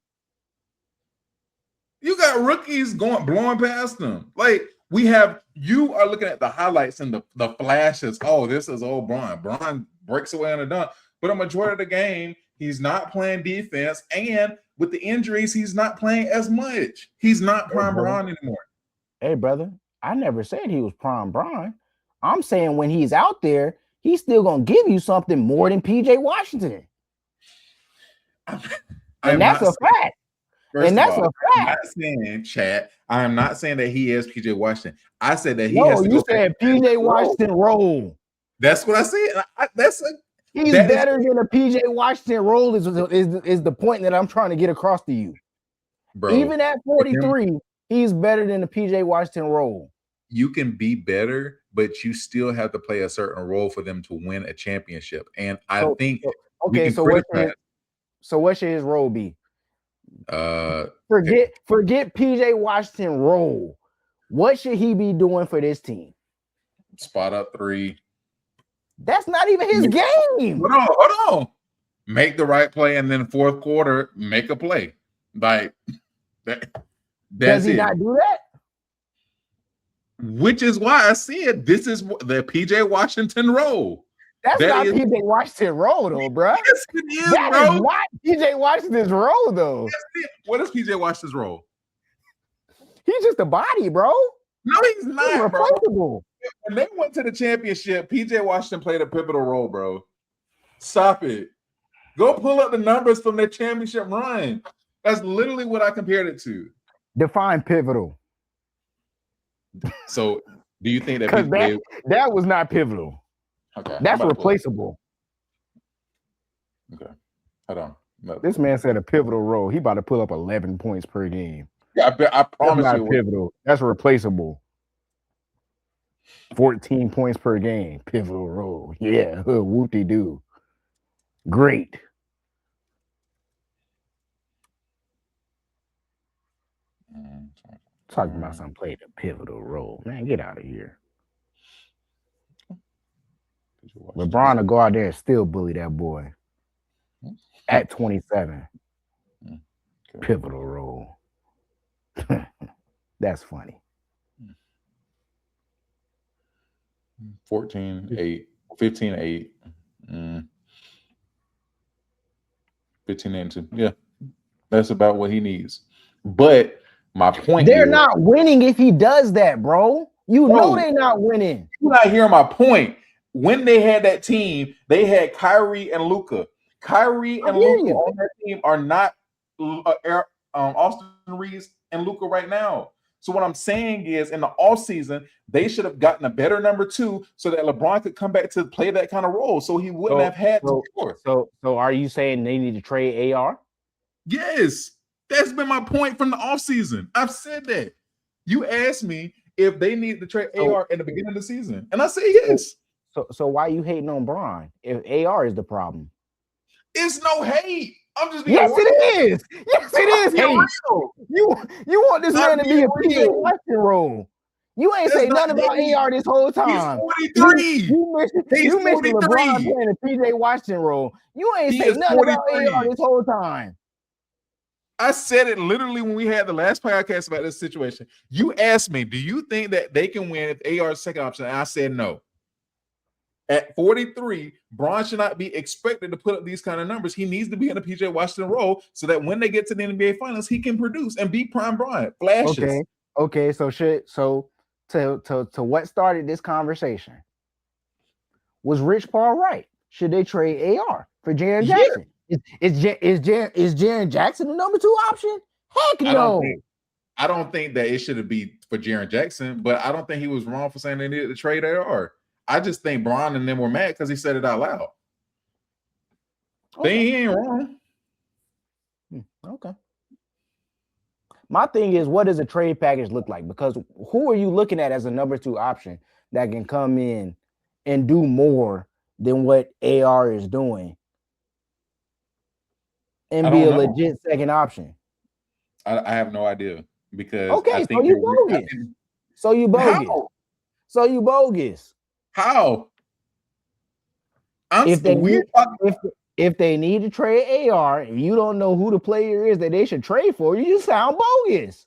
You got rookies blowing past them. Like you are looking at the highlights and the flashes. Oh, this is old Bron. Bron breaks away on a dunk, but a majority of the game he's not playing defense, and with the injuries, he's not playing as much. He's not prime Bron anymore. Hey, brother, I never said he was prime Bron. I'm saying when he's out there, he's still gonna give you something more than PJ Washington. And that's a fact. And that's a fact. I'm not saying, chat. I am not saying that he is PJ Washington. I said that he has to. You said PJ Washington role. That's what I said. He's better than a PJ Washington role is the point that I'm trying to get across to you. Bro, even at 43, he's better than the PJ Washington role. You can be better, but you still have to play a certain role for them to win a championship. And I think what should his role be? Forget PJ Washington role. What should he be doing for this team? Spot up 3. That's not even his game. Hold on. Make the right play, and then fourth quarter, make a play. Like that. Does he not do that? Which is why I said this is the PJ Washington role. That's not PJ Washington role, though, bro. Yes, it is, that bro. is not PJ Washington's role, though. What is PJ Washington's role? He's just a body, bro. No, he's not, he's replaceable. Bro. When they went to the championship, PJ Washington played a pivotal role, bro. Stop it. Go pull up the numbers from their championship run. That's literally what I compared it to. Define pivotal. So, do you think that that was not pivotal? Okay, that's replaceable. Okay, hold on. No. This man said a pivotal role. He about to pull up 11 points per game. Yeah, I promise that's you. Not pivotal. That's replaceable. 14 points per game. Pivotal role. Yeah. Whoop-de-doo. Great. Talking about some played a pivotal role. Man, get out of here. LeBron will go out there and still bully that boy at 27. Okay. Pivotal role. That's funny. 14-8, 15-8. 15-2. Yeah. That's about what he needs. But my point they're not winning if he does that, bro. You know they're not winning. You're not hearing my point. When they had that team, they had Kyrie and Luka. Kyrie and Luka on that team are not Austin Reeves and Luka right now. So what I'm saying is, in the offseason, they should have gotten a better number 2 so that LeBron could come back to play that kind of role. So he wouldn't have had to score. So are you saying they need to trade AR? Yes. That's been my point from the offseason. I've said that. You asked me if they need to trade AR in the beginning of the season, and I say yes. So why are you hating on Bron if AR is the problem? It's no hate. I'm just being yes, real. It is. Yes, it is hate. You want this man to be a PJ Washington role. You ain't say nothing about AR this whole time. He's 43. You mentioned LeBron playing a PJ Washington role. You ain't say nothing about AR this whole time. I said it literally when we had the last podcast about this situation. You asked me, do you think that they can win if AR is second option? And I said no. At 43, Bron should not be expected to put up these kind of numbers. He needs to be in a PJ Washington role so that when they get to the NBA Finals, he can produce and be prime Bron. Flashes. Okay. So to what started this conversation? Was Rich Paul right? Should they trade AR for Jaren Jackson? Is Jaren Jackson the number 2 option? Heck no. I don't think that it should be for Jaren Jackson, but I don't think he was wrong for saying they needed to trade AR. I just think Bron and them were mad because he said it out loud. Okay. He ain't wrong. Okay. My thing is, what does a trade package look like? Because who are you looking at as a number 2 option that can come in and do more than what AR is doing and be a legit second option? I have no idea because so you bogus. So you bogus. How? So you bogus. How? If they need to trade AR and you don't know who the player is that they should trade for, you sound bogus.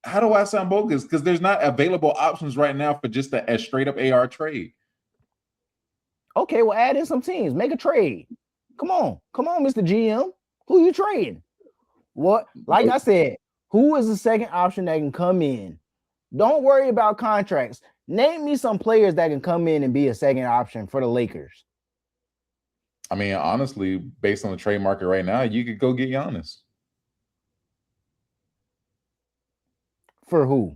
How do I sound bogus? Because there's not available options right now for just a straight up AR trade. Okay, well, add in some teams. Make a trade. Come on, Mr. GM. Who you trading? What? Like I said, who is the second option that can come in? Don't worry about contracts. Name me some players that can come in and be a second option for the Lakers. I mean, honestly, based on the trade market right now, you could go get Giannis. For who?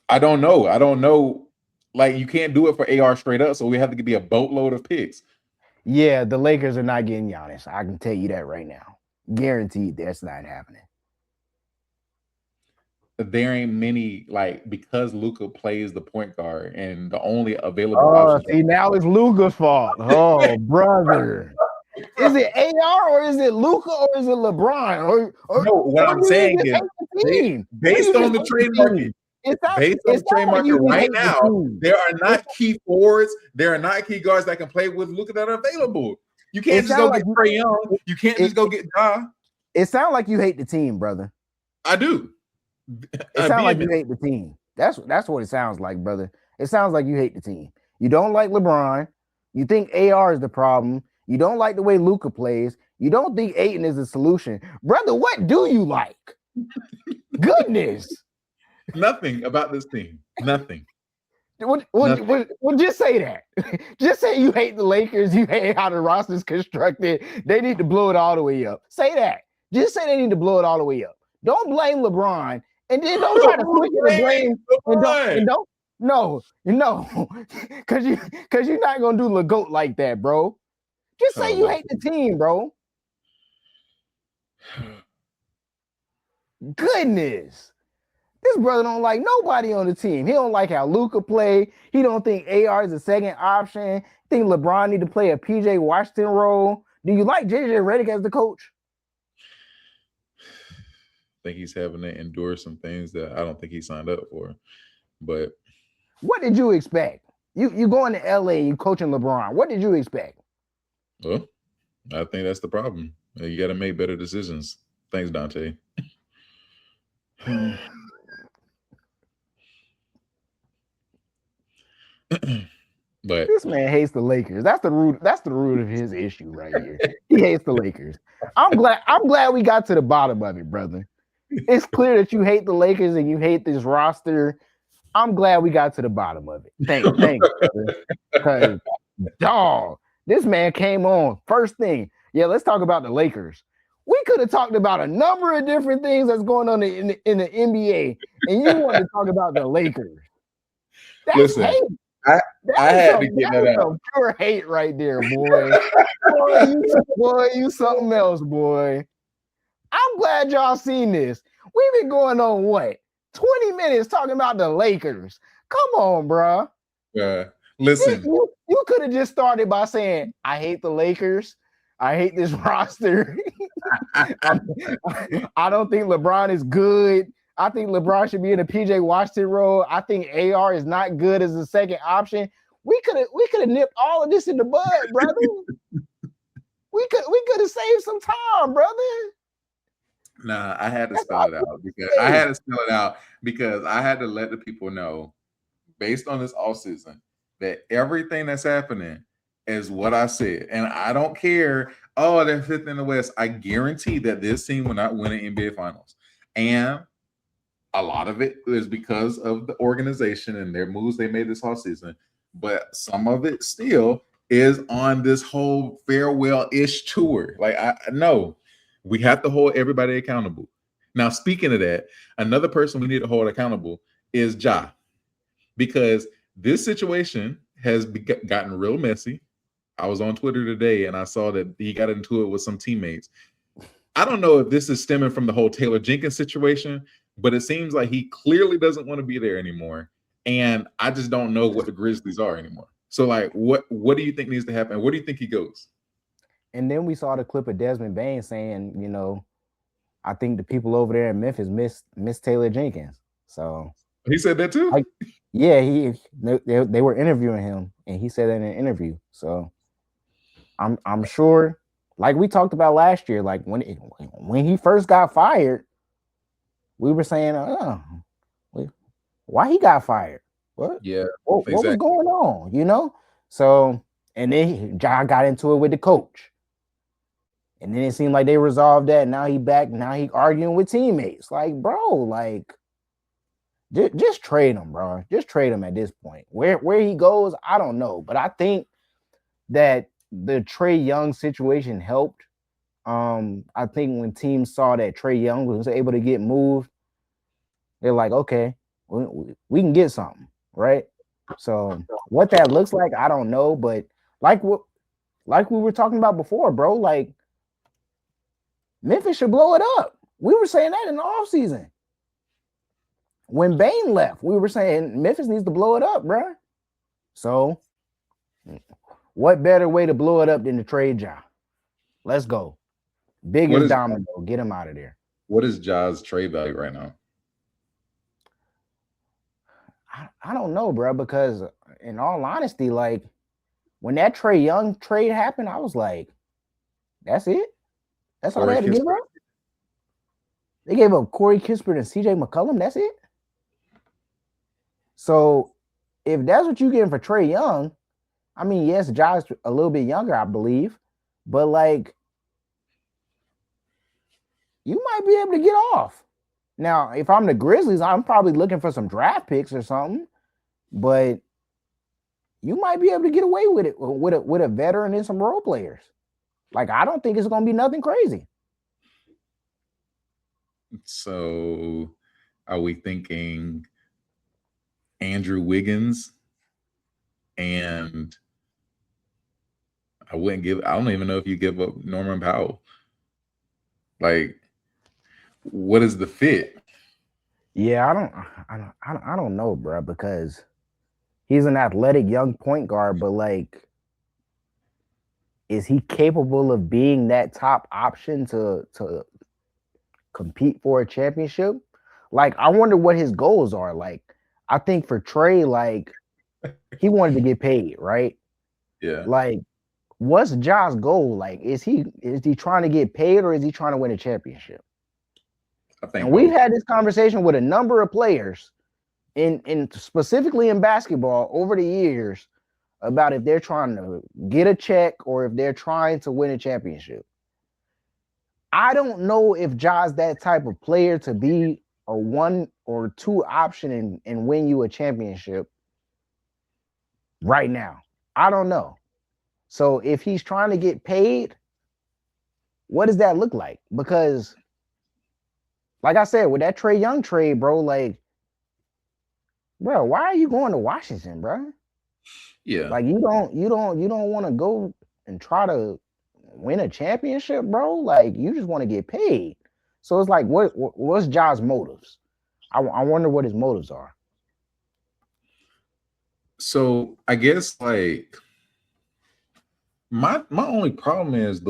I don't know. Like, you can't do it for AR straight up, so we have to be a boatload of picks. Yeah, the Lakers are not getting Giannis. I can tell you that right now. Guaranteed that's not happening. There ain't many, like, because Luka plays the point guard and the only available option. See, now it's Luka's fault. Oh, brother. Is it AR or is it Luka or is it LeBron? No, what I'm saying is based on the trade market. Based on the trade market right now, there are not key forwards. There are not key guards that can play with Luka that are available. You can't just go get Trae Young. You can't just go get Ja. It sounds like you hate the team, brother. I do. It sounds like you hate the team. That's what it sounds like, brother. It sounds like you hate the team. You don't like LeBron. You think AR is the problem. You don't like the way Luka plays. You don't think Ayton is the solution. Brother, what do you like? Goodness. Nothing about this team. Nothing. Well, just say that. Just say you hate the Lakers. You hate how the roster's constructed. They need to blow it all the way up. Say that. Just say they need to blow it all the way up. Don't blame LeBron. And then don't try to switch the blame. No, because you're not gonna do LeGoat like that, bro. Just say you hate the team, bro. Goodness, this brother don't like nobody on the team. He don't like how Luka play. He don't think AR is a second option. Think LeBron need to play a PJ Washington role. Do you like JJ Redick as the coach? I think he's having to endure some things that I don't think he signed up for. But what did you expect? You going to LA, you coaching LeBron. What did you expect? Well, I think that's the problem. You got to make better decisions. Thanks, Dante. But this man hates the Lakers. That's the root of his issue right here. He hates the Lakers. I'm glad we got to the bottom of it, brother. It's clear that you hate the Lakers and you hate this roster. I'm glad we got to the bottom of it. Thanks, brother. Because, dog, this man came on. First thing, let's talk about the Lakers. We could have talked about a number of different things that's going on in the NBA, and you want to talk about the Lakers. That's hate. I had to get that out. Pure hate right there, boy. boy, you something else, boy. I'm glad y'all seen this. We've been going on what? 20 minutes talking about the Lakers. Come on, bro. Listen. You could have just started by saying, I hate the Lakers. I hate this roster. I don't think LeBron is good. I think LeBron should be in a PJ Washington role. I think AR is not good as a second option. We could have nipped all of this in the bud, brother. we could have saved some time, brother. Nah, I had to spell it out because I had to let the people know, based on this offseason, that everything that's happening is what I said. And I don't care. Oh, they're fifth in the West. I guarantee that this team will not win an NBA Finals. And a lot of it is because of the organization and their moves they made this offseason. But some of it still is on this whole farewell-ish tour. Like, I know we have to hold everybody accountable. Now, speaking of that, another person we need to hold accountable is Ja. Because this situation has gotten real messy. I was on Twitter today and I saw that he got into it with some teammates. I don't know if this is stemming from the whole Taylor Jenkins situation, but it seems like he clearly doesn't want to be there anymore. And I just don't know what the Grizzlies are anymore. So, like, what do you think needs to happen? Where do you think he goes? And then we saw the clip of Desmond Bain saying, I think the people over there in Memphis miss Taylor Jenkins. So he said that too? They were interviewing him and he said that in an interview. So I'm sure, like we talked about last year, like when he first got fired, we were saying, why he got fired? What? Yeah. What was going on? So, and then John got into it with the coach. And then it seemed like they resolved that. Now he back. Now he arguing with teammates. Like, bro, like, just trade him, bro. Just trade him at this point. Where he goes, I don't know. But I think that the Trae Young situation helped. I think when teams saw that Trae Young was able to get moved, they're like, okay, we can get something, right? So what that looks like, I don't know. But like we were talking about before, bro, like Memphis should blow it up. We were saying that in the offseason. When Bain left, we were saying Memphis needs to blow it up, bro. So what better way to blow it up than to trade Ja? Let's go. Biggest domino. Get him out of there. What is Ja's trade value right now? I don't know, bro, because in all honesty, like when that Trae Young trade happened, I was like, that's it? That's all they had to give up? They gave up Corey Kispert and CJ McCollum. That's it? So if that's what you're getting for Trae Young, I mean, yes, Ja's a little bit younger, I believe, but like you might be able to get off. Now, if I'm the Grizzlies, I'm probably looking for some draft picks or something, but you might be able to get away with it with a veteran and some role players. Like, I don't think it's going to be nothing crazy. So, are we thinking Andrew Wiggins? And I don't even know if you give up Norman Powell. Like, what is the fit? Yeah, I don't know, bro, because he's an athletic young point guard, but like, is he capable of being that top option to compete for a championship? Like, I wonder what his goals are. Like, I think for Trae, like, he wanted to get paid, right? Yeah. Like, what's Ja's goal? Like, is he trying to get paid or is he trying to win a championship? I think and we've had this conversation with a number of players in specifically in basketball over the years about if they're trying to get a check or if they're trying to win a championship. I don't know if Ja's that type of player to be a 1 or 2 option and win you a championship right now. I don't know. So if he's trying to get paid, what does that look like? Because like I said, with that Trae Young trade, bro, like, bro, why are you going to Washington, bro? Yeah. Like, you don't want to go and try to win a championship, bro. Like, you just want to get paid. So it's like, what's Ja's motives? I wonder what his motives are. So I guess like my only problem is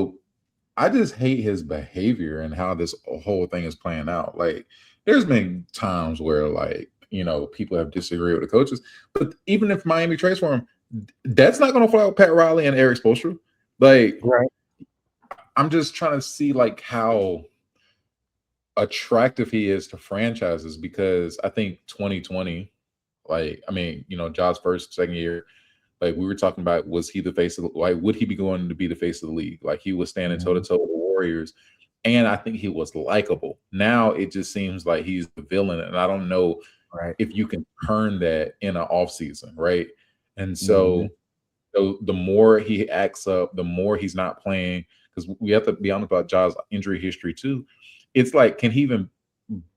I just hate his behavior and how this whole thing is playing out. Like, there's been times where, like, you know, people have disagreed with the coaches, but even if Miami trades for him, that's not going to fly with Pat Riley and Eric Spoelstra. Like, right. I'm just trying to see like how attractive he is to franchises, because I think 2020, like, I mean, you know, Ja's first, second year, like we were talking about, was he the face of like, would he be going to be the face of the league? Like, he was standing toe to toe with the Warriors, and I think he was likable. Now it just seems like he's the villain, and I don't know if you can turn that in an off season, right? And so the more he acts up, the more he's not playing, because we have to be honest about Ja's injury history too. It's like, can he even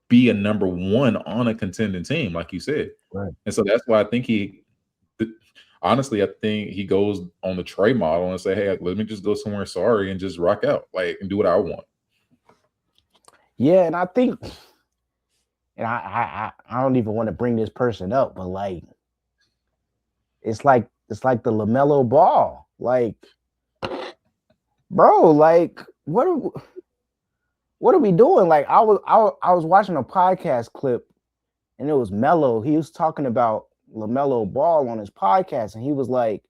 be a number 1 on a contending team, like you said? Right. And so that's why I think honestly, I think he goes on the Trae model and say, hey, let me just go somewhere sorry and just rock out, like, and do what I want. Yeah, and I think, and I don't even want to bring this person up, but like, it's like the LaMelo Ball. Like, bro, like, what are we doing? Like, I was watching a podcast clip, and it was Melo. He was talking about LaMelo Ball on his podcast, and he was like,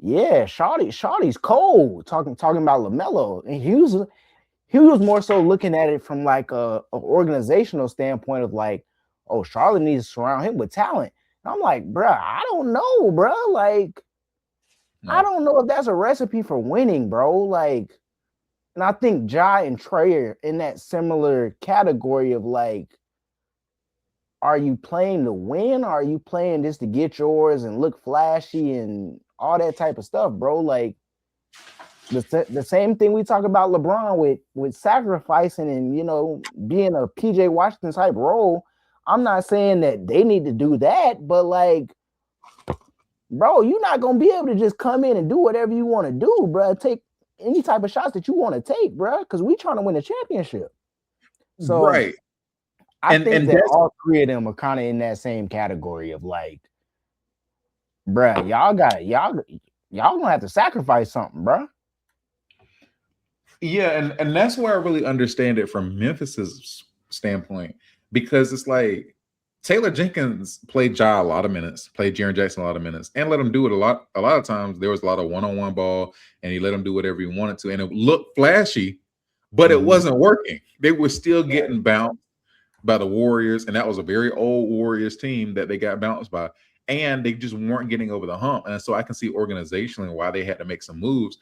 yeah, Shawty's cold, talking about LaMelo. And he was more so looking at it from like a organizational standpoint of like, oh, Charlotte needs to surround him with talent. And I'm like, bro, I don't know, bro. Like, I don't know if that's a recipe for winning, bro. Like, and I think Ja and Trae are in that similar category of like, are you playing to win? Or are you playing just to get yours and look flashy and all that type of stuff, bro? Like, the same thing we talk about LeBron with sacrificing and, you know, being a PJ Washington type role. I'm not saying that they need to do that, but like, bro, you're not gonna be able to just come in and do whatever you want to do, bro. Take any type of shots that you want to take, bro, because we trying to win a championship. So right. I think that all 3 of them are kind of in that same category of like, bro, y'all gonna have to sacrifice something, bro. Yeah, and that's where I really understand it from Memphis's standpoint, because it's like Taylor Jenkins played Ja a lot of minutes, played Jaren Jackson a lot of minutes, and let him do it a lot of times. There was a lot of one-on-one ball, and he let him do whatever he wanted to, and it looked flashy, but it wasn't working. They were still getting bounced. by the Warriors, and that was a very old Warriors team that they got bounced by, and they just weren't getting over the hump. And so I can see organizationally why they had to make some moves.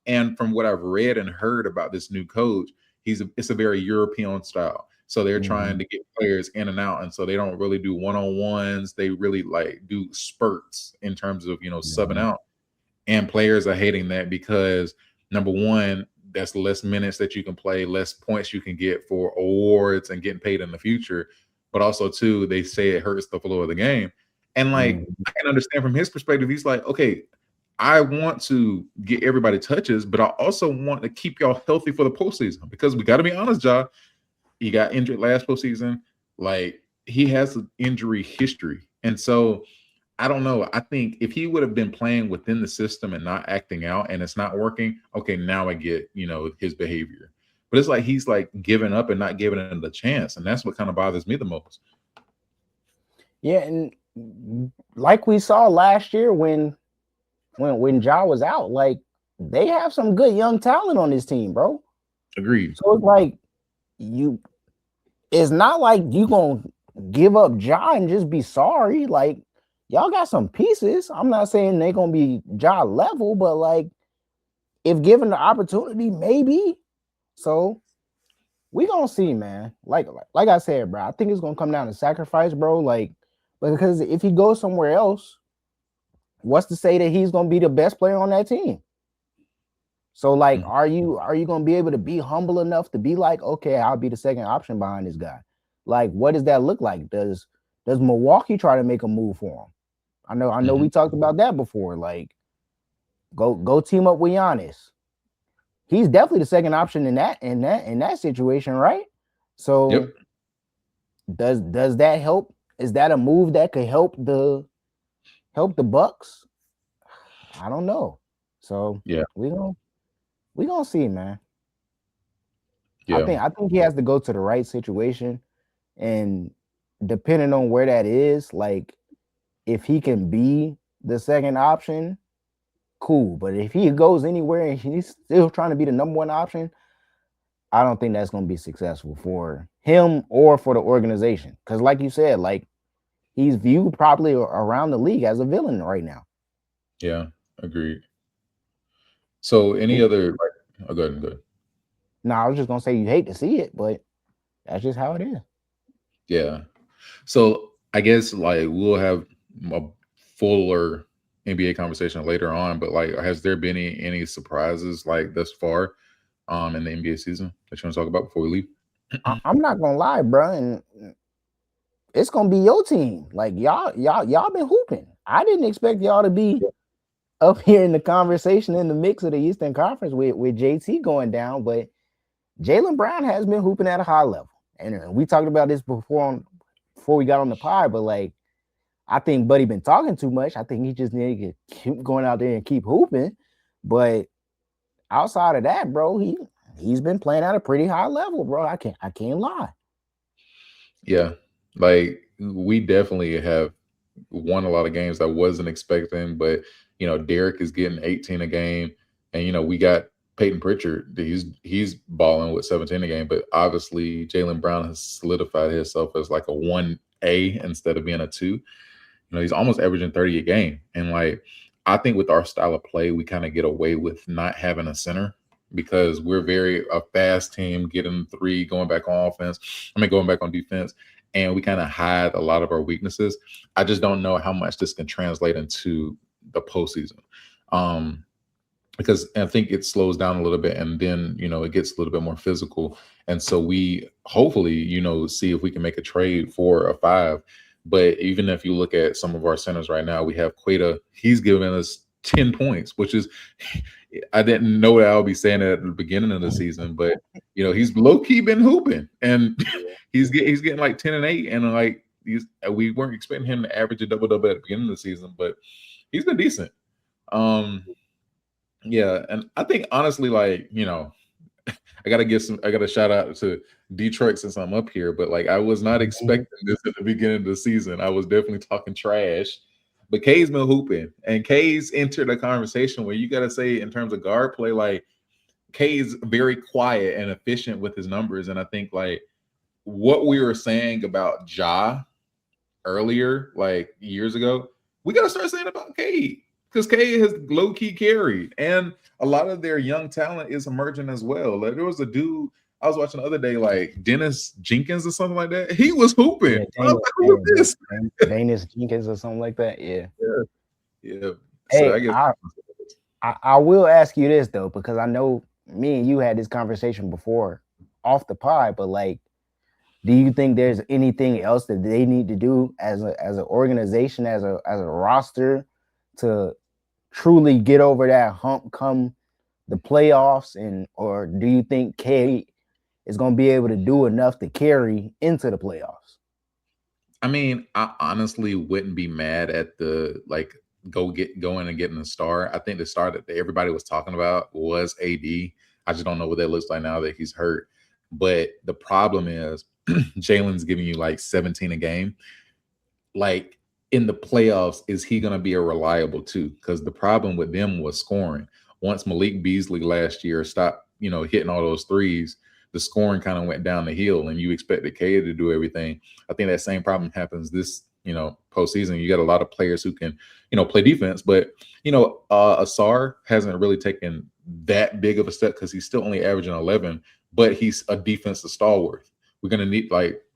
And from what I've read and heard about this new coach, it's a very European style. So they're trying to get players in and out, and so they don't really do one-on-ones. They really like do spurts in terms of subbing out. And players are hating that because number one, that's less minutes that you can play, less points you can get for awards and getting paid in the future. But also, two, they say it hurts the flow of the game. And like, I can understand from his perspective, he's like, okay, I want to get everybody touches, but I also want to keep y'all healthy for the postseason, because we got to be honest, Ja, he got injured last postseason. Like, he has an injury history. And so I don't know. I think if he would have been playing within the system and not acting out and it's not working, okay, now I get, his behavior. But it's like he's like giving up and not giving him the chance. And that's what kind of bothers me the most. Yeah, and like we saw last year when Ja was out, like, they have some good young talent on this team, bro. Agreed. So it's like it's not like you gonna give up Ja and just be sorry. Like, y'all got some pieces. I'm not saying they're gonna be Ja level, but like, if given the opportunity, maybe. So we gonna see, man. Like I said, bro, I think it's gonna come down to sacrifice, bro. Like, because if he goes somewhere else, what's to say that he's gonna be the best player on that team? So like, are you gonna be able to be humble enough to be like, okay, I'll be the second option behind this guy? Like, what does that look like? Does Milwaukee try to make a move for him? I know we talked about that before. Like, go team up with Giannis. He's definitely the second option in that situation, right? So does that help? Is that a move that could help the Bucks? I don't know. So yeah, we gonna see, man. Yeah, I think he has to go to the right situation, and depending on where that is, like, if he can be the second option, cool. But if he goes anywhere and he's still trying to be the number one option, I don't think that's going to be successful for him or for the organization. Because like you said, like, he's viewed probably around the league as a villain right now. Yeah, agreed. So any other, like, go ahead. No, I was just going to say you hate to see it, but that's just how it is. Yeah. So I guess like we'll have a fuller NBA conversation later on, but like, has there been any surprises like thus far in the NBA season that you want to talk about before we leave? I'm not gonna lie, bro, and it's gonna be your team. Like, y'all been hooping. I didn't expect y'all to be up here in the conversation in the mix of the Eastern Conference with JT going down, but Jaylen Brown has been hooping at a high level, and we talked about this before we got on the pod. But like, I think Buddy been talking too much. I think he just need to keep going out there and keep hooping. But outside of that, bro, he's been playing at a pretty high level, bro. I can't lie. Yeah, like, we definitely have won a lot of games I wasn't expecting, but Derek is getting 18 a game, and we got Peyton Pritchard. He's balling with 17 a game, but obviously Jaylen Brown has solidified himself as like a 1A instead of being a 2. He's almost averaging 30 a game, and like, I think with our style of play, we kind of get away with not having a center because we're a fast team, getting three, going back on defense, and we kind of hide a lot of our weaknesses. I just don't know how much this can translate into the postseason, because I think it slows down a little bit, and then it gets a little bit more physical, and so we hopefully see if we can make a trade for a 5. But even if you look at some of our centers right now, we have Queta. He's giving us 10 points, which is, I didn't know that I would be saying that at the beginning of the season, but he's low key been hooping, and he's getting like 10 and 8, and like we weren't expecting him to average a double at the beginning of the season, but he's been decent. Yeah, and I think honestly, like, I gotta shout out to Detroit since I'm up here, but like, I was not expecting this at the beginning of the season. I was definitely talking trash, but K's been hooping, and K's entered a conversation where you gotta say, in terms of guard play, like, K's very quiet and efficient with his numbers, and I think like what we were saying about Ja earlier, like years ago, we got to start saying about Cade, because Cade has low-key carried, and a lot of their young talent is emerging as well. Like, there was a dude I was watching the other day, like Dennis Jenkins or something like that. He was hooping. Dennis Jenkins or something like that. Yeah. So hey, I will ask you this though, because I know me and you had this conversation before off the pod, but like, do you think there's anything else that they need to do as an organization, as a roster, to truly get over that hump come the playoffs, or do you think Cade is going to be able to do enough to carry into the playoffs? I mean, I honestly wouldn't be mad at the going and getting a star. I think the star that everybody was talking about was AD. I just don't know what that looks like now that he's hurt. But the problem is Jalen's giving you like 17 a game. Like, in the playoffs, is he going to be a reliable two? Because the problem with them was scoring. Once Malik Beasley last year stopped, hitting all those threes, the scoring kind of went down the hill, and you expected Cade to do everything. I think that same problem happens this, postseason. You got a lot of players who can, play defense, but Asar hasn't really taken that big of a step because he's still only averaging 11, but he's a defensive stalwart. We're gonna need,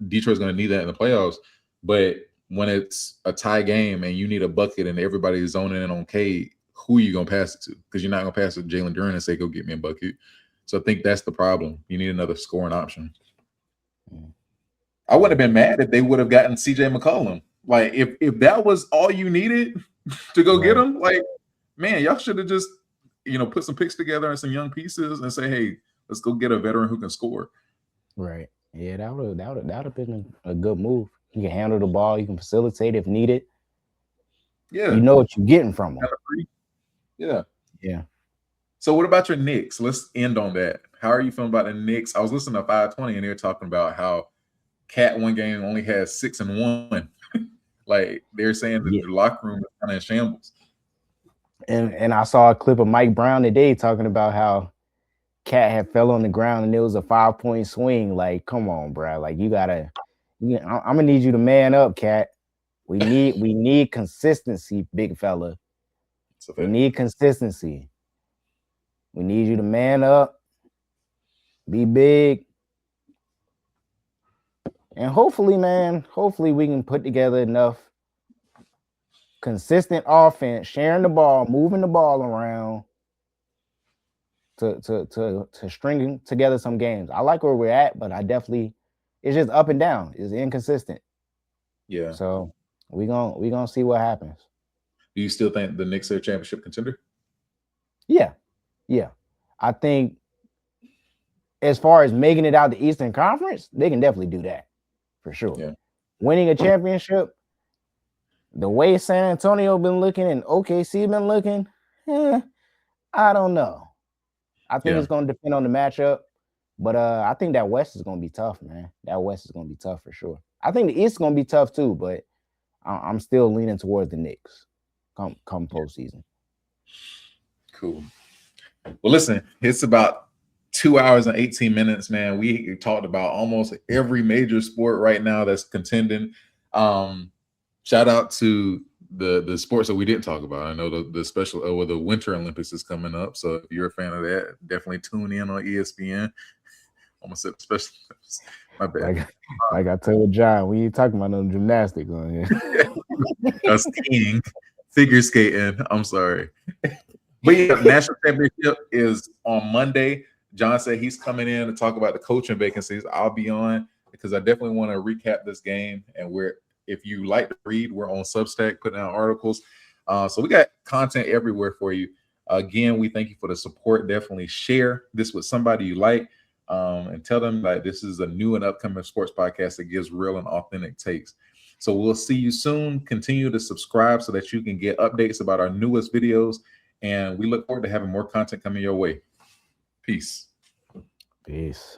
Detroit's gonna need that in the playoffs. But when it's a tie game and you need a bucket and everybody's zoning in on Cade, who are you gonna pass it to? Because you're not gonna pass it to Jalen Duren and say, "Go get me a bucket." So I think that's the problem. You need another scoring option. I wouldn't have been mad if they would have gotten CJ McCollum. Like, if that was all you needed to go get him, like, man, y'all should have just, put some picks together and some young pieces and say, hey, let's go get a veteran who can score. Right. Yeah, that would have been a good move. You can handle the ball, you can facilitate if needed. Yeah. You know what you're getting from him. Yeah. Yeah. So what about your Knicks? Let's end on that. How are you feeling about the Knicks? I was listening to 520 and they were talking about how Cat one game only has 6 and 1. Like, they're saying that the locker room is kind of in shambles. And I saw a clip of Mike Brown today talking about how Cat had fell on the ground and it was a 5-point swing. Like, come on, bro. Like, I'm gonna need you to man up, Cat. We need consistency, big fella. We need consistency. We need you to man up, be big. And hopefully we can put together enough consistent offense, sharing the ball, moving the ball around to string together some games. I like where we're at, but it's just up and down. It's inconsistent. Yeah. So we gonna see what happens. Do you still think the Knicks are a championship contender? Yeah. I think as far as making it out the Eastern Conference, they can definitely do that for sure. Yeah. Winning a championship, the way San Antonio been looking and OKC been looking, I don't know. I think it's going to depend on the matchup, but I think that West is going to be tough, man. That West is going to be tough for sure. I think the East is going to be tough too, but I'm still leaning towards the Knicks come postseason. Cool. Well, listen, it's about 2 hours and 18 minutes, man. We talked about almost every major sport right now that's contending. Shout out to the sports that we didn't talk about. I know the special the Winter Olympics is coming up, so if you're a fan of that, definitely tune in on ESPN. Almost said special. My bad. Like I told John, we ain't talking about no gymnastics on here. Skiing, figure skating. I'm sorry. But yeah, national championship is on Monday. John said he's coming in to talk about the coaching vacancies. I'll be on because I definitely want to recap this game. And if you like to read, we're on Substack putting out articles. So we got content everywhere for you. Again, we thank you for the support. Definitely share this with somebody you like and tell them that this is a new and upcoming sports podcast that gives real and authentic takes. So we'll see you soon. Continue to subscribe so that you can get updates about our newest videos. And we look forward to having more content coming your way. Peace. Peace.